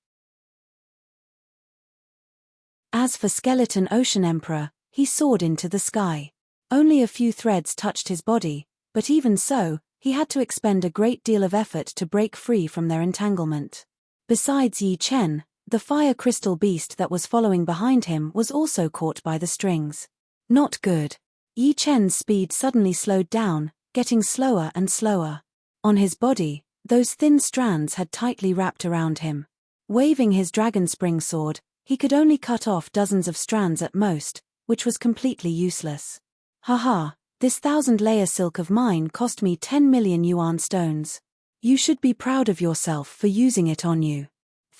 As for Skeleton Ocean Emperor, he soared into the sky. Only a few threads touched his body, but even so, he had to expend a great deal of effort to break free from their entanglement. Besides Yi Chen, the fire crystal beast that was following behind him was also caught by the strings. Not good. Yi Chen's speed suddenly slowed down, getting slower and slower. On his body, those thin strands had tightly wrapped around him. Waving his dragon spring sword, he could only cut off dozens of strands at most, which was completely useless. Haha, this 1,000-layer silk of mine cost me 10 million yuan stones. You should be proud of yourself for using it on you.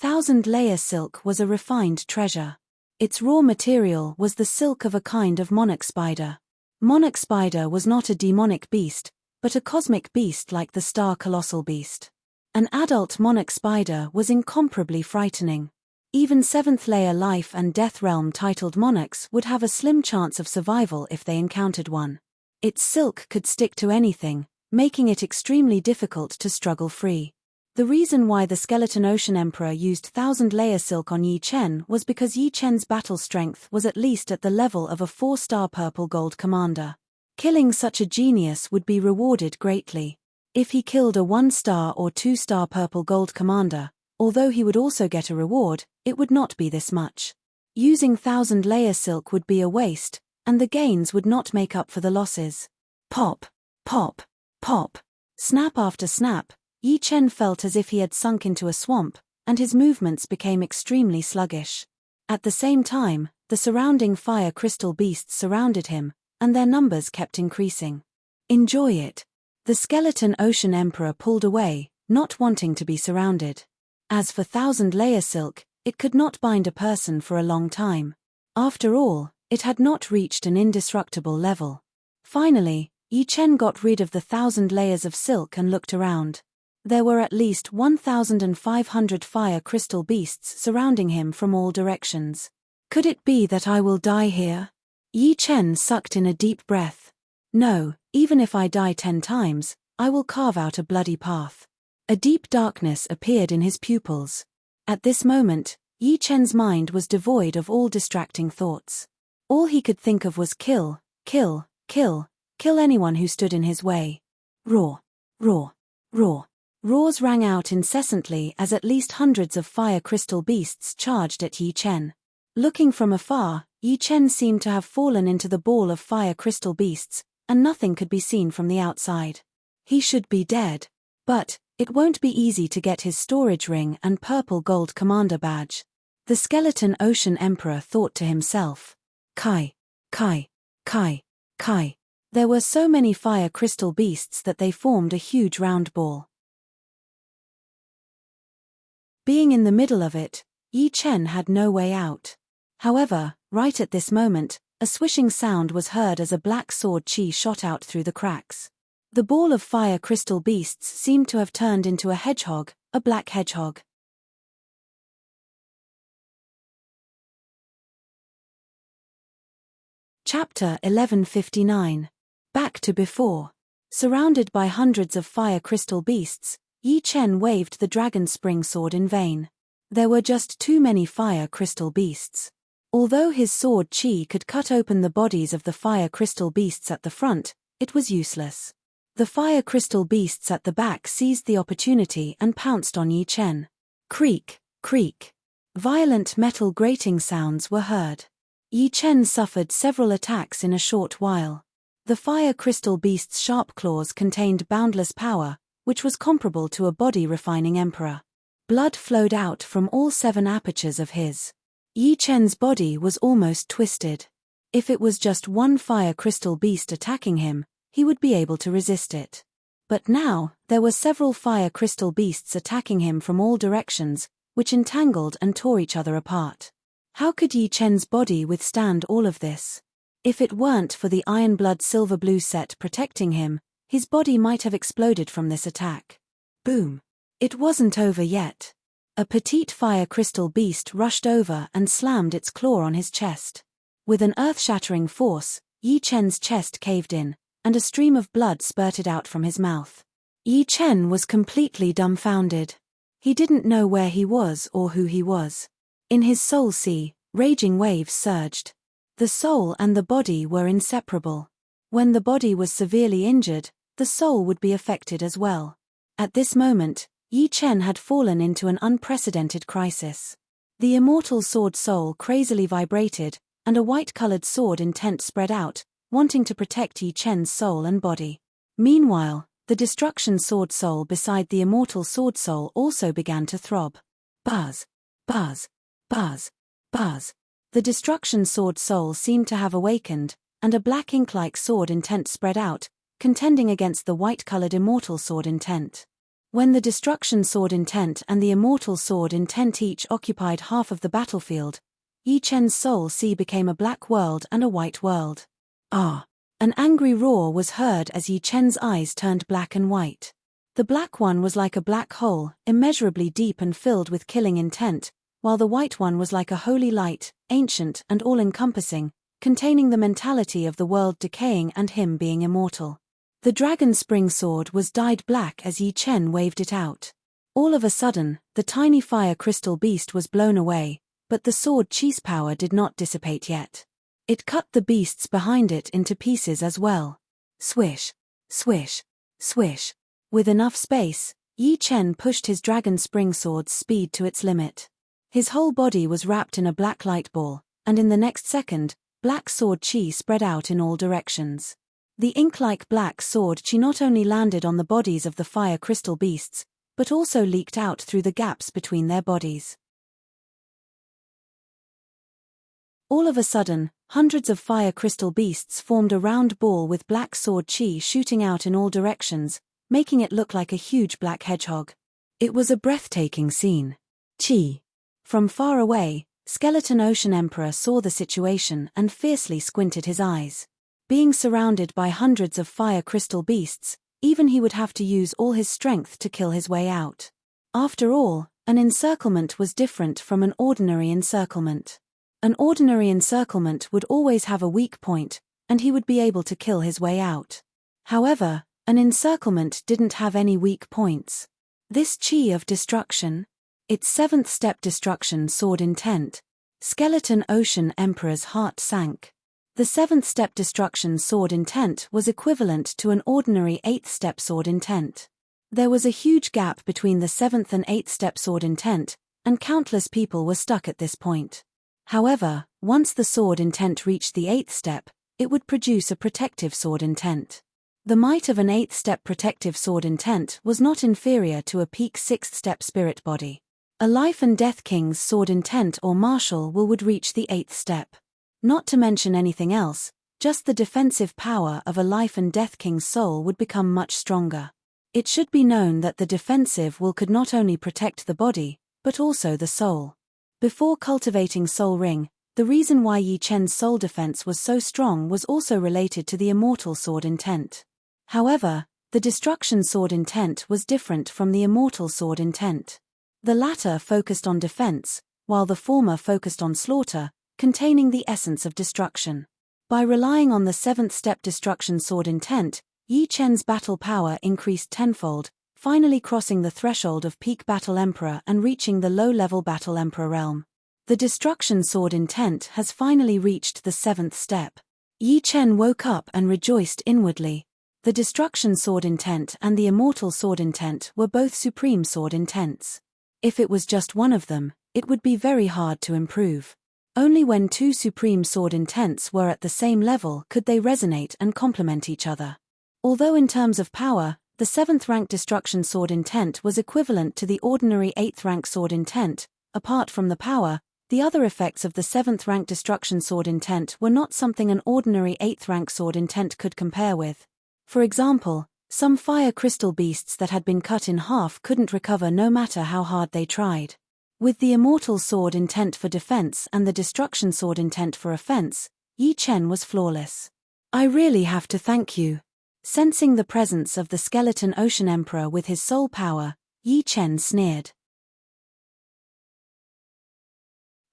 1,000-layer silk was a refined treasure. Its raw material was the silk of a kind of monarch spider. Monarch spider was not a demonic beast, but a cosmic beast like the star colossal beast. An adult monarch spider was incomparably frightening. Even 7th layer life and death realm titled monarchs would have a slim chance of survival if they encountered one. Its silk could stick to anything, making it extremely difficult to struggle free. The reason why the Skeleton Ocean Emperor used 1,000-layer silk on Yi Chen was because Yi Chen's battle strength was at least at the level of a 4-star purple gold commander. Killing such a genius would be rewarded greatly. If he killed a 1-star or 2-star purple gold commander, although he would also get a reward, it would not be this much. Using 1,000-layer silk would be a waste, and the gains would not make up for the losses. Pop, pop, pop. Snap after snap, Yi Chen felt as if he had sunk into a swamp, and his movements became extremely sluggish. At the same time, the surrounding fire crystal beasts surrounded him, and their numbers kept increasing. Enjoy it. The Skeleton Ocean Emperor pulled away, not wanting to be surrounded. As for 1,000-layer silk, it could not bind a person for a long time. After all, it had not reached an indestructible level. Finally, Yi Chen got rid of the 1,000 layers of silk and looked around. There were at least 1,500 fire crystal beasts surrounding him from all directions. Could it be that I will die here? Yi Chen sucked in a deep breath. No, even if I die 10 times, I will carve out a bloody path. A deep darkness appeared in his pupils. At this moment, Yi Chen's mind was devoid of all distracting thoughts. All he could think of was kill, kill, kill, kill anyone who stood in his way. Roar, roar, roar. Roars rang out incessantly as at least hundreds of fire crystal beasts charged at Yi Chen. Looking from afar, Yi Chen seemed to have fallen into the ball of fire crystal beasts, and nothing could be seen from the outside. He should be dead. But it won't be easy to get his storage ring and purple gold commander badge. The skeleton ocean emperor thought to himself. Kai, Kai, Kai, Kai. There were so many fire crystal beasts that they formed a huge round ball. Being in the middle of it, Yi Chen had no way out. However, right at this moment, a swishing sound was heard as a black sword chi shot out through the cracks. The ball of fire crystal beasts seemed to have turned into a hedgehog, a black hedgehog. Chapter 1159. Back to before. Surrounded by hundreds of fire crystal beasts, Yi Chen waved the dragon spring sword in vain. There were just too many fire crystal beasts. Although his sword chi could cut open the bodies of the fire crystal beasts at the front, it was useless. The fire crystal beasts at the back seized the opportunity and pounced on Yi Chen. Creak, creak. Violent metal grating sounds were heard. Yi Chen suffered several attacks in a short while. The fire crystal beast's sharp claws contained boundless power, which was comparable to a body-refining emperor. Blood flowed out from all 7 apertures of his. Yi Chen's body was almost twisted. If it was just one fire crystal beast attacking him, he would be able to resist it. But now, there were several fire crystal beasts attacking him from all directions, which entangled and tore each other apart. How could Yi Chen's body withstand all of this? If it weren't for the Iron Blood Silver Blue set protecting him, his body might have exploded from this attack. Boom! It wasn't over yet. A petite fire crystal beast rushed over and slammed its claw on his chest. With an earth-shattering force, Yi Chen's chest caved in, and a stream of blood spurted out from his mouth. Yi Chen was completely dumbfounded. He didn't know where he was or who he was. In his soul sea, raging waves surged. The soul and the body were inseparable. When the body was severely injured, the soul would be affected as well. At this moment, Yi Chen had fallen into an unprecedented crisis. The immortal sword soul crazily vibrated, and a white-colored sword intent spread out, wanting to protect Yi Chen's soul and body. Meanwhile, the destruction sword soul beside the immortal sword soul also began to throb. Buzz, buzz, buzz, buzz. The destruction sword soul seemed to have awakened, and a black ink-like sword intent spread out, contending against the white-colored immortal sword intent. When the destruction sword intent and the immortal sword intent each occupied half of the battlefield, Yi Chen's soul sea became a black world and a white world. Ah! An angry roar was heard as Yi Chen's eyes turned black and white. The black one was like a black hole, immeasurably deep and filled with killing intent, while the white one was like a holy light, ancient and all-encompassing, containing the mentality of the world decaying and him being immortal. The dragon spring sword was dyed black as Yi Chen waved it out. All of a sudden, the tiny fire crystal beast was blown away, but the sword chi's power did not dissipate yet. It cut the beasts behind it into pieces as well. Swish, swish, swish. With enough space, Yi Chen pushed his dragon spring sword's speed to its limit. His whole body was wrapped in a black light ball, and in the next second, black sword chi spread out in all directions. The ink-like black sword chi not only landed on the bodies of the fire crystal beasts, but also leaked out through the gaps between their bodies. All of a sudden, hundreds of fire crystal beasts formed a round ball with black sword chi shooting out in all directions, making it look like a huge black hedgehog. It was a breathtaking scene. Chi. From far away, Skeleton Ocean Emperor saw the situation and fiercely squinted his eyes. Being surrounded by hundreds of fire crystal beasts, even he would have to use all his strength to kill his way out. After all, an encirclement was different from an ordinary encirclement. An ordinary encirclement would always have a weak point, and he would be able to kill his way out. However, an encirclement didn't have any weak points. This chi of destruction? Its seventh step destruction sword intent. Skeleton Ocean Emperor's heart sank. The seventh step destruction sword intent was equivalent to an ordinary eighth step sword intent. There was a huge gap between the seventh and eighth step sword intent, and countless people were stuck at this point. However, once the sword intent reached the eighth step, it would produce a protective sword intent. The might of an eighth step protective sword intent was not inferior to a peak sixth step spirit body. A life and death king's sword intent or martial will would reach the eighth step. Not to mention anything else, just the defensive power of a life and death king's soul would become much stronger. It should be known that the defensive will could not only protect the body, but also the soul. Before cultivating Soul Ring, the reason why Yi Chen's soul defense was so strong was also related to the Immortal sword intent. However, the Destruction sword intent was different from the Immortal sword intent. The latter focused on defense, while the former focused on slaughter, containing the essence of destruction. By relying on the seventh step Destruction sword intent, Yi Chen's battle power increased tenfold, finally crossing the threshold of peak Battle Emperor and reaching the low-level Battle Emperor realm. The Destruction sword intent has finally reached the seventh step. Yi Chen woke up and rejoiced inwardly. The Destruction sword intent and the Immortal sword intent were both supreme sword intents. If it was just one of them, it would be very hard to improve. Only when two supreme sword intents were at the same level could they resonate and complement each other. Although in terms of power, the 7th rank Destruction sword intent was equivalent to the ordinary 8th rank sword intent, apart from the power, the other effects of the 7th rank Destruction sword intent were not something an ordinary 8th rank sword intent could compare with. For example, some fire crystal beasts that had been cut in half couldn't recover no matter how hard they tried. With the Immortal sword intent for defense and the Destruction sword intent for offense, Yi Chen was flawless. I really have to thank you. Sensing the presence of the Skeleton Ocean Emperor with his soul power, Yi Chen sneered.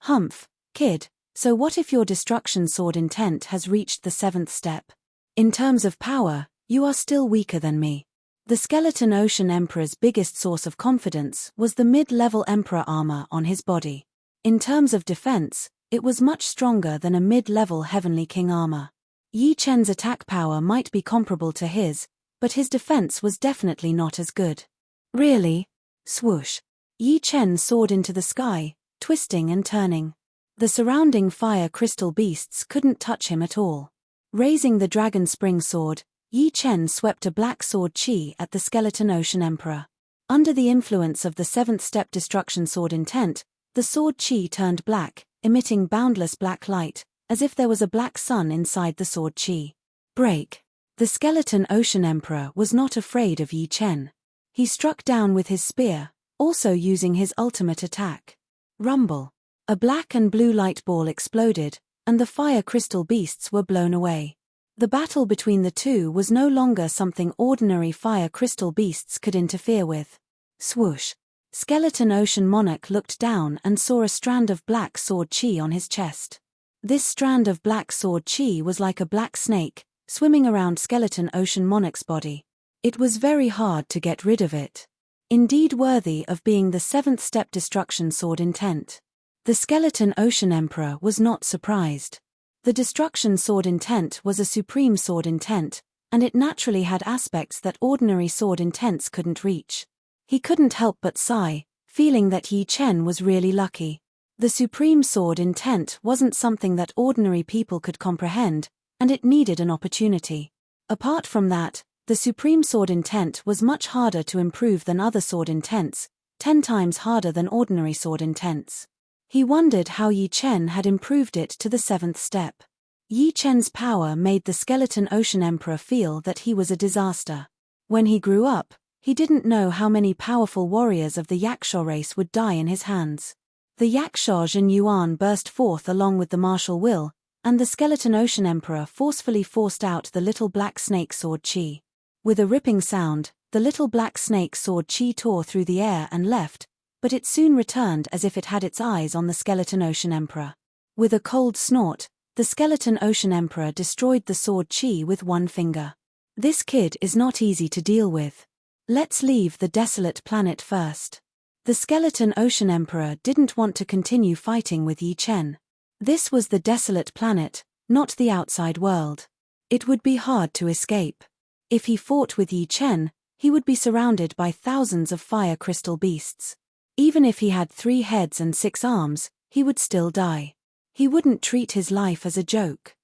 Humph, kid, so what if your Destruction sword intent has reached the 7th step? In terms of power, you are still weaker than me. The Skeleton Ocean Emperor's biggest source of confidence was the mid-level Emperor armor on his body. In terms of defense, it was much stronger than a mid-level Heavenly King armor. Yi Chen's attack power might be comparable to his, but his defense was definitely not as good. Really? Swoosh. Yi Chen soared into the sky, twisting and turning. The surrounding fire crystal beasts couldn't touch him at all. Raising the Dragon Spring Sword, Yi Chen swept a black sword chi at the Skeleton Ocean Emperor. Under the influence of the 7th step Destruction sword intent, the sword chi turned black, emitting boundless black light, as if there was a black sun inside the sword chi. Break. The Skeleton Ocean Emperor was not afraid of Yi Chen. He struck down with his spear, also using his ultimate attack. Rumble. A black and blue light ball exploded, and the fire crystal beasts were blown away. The battle between the two was no longer something ordinary fire crystal beasts could interfere with. Swoosh. Skeleton Ocean Monarch looked down and saw a strand of black sword chi on his chest. This strand of black sword chi was like a black snake, swimming around Skeleton Ocean Monarch's body. It was very hard to get rid of it. Indeed worthy of being the 7th step Destruction sword intent. The Skeleton Ocean Emperor was not surprised. The Destruction sword intent was a supreme sword intent, and it naturally had aspects that ordinary sword intents couldn't reach. He couldn't help but sigh, feeling that Yi Chen was really lucky. The supreme sword intent wasn't something that ordinary people could comprehend, and it needed an opportunity. Apart from that, the supreme sword intent was much harder to improve than other sword intents, 10 times harder than ordinary sword intents. He wondered how Yi Chen had improved it to the 7th step. Yi Chen's power made the Skeleton Ocean Emperor feel that he was a disaster. When he grew up, he didn't know how many powerful warriors of the Yaksha race would die in his hands. The Yaksha Zhen Yuan burst forth along with the martial will, and the Skeleton Ocean Emperor forcefully forced out the little black snake sword chi. With a ripping sound, the little black snake sword chi tore through the air and left, but it soon returned as if it had its eyes on the Skeleton Ocean Emperor. With a cold snort, the Skeleton Ocean Emperor destroyed the sword chi with one finger. This kid is not easy to deal with. Let's leave the desolate planet first. The skeleton Ocean Emperor didn't want to continue fighting with Yi Chen. This was the desolate planet, not the outside world. It would be hard to escape. If he fought with Yi Chen, he would be surrounded by thousands of fire crystal beasts. Even if he had 3 heads and 6 arms, he would still die. He wouldn't treat his life as a joke.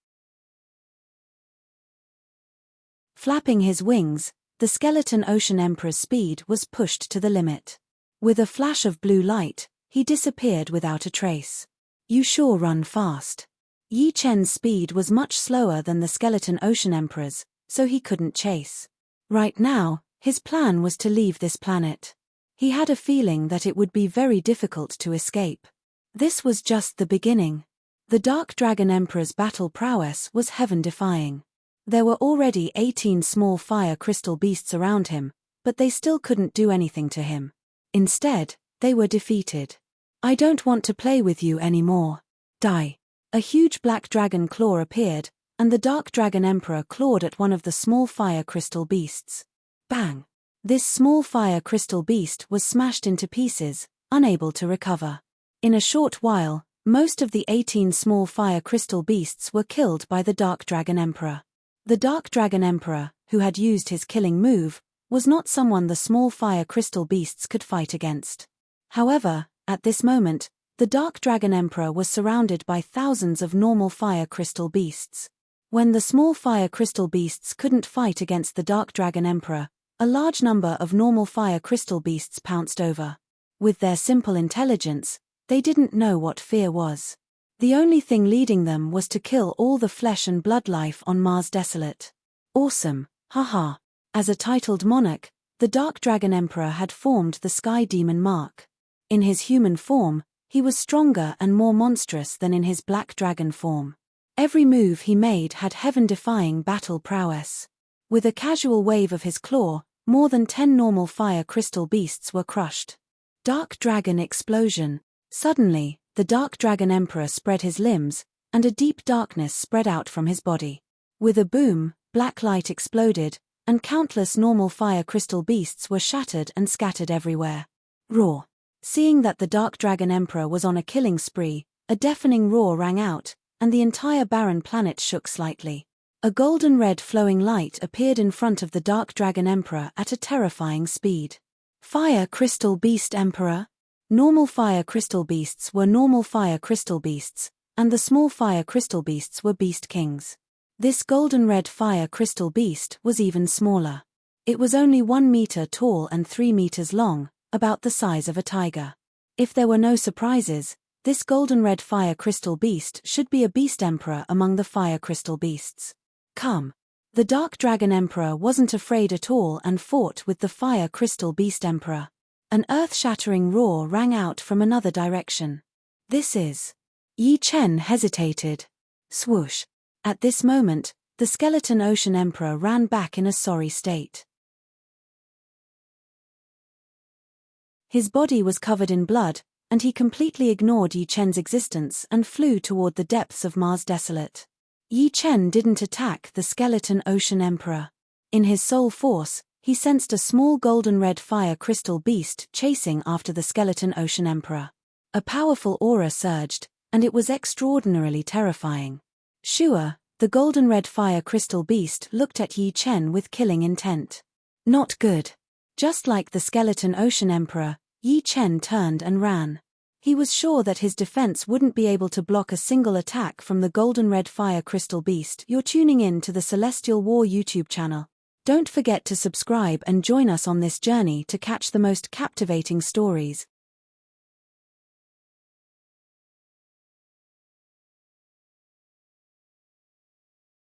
Flapping his wings, the skeleton Ocean Emperor's speed was pushed to the limit. With a flash of blue light, he disappeared without a trace. You sure run fast. Yi Chen's speed was much slower than the skeleton Ocean Emperor's, so he couldn't chase. Right now, his plan was to leave this planet. He had a feeling that it would be very difficult to escape. This was just the beginning. The Dark Dragon Emperor's battle prowess was heaven-defying. There were already 18 small fire crystal beasts around him, but they still couldn't do anything to him. Instead, they were defeated. I don't want to play with you anymore. Die. A huge black dragon claw appeared, and the Dark Dragon Emperor clawed at one of the small fire crystal beasts. Bang! This small fire crystal beast was smashed into pieces, unable to recover. In a short while, most of the 18 small fire crystal beasts were killed by the Dark Dragon Emperor. The Dark Dragon Emperor, who had used his killing move, was not someone the small fire crystal beasts could fight against. However, at this moment, the Dark Dragon Emperor was surrounded by thousands of normal fire crystal beasts. When the small fire crystal beasts couldn't fight against the Dark Dragon Emperor, a large number of normal fire crystal beasts pounced over. With their simple intelligence, they didn't know what fear was. The only thing leading them was to kill all the flesh and blood life on Mars Desolate. Awesome, haha. As a titled monarch, the Dark Dragon Emperor had formed the Sky Demon mark. In his human form, he was stronger and more monstrous than in his black dragon form. Every move he made had heaven-defying battle prowess. With a casual wave of his claw, more than 10 normal fire crystal beasts were crushed. Dark Dragon Explosion. Suddenly, the Dark Dragon Emperor spread his limbs, and a deep darkness spread out from his body. With a boom, black light exploded, and countless normal fire crystal beasts were shattered and scattered everywhere. Roar. Seeing that the Dark Dragon Emperor was on a killing spree, a deafening roar rang out, and the entire barren planet shook slightly. A golden red flowing light appeared in front of the Dark Dragon Emperor at a terrifying speed. Fire Crystal Beast Emperor. Normal fire crystal beasts were normal fire crystal beasts, and the small fire crystal beasts were beast kings. This golden red fire crystal beast was even smaller. It was only 1 meter tall and 3 meters long, about the size of a tiger. If there were no surprises, this golden red fire crystal beast should be a beast emperor among the fire crystal beasts. Come. The Dark Dragon Emperor wasn't afraid at all and fought with the Fire Crystal Beast Emperor. An earth-shattering roar rang out from another direction. This is... Yi Chen hesitated. Swoosh. At this moment, the skeleton Ocean Emperor ran back in a sorry state. His body was covered in blood, and he completely ignored Yi Chen's existence and flew toward the depths of Mars Desolate. Yi Chen didn't attack the skeleton Ocean Emperor. In his soul force, he sensed a small golden red fire crystal beast chasing after the skeleton Ocean Emperor. A powerful aura surged, and it was extraordinarily terrifying. Sure, the golden red fire crystal beast looked at Yi Chen with killing intent. Not good. Just like the skeleton Ocean Emperor, Yi Chen turned and ran. He was sure that his defense wouldn't be able to block a single attack from the golden red fire crystal beast. You're tuning in to the Celestial War YouTube channel. Don't forget to subscribe and join us on this journey to catch the most captivating stories.